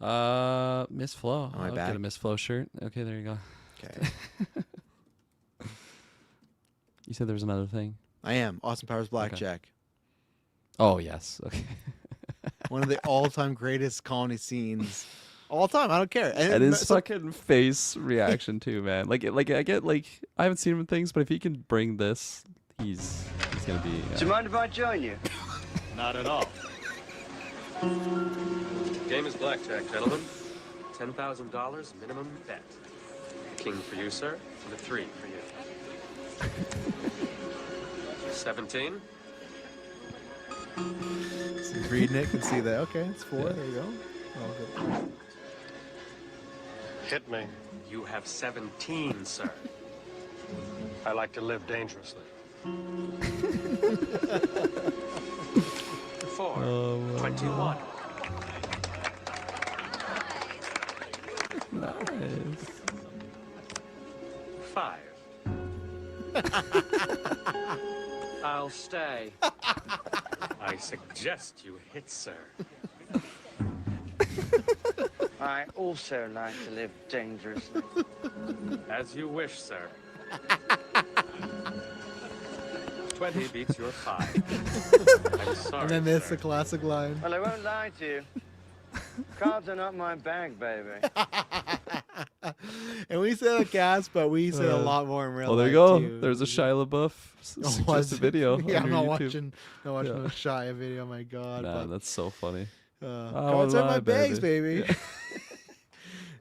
Miss Flo. Am I I'll back? get a Miss Flo shirt. Okay, there you go. Okay. You said there was another thing. I am. Austin Powers Blackjack. Oh yes. Okay. One of the all-time greatest comedy scenes. All time. I don't care. And his fucking face reaction too, man. Like I get I haven't seen him in things, but if he can bring this, he's gonna be. Do you mind if I join you? Not at all. Game is blackjack, gentlemen. $10,000 minimum bet. King for you, sir, and a 3 for you. 17. Reading it, can see that. Okay, it's 4. There you go. Oh, good. Hit me. You have 17, sir. I like to live dangerously. 4. 21. Nice. 5. I'll stay. I suggest you hit, sir. I also like to live dangerously. As you wish, sir. 20 beats your 5. I'm sorry. And then there's sir. the classic line. Well, I won't lie to you. Cards are not my bag, baby. And we said a cast, but we said a lot more in real Well, life. there you go. Too. There's a Shia LaBeouf Oh, suggested was it? video. Yeah, on I'm your not YouTube. watching Yeah. no Shia video. My God. Man, that's so funny. Cards are my bags, baby.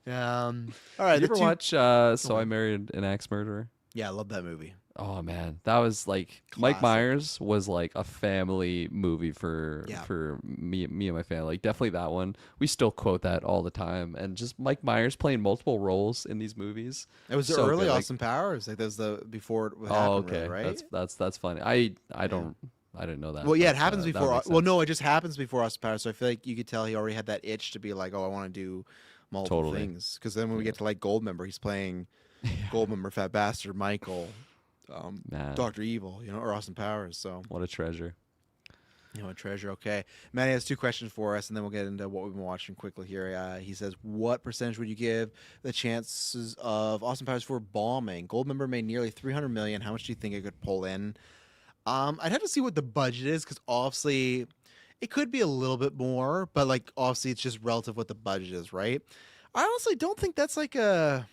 All right. Did you the ever two- watch So I Married an Axe Murderer? Yeah, I love that movie. Oh man, that was like Mike Classic. Myers was like a family movie for Yeah. me and my family. Like definitely that one. We still quote that all the time. And just Mike Myers playing multiple roles in these movies. It was the So early good, like- Austin Powers. Like that was the before it would Oh, happen, okay. really, right? That's funny. I didn't know that. Well, yeah, it but, happens that before. makes Well, sense. no, it just happens before Austin Powers. So I feel like you could tell he already had that itch to be like, oh, I want to do multiple Totally. things. Because then when we get to like Goldmember, he's playing Goldmember, Fat Bastard, Michael, Man, Doctor Evil, or Austin Powers. So what a treasure. a treasure. Okay, Manny has 2 questions for us, and then we'll get into what we've been watching quickly here. He says, what percentage would you give the chances of Austin Powers 4 bombing? Goldmember made nearly $300 million. How much do you think it could pull in? I'd have to see what the budget is, because obviously it could be a little bit more, but like obviously it's just relative what the budget is, right? I honestly don't think that's like a.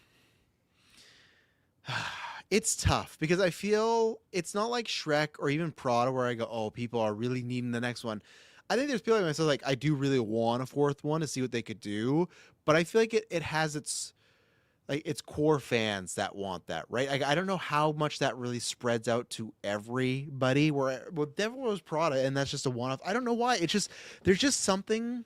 It's tough because I feel it's not like Shrek or even Prada where I go, oh, people are really needing the next one. I think there's people like myself, like I do really want a 4th one to see what they could do, but I feel like it has its core fans that want that, right? I don't know how much that really spreads out to everybody. Well, Devil Wears Prada, and that's just a one-off. I don't know why. It's just there's just something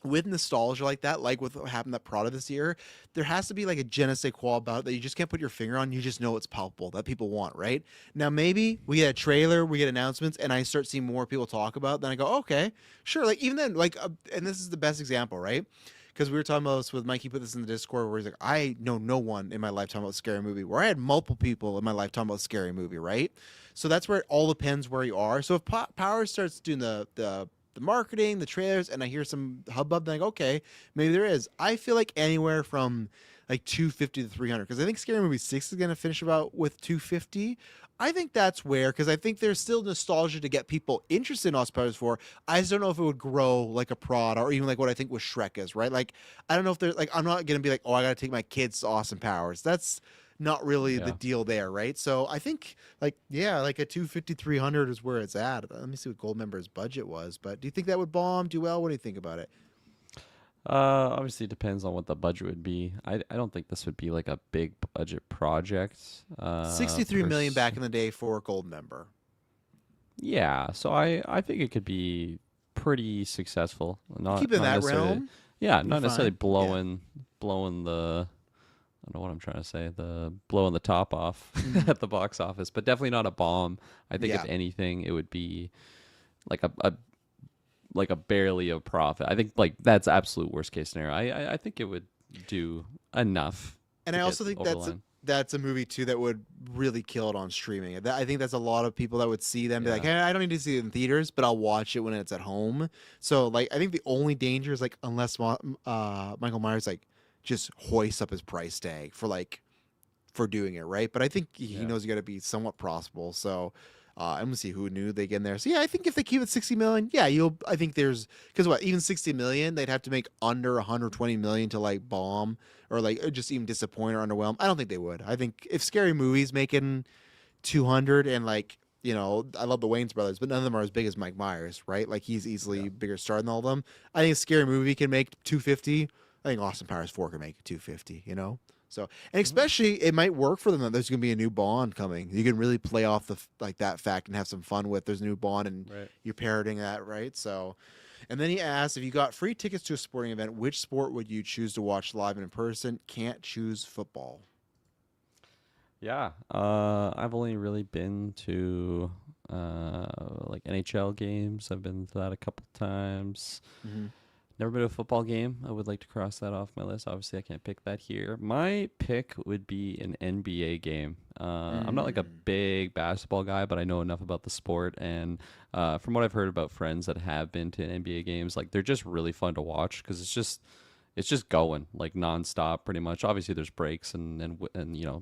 with nostalgia like that, like with what happened at Prada this year. There has to be like a je ne sais quoi about it that you just can't put your finger on. You just know it's palpable that people want, right? Now maybe we get a trailer, we get announcements, and I start seeing more people talk about it. Then I go, okay, sure. Like even then, like, and this is the best example, right? Because we were talking about this with Mike. He put this in the Discord where he's like, I know no one in my lifetime about a scary movie. Where I had multiple people in my lifetime about a scary movie, right? So that's where it all depends where you are. So if Power starts doing the marketing, the trailers, and I hear some hubbub, then I go, okay, maybe there is. I feel like anywhere from like 250 to 300, because I think Scary Movie 6 is going to finish about with 250. I think that's where, because I think there's still nostalgia to get people interested in Austin Powers 4. I just don't know if it would grow like a Prada or even like what I think with Shrek is, right? Like, I don't know if there's like, I'm not going to be like, oh, I got to take my kids to Austin Powers. That's not really the deal there, right? So I think like, yeah, like a 250, 300 is where it's at. Let me see what Goldmember's budget was. But do you think that would bomb, do well? What do you think about it? Obviously, it depends on what the budget would be. I don't think this would be like a big budget project. 63 million back in the day for Goldmember. Yeah, so I think it could be pretty successful. Not Keep it in not that necessarily- realm. Yeah, Be not necessarily fine. blowing the. I don't know what I'm trying to say. The blowing the top off at the box office, but definitely not a bomb. I think if Yeah. anything, it would be like a barely a profit. I think like that's absolute worst case scenario. I think it would do enough. And to I get also think over the that's line. that's a movie too that would really kill it on streaming. I think that's a lot of people that would see them be like, Yeah. hey, I don't need to see it in theaters, but I'll watch it when it's at home. So like, I think the only danger is like unless Michael Myers like just hoists up his price tag for doing it, right? But I think he Yeah. knows you got to be somewhat profitable. So I'm gonna see who knew they get in there. So yeah, I think if they keep it 60 million, yeah, I think there's because what even 60 million, they'd have to make under 120 million to like bomb or like just even disappoint or underwhelm. I don't think they would. I think if Scary Movie's making 200 and like I love the Wayans brothers, but none of them are as big as Mike Myers, right? Like he's easily bigger star than all of them. I think a Scary Movie can make 250. I think Austin Powers 4 can make 250. So, and especially it might work for them that there's going to be a new Bond coming. You can really play off that fact and have some fun with there's a new Bond and Right. you're parroting that, right? So, and then he asked if you got free tickets to a sporting event, which sport would you choose to watch live and in person? Can't choose football. Yeah, I've only really been to like NHL games. I've been to that a couple times. Mm-hmm. Never been to a football game. I would like to cross that off my list. Obviously, I can't pick that here. My pick would be an NBA game. I'm not like a big basketball guy, but I know enough about the sport. And from what I've heard about friends that have been to NBA games, like they're just really fun to watch because it's just going like nonstop, pretty much. Obviously, there's breaks and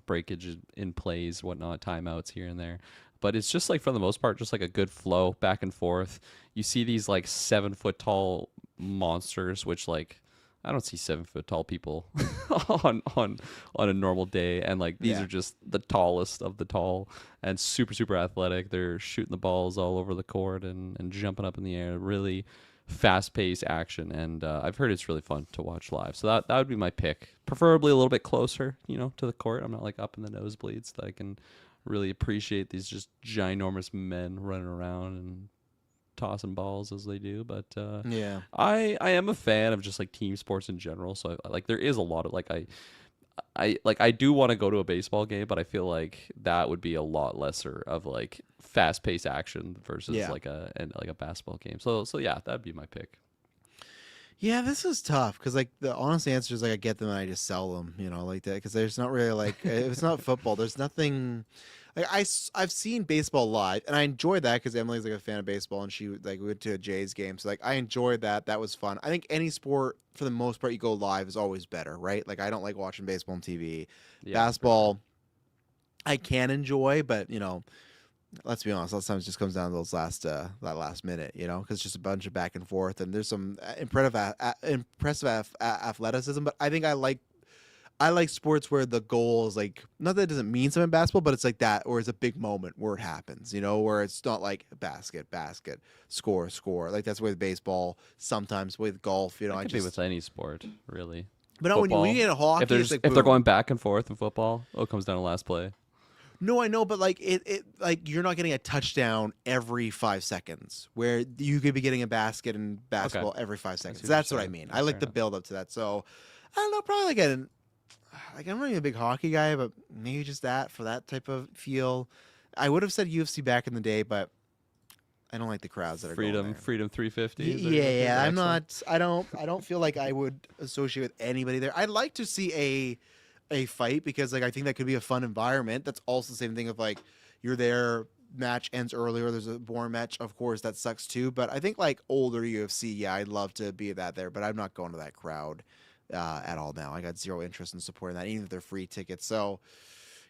breakage in plays, whatnot, timeouts here and there. But it's just like for the most part, just like a good flow back and forth. You see these like 7-foot tall monsters, which like I don't see 7-foot tall people on a normal day, and like these are just the tallest of the tall and super super athletic. They're shooting the balls all over the court and jumping up in the air. Really fast paced action, and I've heard it's really fun to watch live. So that would be my pick, preferably a little bit closer, to the court. I'm not like up in the nosebleeds, that I can really appreciate these just ginormous men running around and tossing balls as they do. But I am a fan of just like team sports in general. So like there is a lot of like I do want to go to a baseball game, but I feel like that would be a lot lesser of like fast paced action versus like a basketball game. So yeah, that'd be my pick. Yeah, this is tough because like the honest answer is like I get them and I just sell them, like that, because there's not really like if it's not football, there's nothing. Like I've seen baseball live and I enjoyed that because Emily's like a fan of baseball and she like we went to a Jays game, so like I enjoyed that. That was fun. I think any sport for the most part you go live is always better, right? Like I don't like watching baseball on TV. Basketball, I can enjoy, but let's be honest, a lot of times it just comes down to those that last minute, because it's just a bunch of back and forth, and there's some impressive athleticism. But I think I like sports where the goal is like not that it doesn't mean something in basketball, but it's like that, or it's a big moment where it happens, where it's not like basket, score. Like that's with baseball, sometimes with golf, It could be with any sport, really. But no, when you get a hockey, if it's like if they're going back and forth in football, it comes down to last play. No, I know, but like it like you're not getting a touchdown every 5 seconds, where you could be getting a basket in basketball every 5 seconds. That's what I mean. I like the build up to that. So I don't know, probably like I'm not even a big hockey guy, but maybe just that for that type of feel. I would have said UFC back in the day, but I don't like the crowds that are going there. Freedom 350. Yeah. I'm not. I don't feel like I would associate with anybody there. I'd like to see a fight because like I think that could be a fun environment. That's also the same thing of like you're there, match ends earlier, there's a boring match, of course that sucks too. But I think like older UFC, yeah, I'd love to be that there, but I'm not going to that crowd at all now. I got zero interest in supporting that, even if they're free tickets. So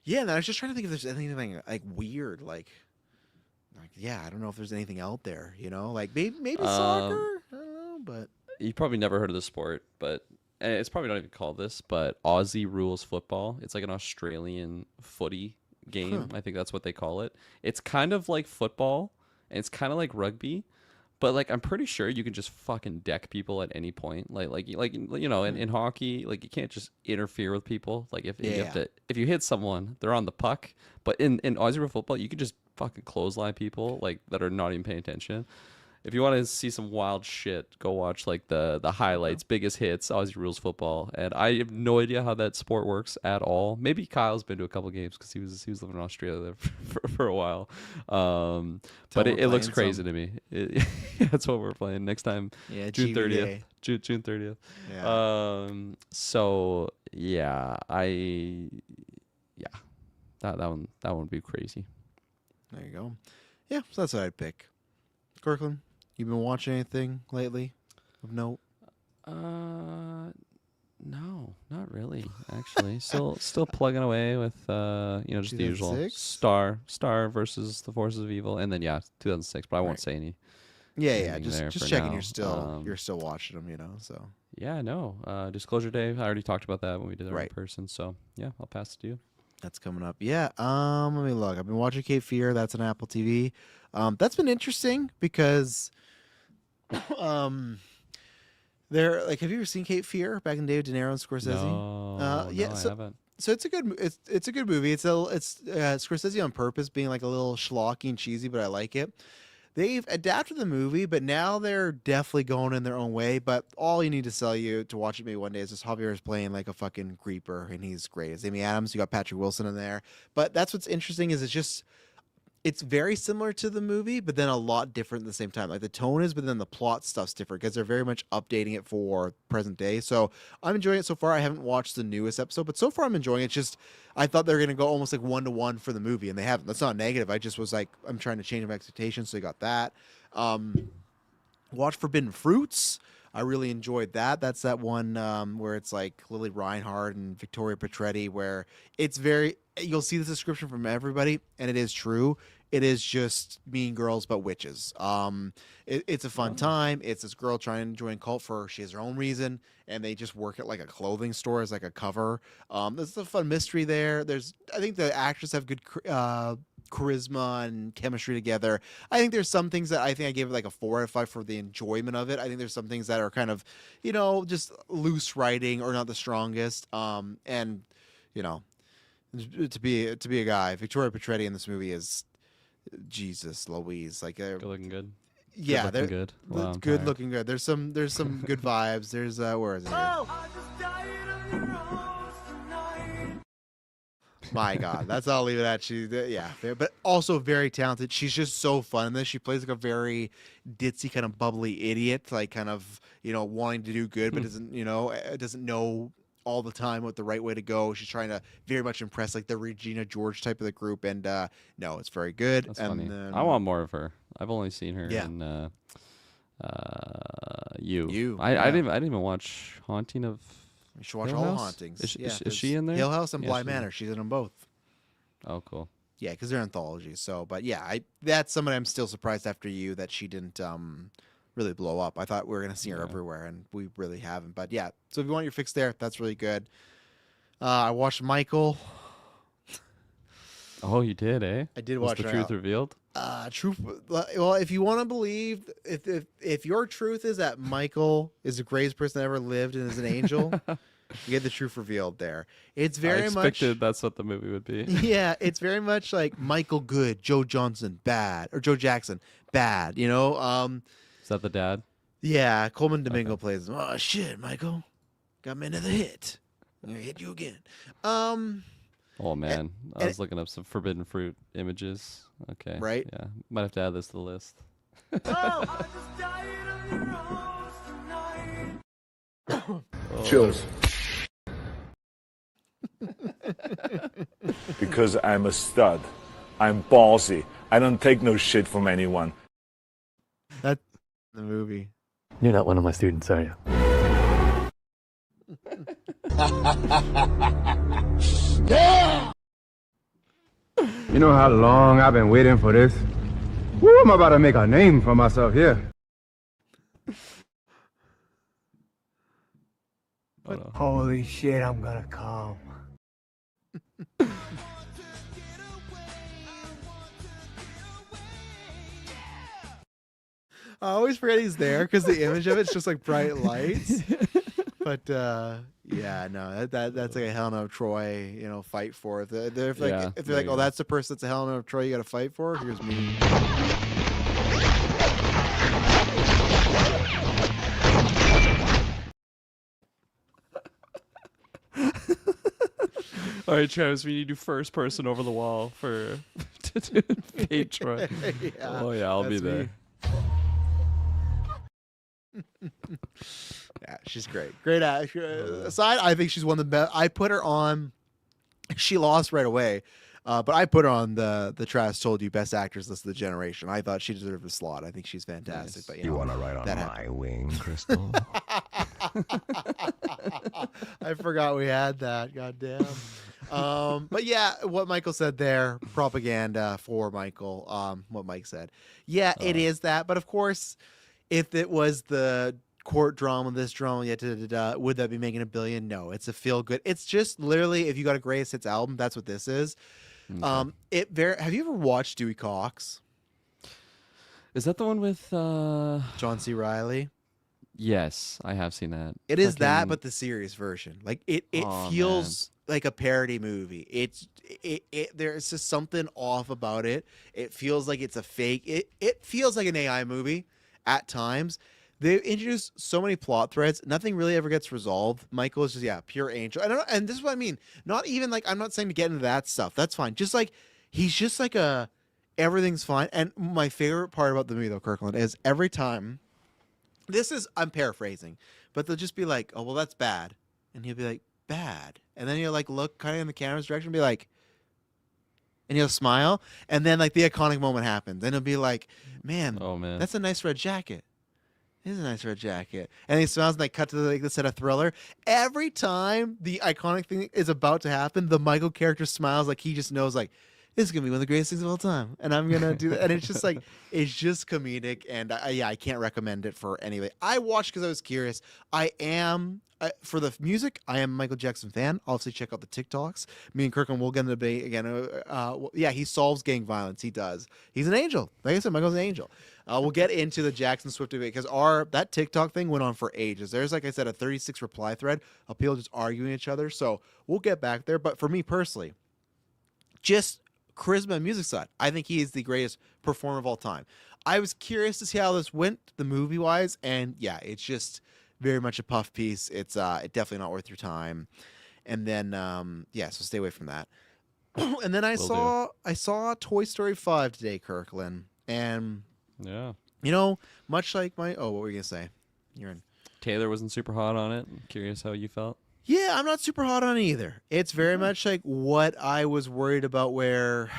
yeah, and I was just trying to think if there's anything like weird, like yeah, I don't know if there's anything out there, like maybe soccer. I don't know, but you probably never heard of the sport, but it's probably not even called this, but Aussie rules football. It's like an Australian footy game. I think that's what they call it. It's kind of like football, and it's kind of like rugby, but like I'm pretty sure you can just fucking deck people at any point. In hockey, like you can't just interfere with people. Like if you hit someone, they're on the puck. But in Aussie rule football, you can just fucking clothesline people like that are not even paying attention. If you want to see some wild shit, go watch like the highlights, biggest hits, Aussie rules football. And I have no idea how that sport works at all. Maybe Kyle's been to a couple games because he was living in Australia for a while. But it looks crazy to me. That's what we're playing next time. Yeah, June GVA. 30th. June 30th. Yeah. So yeah, that one would be crazy. There you go. Yeah, so that's what I'd pick. Kirkland, you been watching anything lately of note? No, not really. Actually, still plugging away with just the usual 2006? Star versus the Forces of Evil, and then 2006. But I won't say any. Yeah, anything there just for checking now. you're still watching them, So Yeah, no. Disclosure Day. I already talked about that when we did it Right. in person. So yeah, I'll pass it to you. that's coming up. Yeah. Let me look. I've been watching Cape Fear. That's on Apple TV. That's been interesting because, they're like, have you ever seen Cape Fear back in the day with De Niro and Scorsese? No, Yeah. no, I So haven't. it's a good it's a good movie. It's Scorsese on purpose being like a little schlocky and cheesy, but I like it. They've adapted the movie, but now they're definitely going in their own way. But all you need to sell you to watch it maybe one day is just Javier is playing like a fucking creeper, and he's great. It's Amy Adams. You got Patrick Wilson in there. But that's what's interesting is it's very similar to the movie, but then a lot different at the same time. Like the tone is, but then the plot stuff's different because they're very much updating it for present day. So I'm enjoying it so far. I haven't watched the newest episode, but so far I'm enjoying it. It's just I thought they were gonna go almost like 1-to-1 for the movie, and they haven't. That's not negative. I just was like, I'm trying to change my expectations, so you got that. Watch Forbidden Fruits. I really enjoyed that. That's that one where it's like Lily Reinhardt and Victoria Petretti, where it's very. You'll see this description from everybody, and it is true. It is just Mean Girls but witches. It's a fun time. It's this girl trying to join cult she has her own reason, and they just work at like a clothing store as like a cover. There's a fun mystery there. I think the actors have good charisma and chemistry together. I think there's some things that I think I gave it like a 4 out of 5 for the enjoyment of it. I think there's some things that are kind of, just loose writing or not the strongest. And to be a guy, Victoria Petretti in this movie is Jesus Louise. Like, Good looking good. yeah, Good they're looking good. Wow, I'm good tired. looking good. There's some good vibes. There's where is it? Here? My God, that's all I'll leave it at. But also very talented. She's just so fun in this. She plays like a very ditzy, kind of bubbly idiot, like kind of wanting to do good, but doesn't know all the time what the right way to go. She's trying to very much impress like the Regina George type of the group, and no, it's very good. That's and funny. then, I want more of her. I've only seen her Yeah. in You. You, I yeah. didn't even watch Haunting of. you should watch Hill all House? Hauntings. Is she- Yeah, is she in there? Hill House and Yeah, Bly she's in. Manor. She's in them both. Oh, cool. Yeah, because they're anthologies. So, but yeah, that's somebody I'm still surprised after You that she didn't really blow up. I thought we were gonna see her Yeah. everywhere, and we really haven't. But yeah, so if you want your fix there, that's really good. I watched Michael. Oh, you did, eh? I did Was watch the it truth out. Truth. Truth. Well, if you want to believe, if your truth is that Michael is the greatest person that ever lived and is an angel, you get the truth revealed there. It's I very expected much. that's what the movie would be. Yeah, it's very much like Michael Good, Joe Johnson bad, or Joe Jackson bad. Is that the dad? Yeah, Coleman Domingo plays him. Oh shit, Michael, got me another hit. I'm gonna hit you again. Oh man, I and was looking up some Forbidden Fruit images. Okay. Right? Yeah, might have to add this to the list. Chills. Because I'm a stud. I'm ballsy. I don't take no shit from anyone. That's the movie. You're not one of my students, are you? You know how long I've been waiting for this? Woo, I'm about to make a name for myself here. Oh, no. Holy shit, I'm gonna come. I always forget he's there because the image of it's just like bright lights. But yeah, no, that's like a Helena of Troy, fight for. If they're Yeah, if there they're like, you oh, go. that's the person that's a Helena of Troy you got to fight for. Here's me. All right, Travis, we need to do first person over the wall for to do Fate Troy. Yeah, Oh yeah, I'll be that's there. me. Yeah, she's great. Great actor. Aside, I think she's one of the best. I put her on. She lost right away. But I put her on the Trash Told You Best Actress list of the generation. I thought she deserved a slot. I think she's fantastic. Nice. But You want to ride on that my happened. wing, Crystal? I forgot we had that. Goddamn. But yeah, what Michael said there, propaganda for Michael. What Mike said. Yeah, it is that. But of course, if it was the court drama, this drama, would that be making $1 billion? No, it's a feel good. It's just literally if you got a greatest hits album, that's what this is. Okay. Have you ever watched Dewey Cox? Is that the one with John C. Reilly? Yes, I have seen that. It is that, Fucking- but the serious version. Like it Aw, feels like a parody movie. There's just something off about it. It feels like it's a fake. It feels like an AI movie at times. They introduce so many plot threads. Nothing really ever gets resolved. Michael is just pure angel. I don't know, and this is what I mean. Not even like I'm not saying to get into that stuff. That's fine. Just like he's just like everything's fine. And my favorite part about the movie though, Kirkland, is every time. I'm paraphrasing, but they'll just be like, "Oh, well, that's bad," and he'll be like, "Bad," and then he'll like look kind of in the camera's direction, and be like, and he'll smile, and then like the iconic moment happens, then he'll be like, "Man, Oh man. that's a nice red jacket. It is a nice red jacket," and he smiles, and they cut to the set of Thriller. Every time the iconic thing is about to happen, the Michael character smiles like he just knows like. This is gonna be one of the greatest things of all time, and I'm gonna do that. And it's just like it's just comedic, and I can't recommend it for anybody. I watched because I was curious. I am for the music. I am a Michael Jackson fan. Obviously, check out the TikToks. Me and Kirkland will get into the debate again. Yeah, he solves gang violence. He does. He's an angel. Like I said, Michael's an angel. We'll get into the Jackson Swift debate because that TikTok thing went on for ages. There's, like I said, a 36 reply thread of people just arguing each other. So we'll get back there. But for me personally, just charisma and music side, I think he is the greatest performer of all time. I was curious to see how this went, the movie wise, and yeah, it's just very much a puff piece. It's definitely not worth your time. And then so stay away from that. And then I saw Toy Story 5 today, Kirkland, and Yeah. much like what were you gonna say? You're in. Taylor wasn't super hot on it. I'm curious how you felt. Yeah, I'm not super hot on it either. It's very much like what I was worried about, where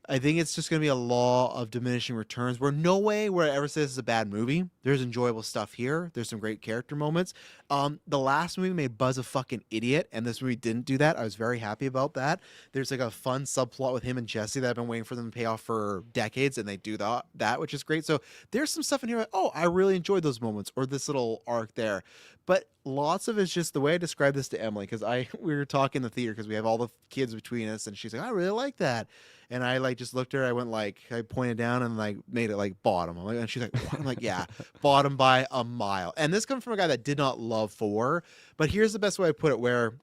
I think it's just going to be a law of diminishing returns, where no way where it ever says it's a bad movie. There's enjoyable stuff here. There's some great character moments. The last movie made Buzz a fucking idiot, and this movie didn't do that. I was very happy about that. There's like a fun subplot with him and Jesse that I've been waiting for them to pay off for decades, and they do that, which is great. So there's some stuff in here like, I really enjoyed those moments, or this little arc there. But lots of it's just the way I described this to Emily, because we were talking in the theater because we have all the kids between us, and she's like, I really like that. And I like just looked at her, I went like, I pointed down and like made it like bottom. And she's like, what? I'm like, yeah, bottom by a mile. And this comes from a guy that did not love 4, but here's the best way I put it, where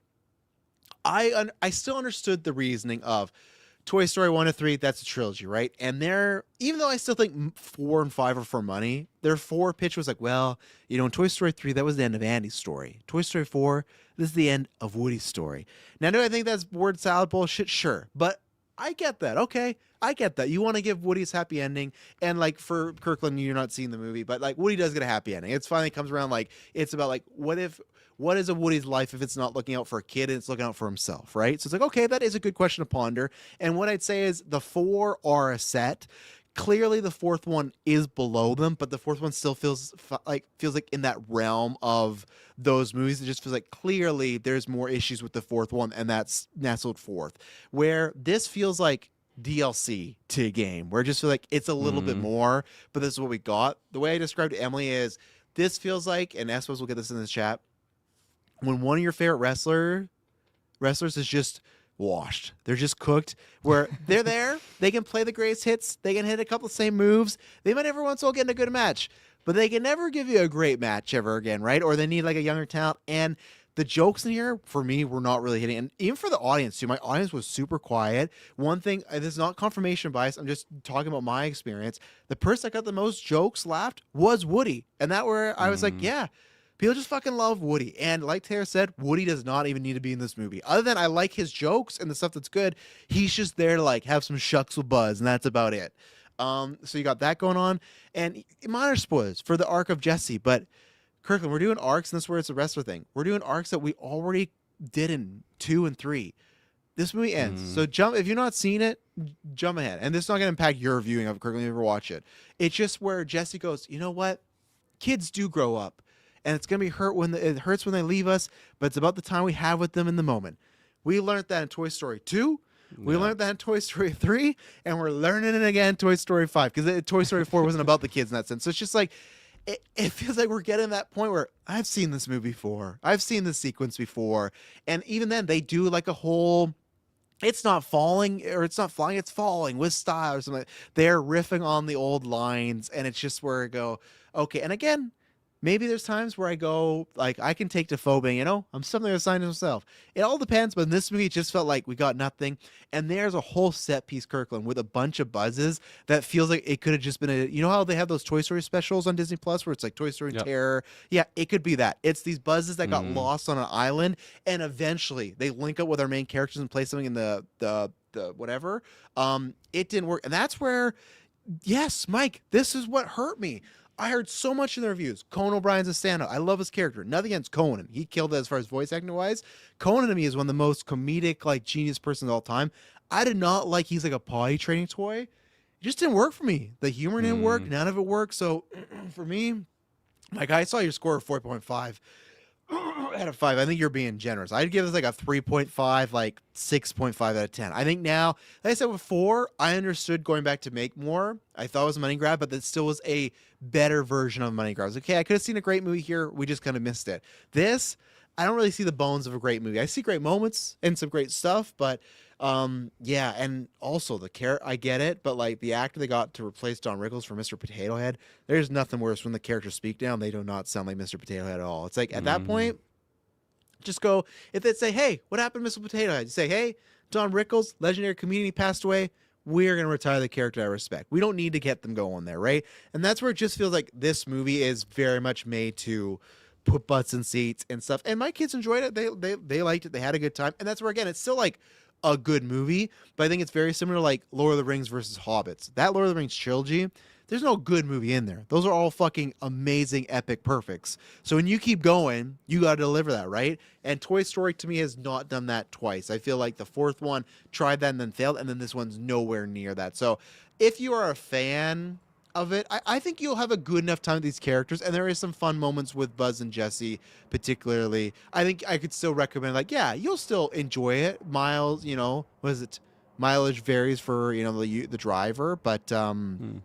I still understood the reasoning of Toy Story 1 to 3, that's a trilogy, right? And even though I still think 4 and 5 are for money, their 4 pitch was like, well, in Toy Story 3, that was the end of Andy's story. Toy Story 4, this is the end of Woody's story. Now, do I think that's word salad bullshit? Sure. But I get that. Okay. I get that. You want to give Woody's happy ending. And like for Kirkland, you're not seeing the movie, but like Woody does get a happy ending. It's finally comes around like, it's about like, what is a Woody's life if it's not looking out for a kid and it's looking out for himself, right? So it's like, okay, that is a good question to ponder. And what I'd say is the 4 are a set. Clearly the 4th one is below them, but the 4th one still feels like in that realm of those movies. It just feels like clearly there's more issues with the 4th one, and that's nestled 4th. Where this feels like DLC to a game, where it just feels like it's a little bit more, but this is what we got. The way I described to Emily is this feels like, and Espos will get this in the chat, when one of your favorite wrestlers is just washed. They're just cooked, where they're there. They can play the greatest hits. They can hit a couple of same moves. They might every once in a while get in a good match, but they can never give you a great match ever again, right? Or they need like a younger talent. And the jokes in here, for me, were not really hitting. And even for the audience, too, my audience was super quiet. One thing, this is not confirmation bias, I'm just talking about my experience. The person that got the most jokes laughed was Woody. And that where I was like, yeah, people just fucking love Woody. And like Tara said, Woody does not even need to be in this movie. Other than I like his jokes and the stuff that's good, he's just there to like have some shucks with Buzz, and that's about it. So you got that going on. And minor spoilers for the arc of Jesse. But Kirkland, we're doing arcs, and this is where it's a wrestler thing. We're doing arcs that we already did in 2 and 3. this movie ends. So jump if you've not seen it, jump ahead. And this is not going to impact your viewing of it, Kirkland, if you ever watch it. It's just where Jesse goes, you know what? Kids do grow up, and it's going to be it hurts when they leave us, but it's about the time we have with them in the moment. We learned that in Toy Story 2. We learned that in Toy Story 3, and we're learning it again in Toy Story 5, because Toy Story 4 wasn't about the kids in that sense. So it's just like, it feels like we're getting to that point where I've seen this movie before. I've seen this sequence before. And even then, they do like a whole, it's not falling, or it's not flying, it's falling with style or something. They're riffing on the old lines, and it's just where I go, okay. And again, maybe there's times where I go, like, I can take to phobing, I'm something assigned to myself. It all depends, but in this movie, it just felt like we got nothing. And there's a whole set piece, Kirkland, with a bunch of buzzes that feels like it could have just been how they have those Toy Story specials on Disney Plus where it's like Toy Story Terror? Yeah, it could be that. It's these buzzes that got lost on an island, and eventually they link up with our main characters and play something in the whatever. It didn't work. And that's where, yes, Mike, this is what hurt me. I heard so much in the reviews. Conan O'Brien's a standout. I love his character. Nothing against Conan. He killed it as far as voice acting wise. Conan to me is one of the most comedic, like, genius persons of all time. I did not like he's like a potty training toy. It just didn't work for me. The humor didn't work. None of it worked. So for me, like, I saw your score of 4.5 out of 5. I think you're being generous. I'd give this like a 3.5, like 6.5 out of 10. I think now, like I said before, I understood going back to make more. I thought it was a money grab, but that still was a better version of a money grab. I was like, okay, I could have seen a great movie here. We just kind of missed it. This, I don't really see the bones of a great movie. I see great moments and some great stuff, but yeah, and also the I get it, but like the actor they got to replace Don Rickles for Mr. Potato Head, there's nothing worse when the characters speak now. They do not sound like Mr. Potato Head at all. It's like at that point, just go, if they say, hey, what happened to Mr. Potato Head? You say, hey, Don Rickles, legendary comedian, he passed away. We're going to retire the character I respect. We don't need to get them going there, right? And that's where it just feels like this movie is very much made to put butts in seats and stuff. And my kids enjoyed it. They liked it. They had a good time. And that's where, again, it's still like a good movie, but I think it's very similar to like Lord of the Rings versus Hobbits. That Lord of the Rings trilogy, there's no good movie in there. Those are all fucking amazing, epic perfects. So when you keep going, you got to deliver that, right? And Toy Story to me has not done that twice. I feel like the fourth one tried that and then failed, and then this one's nowhere near that. So if you are a fan of it, I think you'll have a good enough time with these characters, and there is some fun moments with Buzz and Jesse particularly. I think I could still recommend, like, yeah, you'll still enjoy it. Miles, what is it? Mileage varies for, the driver, but and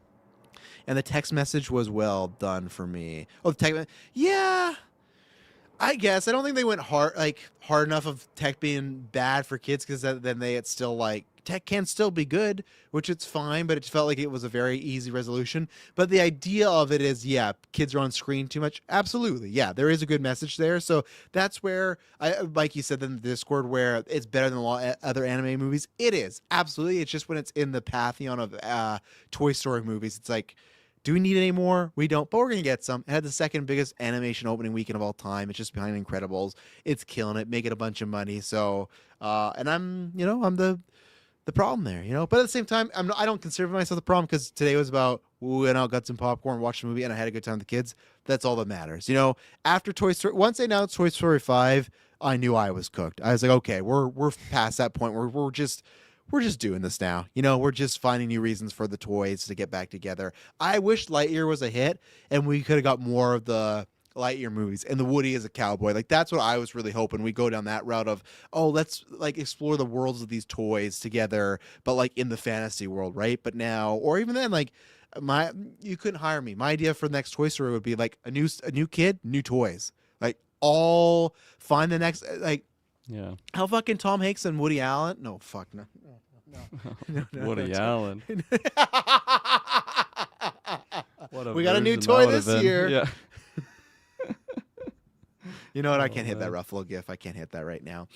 the text message was well done for me. Oh, the text, yeah, I guess. I don't think they went hard enough of tech being bad for kids, because then it's still like, tech can still be good, which it's fine, but it felt like it was a very easy resolution. But the idea of it is, yeah, kids are on screen too much. Absolutely. Yeah, there is a good message there. So that's where, like you said in the Discord, where it's better than a lot of other anime movies. It is. Absolutely. It's just when it's in the pantheon of Toy Story movies, it's like, do we need any more? We don't, but we're going to get some. It had the second biggest animation opening weekend of all time. It's just behind Incredibles. It's killing it, making a bunch of money. So, and I'm the problem there, but at the same time, I don't consider myself the problem, because today was about, we went out, got some popcorn, watched a movie, and I had a good time with the kids. That's all that matters. After Toy Story, once they announced Toy Story 5, I knew I was cooked. I was like, okay, we're past that point where we're just doing this now. We're just finding new reasons for the toys to get back together. I wish Lightyear was a hit and we could have got more of the Lightyear movies and the Woody as a cowboy. Like, that's what I was really hoping. We go down that route of, oh, let's like explore the worlds of these toys together, but like in the fantasy world, right? But now, or even then, like, you couldn't hire me. My idea for the next Toy Story would be like a new kid, new toys. Like, all find the next, like, yeah. How fucking Tom Hanks and Woody Allen? No, fuck no. Woody Allen. We got a new toy this year. Yeah. You know what? I can't hit that Ruffalo gif. I can't hit that right now.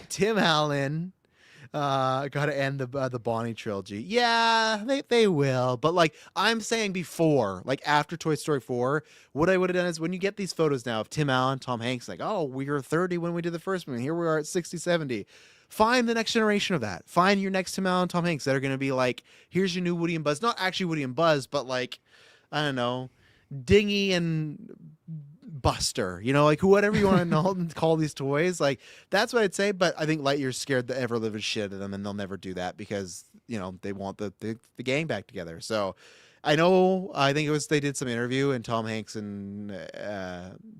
Tim Allen got to end the Bonnie trilogy. Yeah, they will. But like I'm saying before, like after Toy Story 4, what I would have done is when you get these photos now of Tim Allen, Tom Hanks, like, oh, we were 30 when we did the first movie. Here we are at 60, 70. Find the next generation of that. Find your next Tim Allen, Tom Hanks that are going to be like, here's your new Woody and Buzz. Not actually Woody and Buzz, but like, I don't know, Dingy and Buster, you know, like whatever you want to call these toys. Like that's what I'd say. But I think Lightyear's scared the ever living shit out of them, and they'll never do that because you know they want the gang back together. So I know. I think it was they did some interview, and Tom Hanks and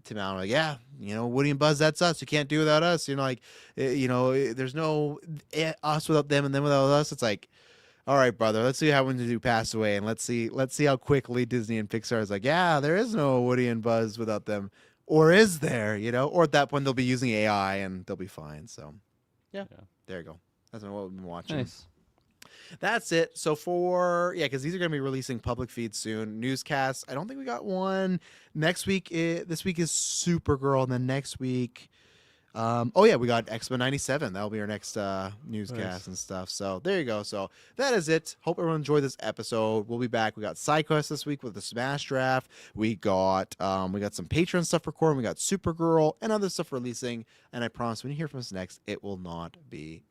Tim Allen were like, yeah, you know, Woody and Buzz, that's us. You can't do without us. You know, like there's no us without them, and them without us. It's like, all right, brother, let's see how when you pass away, and let's see how quickly Disney and Pixar is like, yeah, there is no Woody and Buzz without them, or is there? You know, or at that point they'll be using AI and they'll be fine. So, yeah. There you go. That's what we've been watching. Nice. That's it. So because these are going to be releasing public feeds soon. Newscasts. I don't think we got one next week. This week is Supergirl, and then next week. We got X-Men 97. That'll be our next newscast and stuff. So there you go. So that is it. Hope everyone enjoyed this episode. We'll be back. We got SideQuest this week with the Smash Draft. We got some Patreon stuff recording. We got Supergirl and other stuff releasing. And I promise when you hear from us next, it will not be